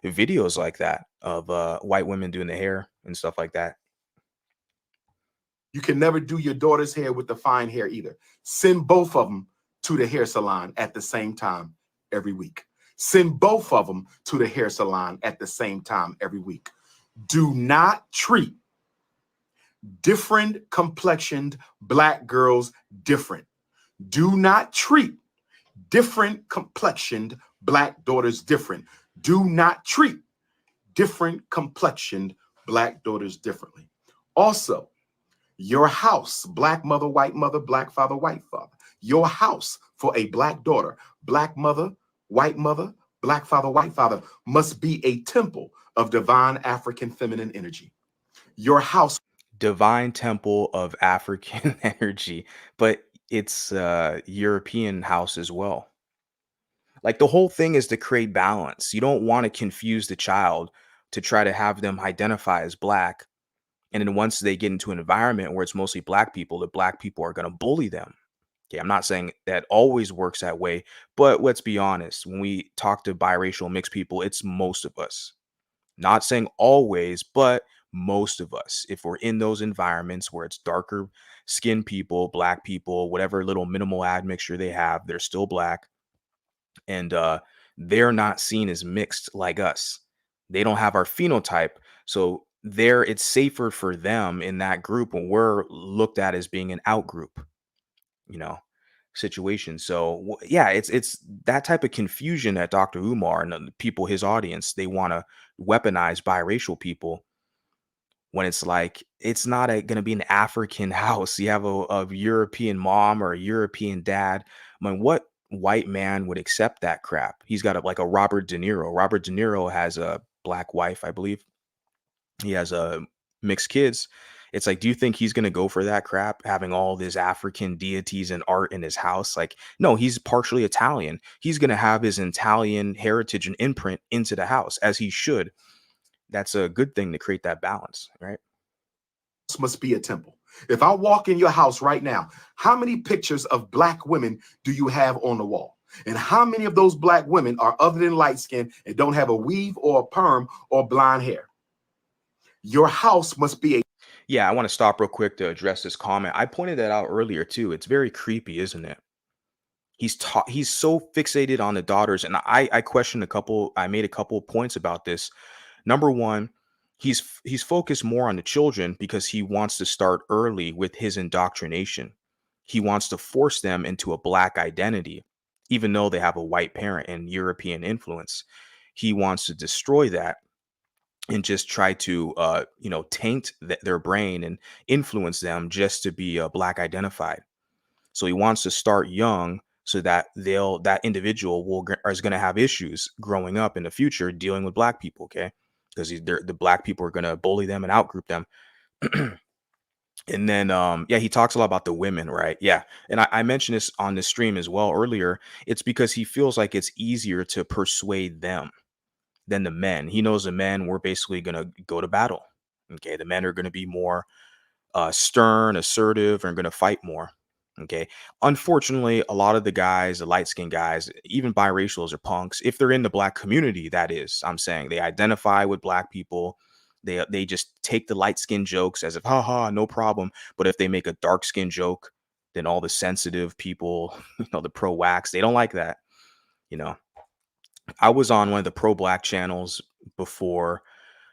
videos like that of white women doing the hair and stuff like that. You can never do your daughter's hair with the fine hair either. Send both of them to the hair salon at the same time every week. Send both of them to the hair salon at the same time every week. Do not treat different complexioned black girls different. Do not treat different complexioned black daughters different. Do not treat different complexioned black daughters differently. Also, your house, black mother, black father, white father. Your house for a black daughter, black mother, black father, white father, must be a temple of divine African feminine energy. Your house. Divine temple of African energy, but it's European house as well. Like the whole thing is to create balance. You don't want to confuse the child to try to have them identify as black. And then once they get into an environment where it's mostly black people, the black people are going to bully them. Okay, I'm not saying that always works that way, but let's be honest. When we talk to biracial mixed people, it's most of us. Not saying always, but most of us. If we're in those environments where it's darker skinned people, black people, whatever little minimal admixture they have, they're still black. And they're not seen as mixed like us. They don't have our phenotype. So it's safer for them in that group when we're looked at as being an out group, you know, situation. So yeah, it's that type of confusion that Dr. Umar and the people, his audience, they want to weaponize biracial people when it's like it's not going to be an African house. You have a European mom or a European dad. I mean, what white man would accept that crap? He's got like a Robert De Niro. Robert De Niro has a black wife, I believe. He has mixed kids. It's like, do you think he's going to go for that crap, having all these African deities and art in his house? Like, no, he's partially Italian. He's going to have his Italian heritage and imprint into the house, as he should. That's a good thing to create that balance, right? must be a temple. If I walk in your house right now, how many pictures of black women do you have on the wall? And how many of those black women are other than light skin and don't have a weave or a perm or blonde hair? Your house must be a Yeah, I want to stop real quick to address this comment. I pointed that out earlier too. It's very creepy, isn't it? He's so fixated on the daughters, and I questioned a couple. I made a couple of points about this. Number one, he's focused more on the children because he wants to start early with his indoctrination. He wants to force them into a black identity, even though they have a white parent and European influence. He wants to destroy that and just try to taint their brain and influence them just to be black identified. So he wants to start young so that that individual is going to have issues growing up in the future dealing with black people, okay? Because the black people are going to bully them and outgroup them. And then yeah, he talks a lot about the women, right? Yeah. And I mentioned this on the stream as well earlier. It's because he feels like it's easier to persuade them than the men. He knows the men were basically going to go to battle. Okay, the men are going to be more stern, assertive, and going to fight more. Okay. Unfortunately, a lot of the guys, the light skinned guys, even biracials are punks. If they're in the black community, that is, I'm saying they identify with black people. They just take the light skin jokes as if, haha, no problem. But if they make a dark skin joke, then all the sensitive people, the pro wax, they don't like that. You know, I was on one of the pro black channels before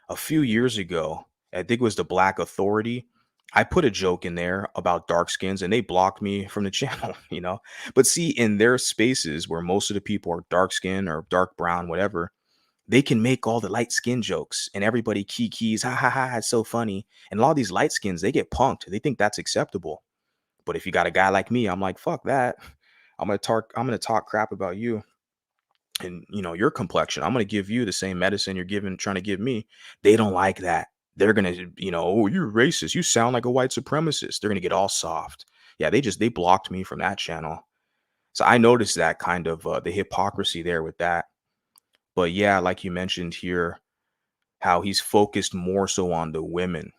a few years ago. I think it was the Black Authority. I put a joke in there about dark skins and they blocked me from the channel. But see, in their spaces where most of the people are dark skin or dark brown, whatever, they can make all the light skin jokes and everybody keys, ha ha ha, it's so funny. And a lot of these light skins, they get punked. They think that's acceptable. But if you got a guy like me, I'm like, fuck that. I'm gonna talk crap about you and your complexion. I'm going to give you the same medicine you're trying to give me. They don't like that. They're going to, oh, you're racist, you sound like a white supremacist. They're going to get all soft. Yeah, they blocked me from that channel. So I noticed that kind of the hypocrisy there with that. But yeah, like you mentioned here, how he's focused more so on the women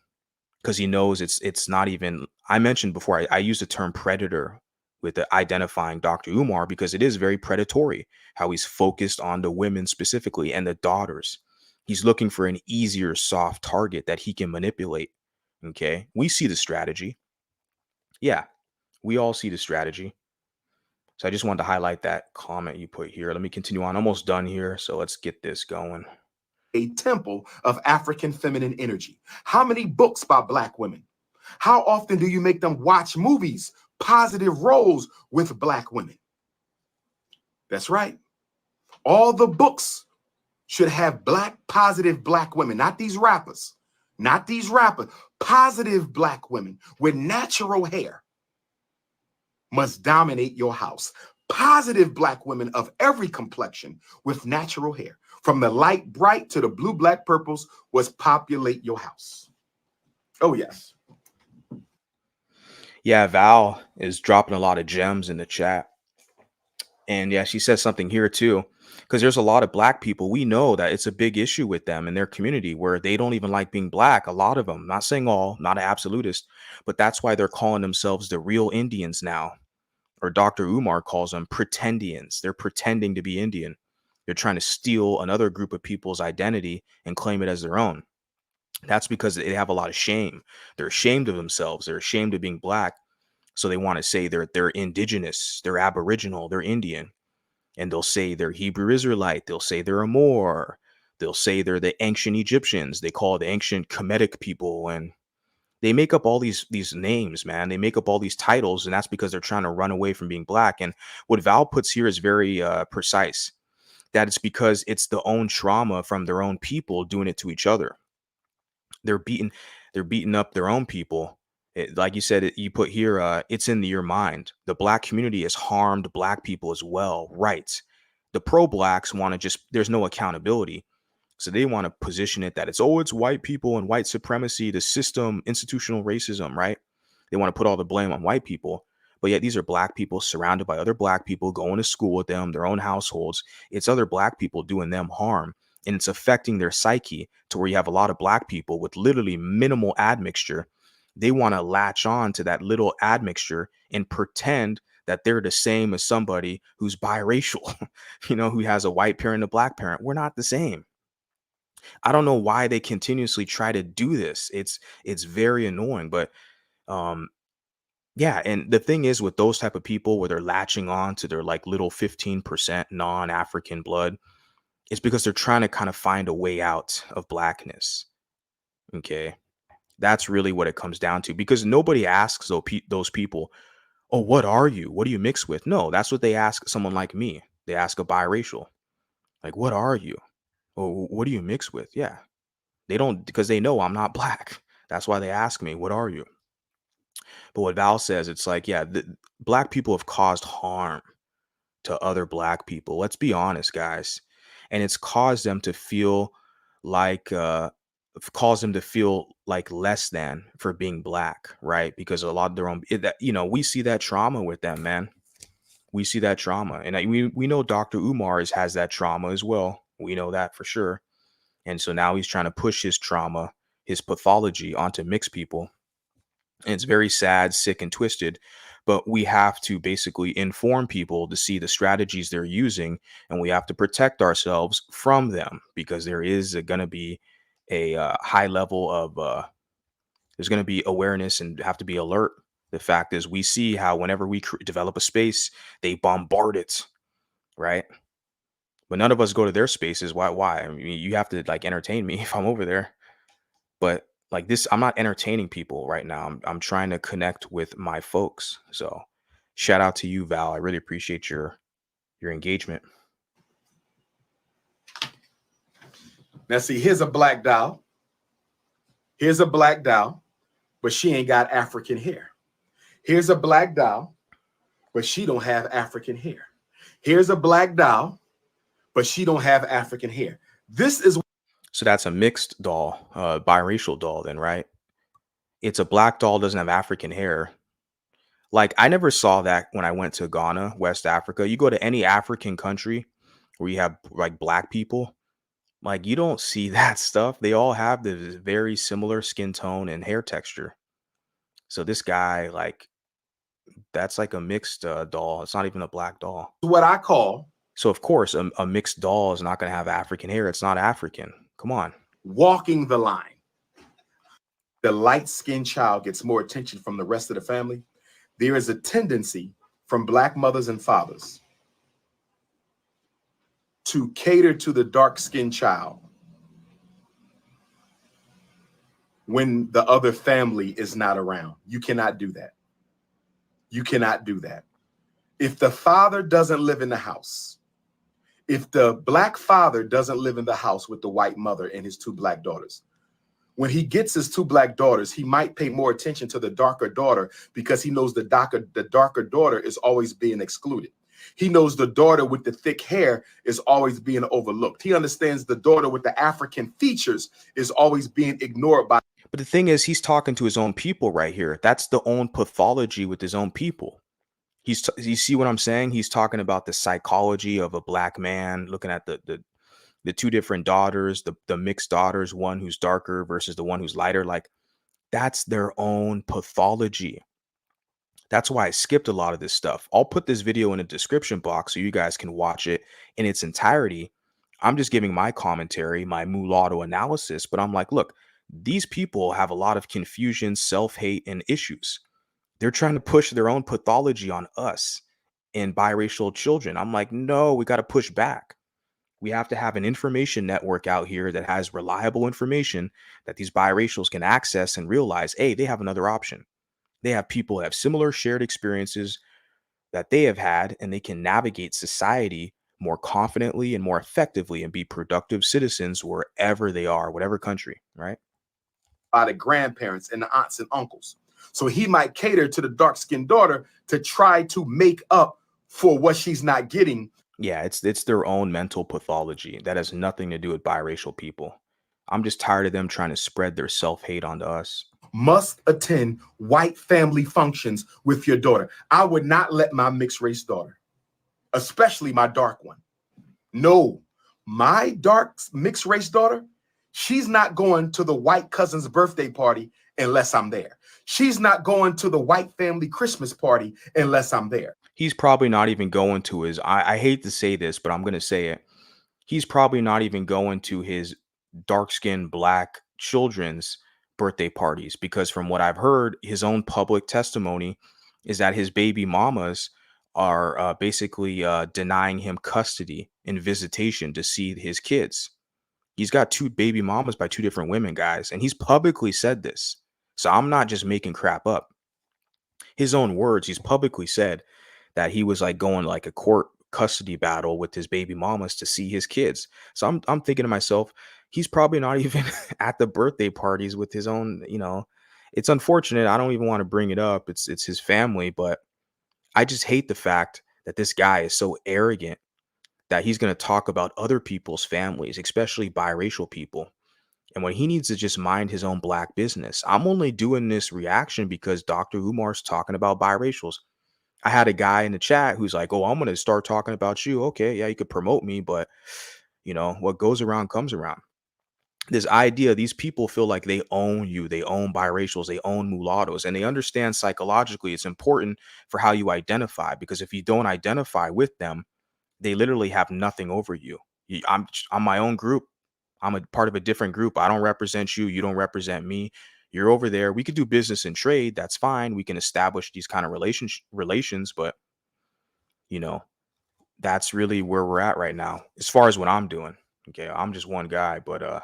because he knows it's not even. I mentioned before, I use the term predator with the identifying Dr. Umar because it is very predatory how he's focused on the women specifically and the daughters. He's looking for an easier soft target that he can manipulate. Okay, we see the strategy. Yeah, we all see the strategy. So I just wanted to highlight that comment you put here. Let me continue on. Almost done here, so let's get this going. a temple of African feminine energy. How many books by black women? How often do you make them watch movies, positive roles with black women? That's right. All the books should have positive black women, not these rappers, positive black women with natural hair must dominate your house. Positive black women of every complexion with natural hair, from the light bright to the blue, black, purples, must populate your house. Oh, yes. Yeah, Val is dropping a lot of gems in the chat. And yeah, she says something here too, because there's a lot of black people. We know that it's a big issue with them in their community where they don't even like being black. A lot of them, not saying all, not an absolutist, but that's why they're calling themselves the real Indians now. Or Dr. Umar calls them pretendians. They're pretending to be Indian. They're trying to steal another group of people's identity and claim it as their own. That's because they have a lot of shame. They're ashamed of themselves. They're ashamed of being black. So they want to say they're indigenous, they're aboriginal, they're Indian. And they'll say they're Hebrew Israelite. They'll say they're a Moor. They'll say they're the ancient Egyptians. They call the ancient Kemetic people. And they make up all these names, man. They make up all these titles. And that's because they're trying to run away from being black. And what Val puts here is very precise. That it's because it's the own trauma from their own people doing it to each other. They're beating up their own people. Like you said, you put here, it's in your mind. The black community has harmed black people as well, right? The pro blacks want to there's no accountability. So they want to position it that it's white people and white supremacy, the system, institutional racism, right? They want to put all the blame on white people. But yet these are black people surrounded by other black people, going to school with them, their own households. It's other black people doing them harm. And it's affecting their psyche to where you have a lot of black people with literally minimal admixture They want to latch on to that little admixture and pretend that they're the same as somebody who's biracial, who has a white parent and a black parent. We're not the same. I don't know why they continuously try to do this. It's very annoying, but um yeah, and the thing is with those type of people where they're latching on to their like little 15% non-African blood, it's because they're trying to kind of find a way out of blackness. Okay. That's really what it comes down to, because nobody asks those people, "Oh, what are you? What do you mix with?" No, that's what they ask someone like me. They ask a biracial, like, "What are you? Oh, what do you mix with?" Yeah. They don't, because they know I'm not black. That's why they ask me, "What are you?" But what Val says, it's like, yeah, black people have caused harm to other black people. Let's be honest, guys. And it's caused them to feel like less than for being black, right? Because a lot of their own we see that trauma with them, man. We see that trauma. And we know Dr. Umar has that trauma as well. We know that for sure. And so now he's trying to push his trauma, his pathology onto mixed people. And it's very sad, sick, and twisted. But we have to basically inform people to see the strategies they're using, and we have to protect ourselves from them, because there is going to be a high level of there's going to be awareness and have to be alert. The fact is, we see how whenever we develop a space, they bombard it, right? But none of us go to their spaces. Why? I mean, you have to like entertain me if I'm over there. But like this, I'm not entertaining people right now. I'm trying to connect with my folks. So shout out to you, Val. I really appreciate your engagement. Now, see, here's a black doll. Here's a black doll, but she ain't got African hair. Here's a black doll, but she don't have African hair. Here's a black doll, but she don't have African hair. This is So that's a mixed doll, biracial doll, then, right? It's a black doll, doesn't have African hair. Like, I never saw that when I went to Ghana, West Africa. You go to any African country where you have like black people, like you don't see that stuff. They all have this very similar skin tone and hair texture. So this guy, like, that's like a mixed doll. It's not even a black doll. what I call So of course, a mixed doll is not going to have African hair. It's not African. Come on. walking the line. The light-skinned child gets more attention from the rest of the family. There is a tendency from black mothers and fathers to cater to the dark-skinned child when the other family is not around. You cannot do that. You cannot do that. If the father doesn't live in the house, if the black father doesn't live in the house with the white mother and his two black daughters, when he gets his two black daughters, he might pay more attention to the darker daughter because he knows the darker daughter is always being excluded. He knows the daughter with the thick hair is always being overlooked. He understands the daughter with the African features is always being ignored by. But the thing is, he's talking to his own people right here. That's the own pathology with his own people. You see what I'm saying? He's talking about the psychology of a black man, looking at the two different daughters, the mixed daughters, one who's darker versus the one who's lighter. Like, that's their own pathology. That's why I skipped a lot of this stuff. I'll put this video in the description box so you guys can watch it in its entirety. I'm just giving my commentary, my mulatto analysis, but I'm like, look, these people have a lot of confusion, self-hate, and issues. They're trying to push their own pathology on us and biracial children. I'm like, no, we got to push back. We have to have an information network out here that has reliable information that these biracials can access and realize, hey, they have another option. They have people that have similar shared experiences that they have had, and they can navigate society more confidently and more effectively and be productive citizens wherever they are, whatever country, right? By the grandparents and the aunts and uncles. So he might cater to the dark-skinned daughter to try to make up for what she's not getting. Yeah, it's their own mental pathology. That has nothing to do with biracial people. I'm just tired of them trying to spread their self-hate onto us. Must attend white family functions with your daughter. I would not let my mixed race daughter, especially my dark one. No, my dark mixed race daughter, she's not going to the white cousin's birthday party unless I'm there. She's not going to the white family Christmas party unless I'm there. He's probably not even going to his, I hate to say this, but I'm going to say it. He's probably not even going to his dark skinned black children's birthday parties because, from what I've heard, his own public testimony is that his baby mamas are basically denying him custody and visitation to see his kids. He's got two baby mamas by two different women, guys, and he's publicly said this. So I'm not just making crap up. His own words, he's publicly said that he was like going like a court custody battle with his baby mamas to see his kids. So I'm thinking to myself, he's probably not even at the birthday parties with his own, it's unfortunate. I don't even want to bring it up. It's his family, but I just hate the fact that this guy is so arrogant that he's going to talk about other people's families, especially biracial people. And when he needs to just mind his own black business. I'm only doing this reaction because Dr. Umar's talking about biracials. I had a guy in the chat who's like, "Oh, I'm going to start talking about you." Okay, yeah, you could promote me, but what goes around comes around. This idea, these people feel like they own you, they own biracials, they own mulattoes, and they understand psychologically it's important for how you identify, because if you don't identify with them, they literally have nothing over you. I'm my own group. I'm a part of a different group. I don't represent you. You don't represent me. You're over there. We could do business and trade. That's fine. We can establish these kind of relations, but you know, that's really where we're at right now, as far as what I'm doing. Okay, I'm just one guy, but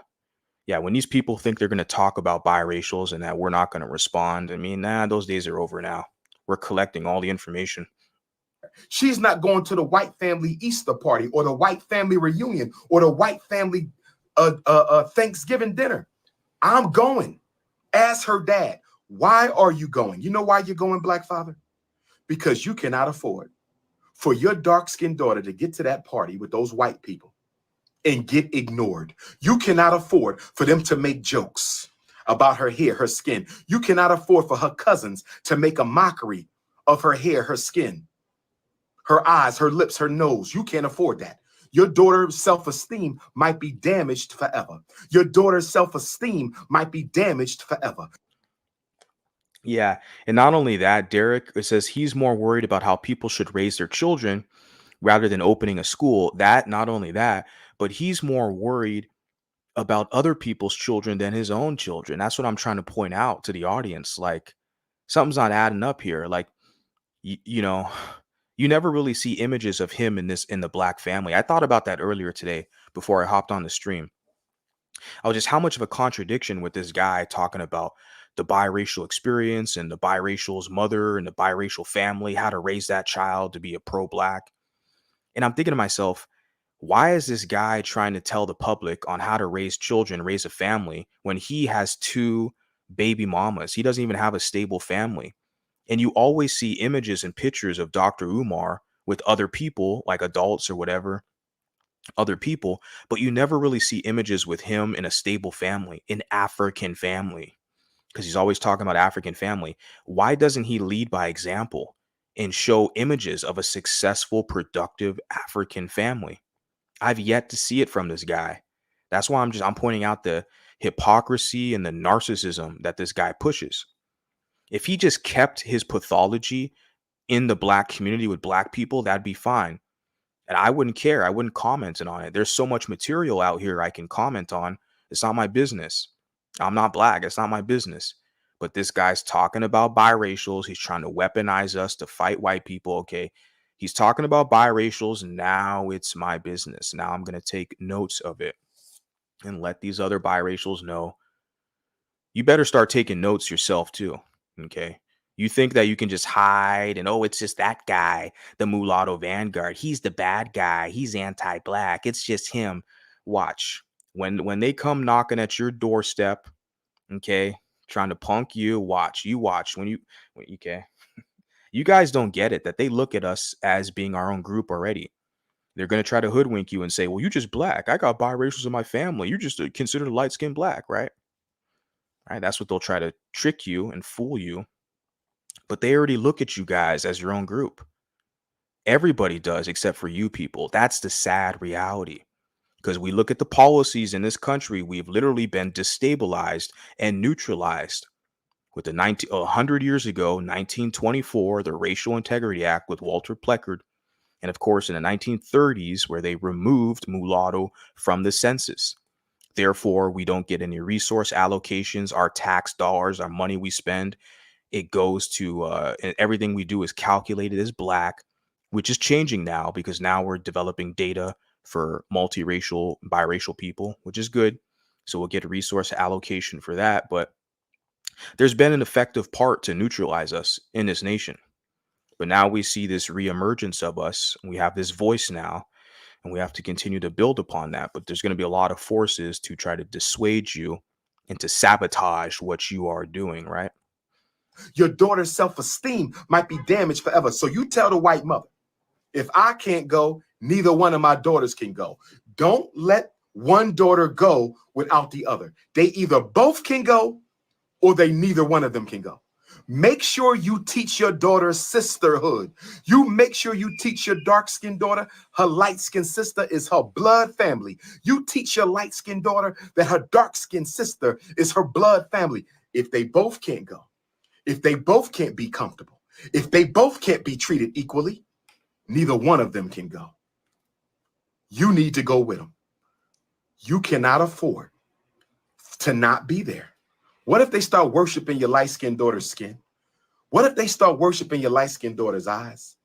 yeah, when these people think they're gonna talk about biracials and that we're not gonna respond, I mean, those days are over now. We're collecting all the information. She's not going to the white family Easter party or the white family reunion or the white family Thanksgiving dinner. I'm going. Ask her dad, why are you going? You know why you're going, Black Father? Because you cannot afford for your dark-skinned daughter to get to that party with those white people and get ignored. You cannot afford for them to make jokes about her hair, her skin. You cannot afford for her cousins to make a mockery of her hair, her skin, her eyes, her lips, her nose. You can't afford that. Your daughter's self-esteem might be damaged forever. Your daughter's self-esteem might be damaged forever. Yeah, and not only that, Derek, it says he's more worried about how people should raise their children rather than opening a school. That, not only that, but he's more worried about other people's children than his own children. That's what I'm trying to point out to the audience. Like, something's not adding up here. Like, you know, you never really see images of him in the black family. I thought about that earlier today before I hopped on the stream. I was just, how much of a contradiction with this guy talking about the biracial experience and the biracial's mother and the biracial family, how to raise that child to be a pro-black. And I'm thinking to myself, why is this guy trying to tell the public on how to raise children, raise a family, when he has two baby mamas? He doesn't even have a stable family. And you always see images and pictures of Dr. Umar with other people, like adults or whatever, other people, but you never really see images with him in a stable family, an African family, because he's always talking about African family. Why doesn't he lead by example and show images of a successful, productive African family? I've yet to see it from this guy. That's why I'm pointing out the hypocrisy and the narcissism that this guy pushes. If he just kept his pathology in the black community with black people, that'd be fine. And I wouldn't care. I wouldn't comment on it. There's so much material out here I can comment on. It's not my business. I'm not black. It's not my business. But this guy's talking about biracials. He's trying to weaponize us to fight white people. Okay. He's talking about biracials. Now it's my business. Now I'm going to take notes of it and let these other biracials know. You better start taking notes yourself too. Okay. You think that you can just hide and, oh, it's just that guy, the mulatto vanguard. He's the bad guy. He's anti-black. It's just him. Watch. When they come knocking at your doorstep, okay, trying to punk you, watch. You watch. Okay. You guys don't get it, that they look at us as being our own group already. They're going to try to hoodwink you and say, well, you just black. I got biracials in my family. You're just considered light-skinned black, right? Right. That's what they'll try to trick you and fool you. But they already look at you guys as your own group. Everybody does, except for you people. That's the sad reality. Because we look at the policies in this country, we've literally been destabilized and neutralized. with the 100 years ago, 1924, the Racial Integrity Act with Walter Pleckard. And of course, in the 1930s, where they removed mulatto from the census. Therefore, we don't get any resource allocations. Our tax dollars, our money we spend, it goes to and everything we do is calculated as black, which is changing now because now we're developing data for multiracial, biracial people, which is good. So we'll get a resource allocation for that. But there's been an effective part to neutralize us in this nation. But now we see this reemergence of us. We have this voice now, and we have to continue to build upon that. But there's going to be a lot of forces to try to dissuade you and to sabotage what you are doing, right? Your daughter's self-esteem might be damaged forever. So you tell the white mother, if I can't go, neither one of my daughters can go. Don't let one daughter go without the other. They either both can go or neither one of them can go. Make sure you teach your daughter sisterhood. You make sure you teach your dark-skinned daughter her light-skinned sister is her blood family. You teach your light-skinned daughter that her dark-skinned sister is her blood family. If they both can't go, if they both can't be comfortable, if they both can't be treated equally, neither one of them can go. You need to go with them. You cannot afford to not be there. What if they start worshiping your light-skinned daughter's skin? What if they start worshiping your light-skinned daughter's eyes?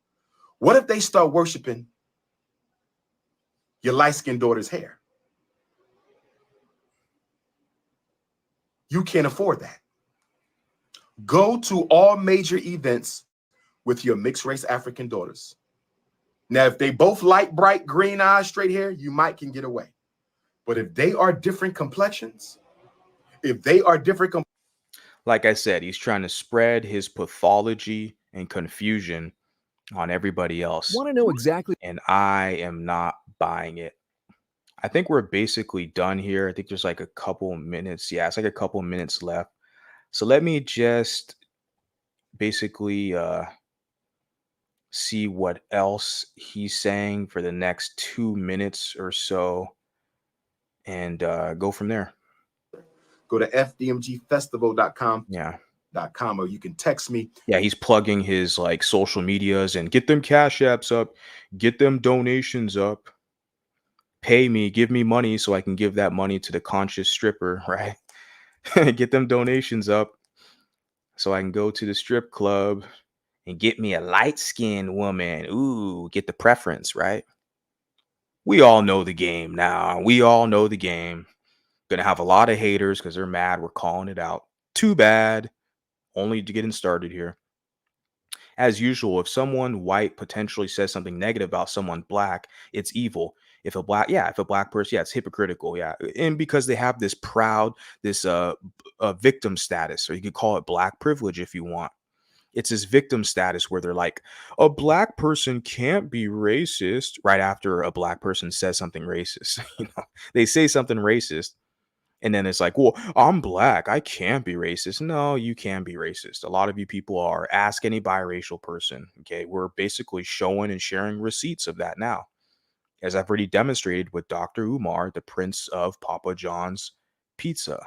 What if they start worshiping your light-skinned daughter's hair? You can't afford that. Go to all major events with your mixed-race African daughters. Now, if they both light, bright, green eyes, straight hair, you might can get away. But if they are different complexions, like I said, he's trying to spread his pathology and confusion on everybody else. Want to know exactly? And I am not buying it. I think we're basically done here. I think there's like a couple minutes. Yeah, it's like a couple minutes left. So let me just basically see what else he's saying for the next 2 minutes or so and go from there. go to fdmgfestival.com. Yeah. Or you can text me. Yeah, he's plugging his like social medias and get them cash apps up, get them donations up, pay me, give me money so I can give that money to the conscious stripper, right? Get them donations up so I can go to the strip club and get me a light-skinned woman. Ooh, get the preference, right? We all know the game now. We all know the game. Gonna have a lot of haters because they're mad. We're calling it out. Too bad. Only getting started here. As usual, if someone white potentially says something negative about someone black, it's evil. If a black person, it's hypocritical, yeah. And because they have this proud, this victim status, or you could call it black privilege if you want. It's this victim status where they're like, a black person can't be racist right after a black person says something racist. They say something racist. And then it's like, well, I'm black. I can't be racist. No, you can be racist. A lot of you people are. Ask any biracial person. Okay. We're basically showing and sharing receipts of that now. As I've already demonstrated with Dr. Umar, the Prince of Papa John's Pizza,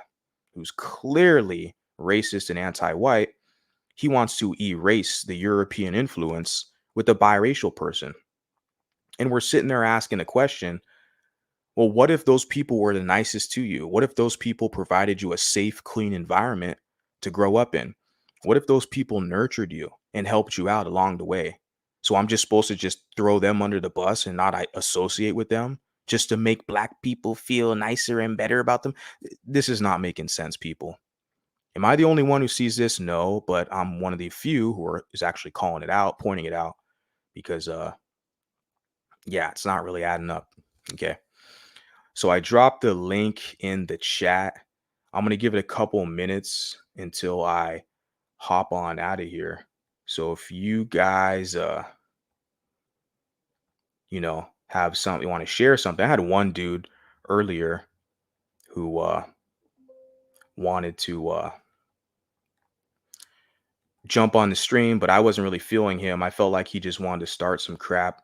who's clearly racist and anti-white. He wants to erase the European influence with a biracial person. And we're sitting there asking the question, well, what if those people were the nicest to you? What if those people provided you a safe, clean environment to grow up in? What if those people nurtured you and helped you out along the way? So I'm just supposed to just throw them under the bus and not associate with them just to make black people feel nicer and better about them? This is not making sense, people. Am I the only one who sees this? No, but I'm one of the few who is actually calling it out, pointing it out, because yeah, it's not really adding up. Okay. So I dropped the link in the chat. I'm going to give it a couple minutes until I hop on out of here. So if you guys, have something, you want to share something. I had one dude earlier who wanted to jump on the stream, but I wasn't really feeling him. I felt like he just wanted to start some crap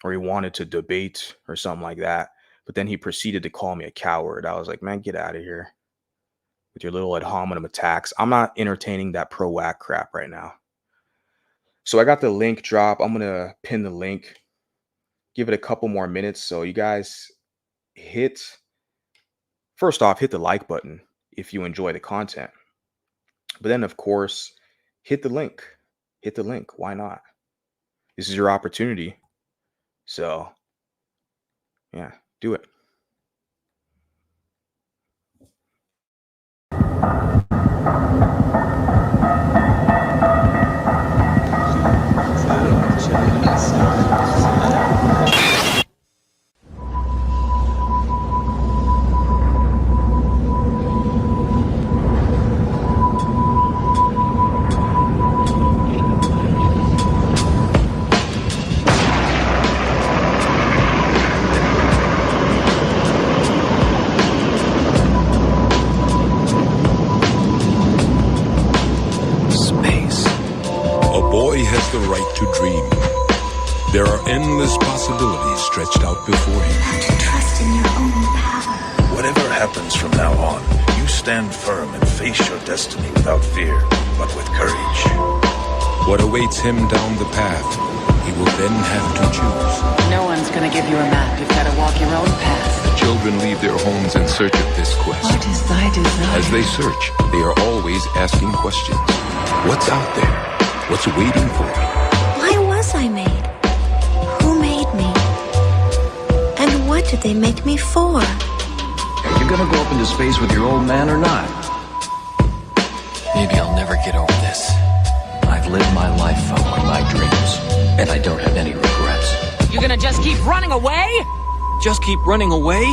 or he wanted to debate or something like that. But then he proceeded to call me a coward. I was like, man, get out of here. with your little ad hominem attacks. I'm not entertaining that pro-whack crap right now. So I got the link drop. I'm going to pin the link. Give it a couple more minutes. So you guys first off, hit the like button if you enjoy the content. But then, of course, hit the link. Hit the link. Why not? This is your opportunity. So, yeah, do it. The right to dream. There are endless possibilities stretched out before him. And to trust in your own power. Whatever happens from now on, you stand firm and face your destiny without fear, but with courage. What awaits him down the path, he will then have to choose. No one's gonna give you a map. You've got to walk your own path. The children leave their homes in search of this quest. What is thy desire? As they search, they are always asking questions. What's out there? What's waiting for me? Why was I made? Who made me? And what did they make me for? Are you gonna go up into space with your old man or not? Maybe I'll never get over this. I've lived my life following my dreams, and I don't have any regrets. You're gonna just keep running away? Just keep running away?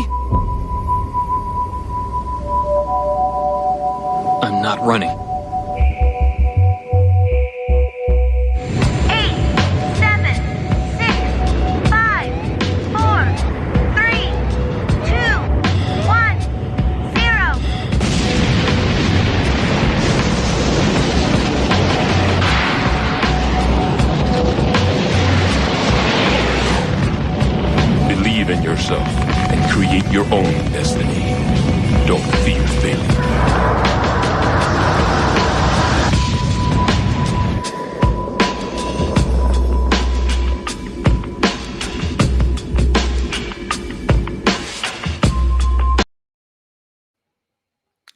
I'm not running. 8, 7, 6, 5, 4, 3, 2, 1, 0. Believe in yourself and create your own destiny. Don't fear failure.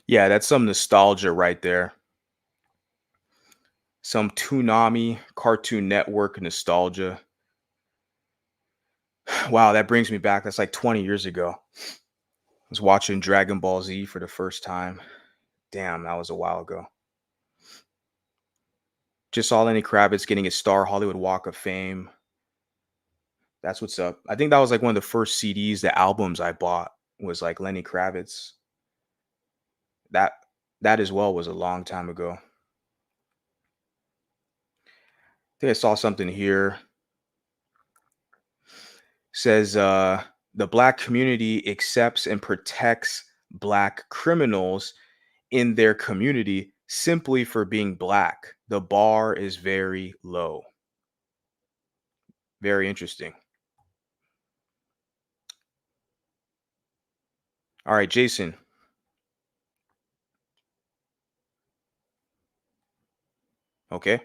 Yeah, that's some nostalgia right there. Some Toonami Cartoon Network nostalgia. Wow, that brings me back. That's like 20 years ago. I was watching Dragon Ball Z for the first time. Damn, that was a while ago. Just saw Lenny Kravitz getting his Star Hollywood Walk of Fame. That's what's up. I think that was like one of the first CDs, the albums I bought was like Lenny Kravitz. That as well was a long time ago. I think I saw something here. Says the Black community accepts and protects Black criminals in their community simply for being Black. The bar is very low. Very interesting. All right, Jason. Okay.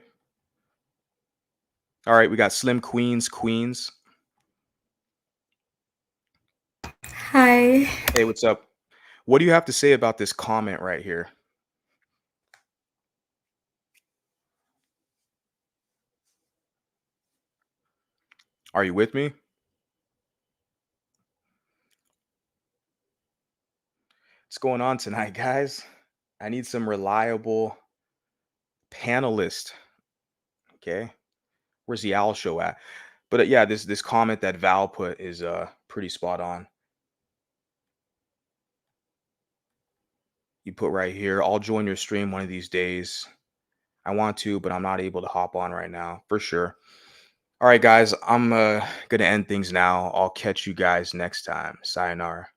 All right, we got Slim Queens. Hi. Hey, what's up? What do you have to say about this comment right here? Are you with me? What's going on tonight, guys? I need some reliable panelist. Okay. Where's the Owl Show at? But yeah, this comment that Val put is pretty spot on. You put right here, I'll join your stream one of these days. I want to, but I'm not able to hop on right now, for sure. All right, guys, I'm going to end things now. I'll catch you guys next time. Sayonara.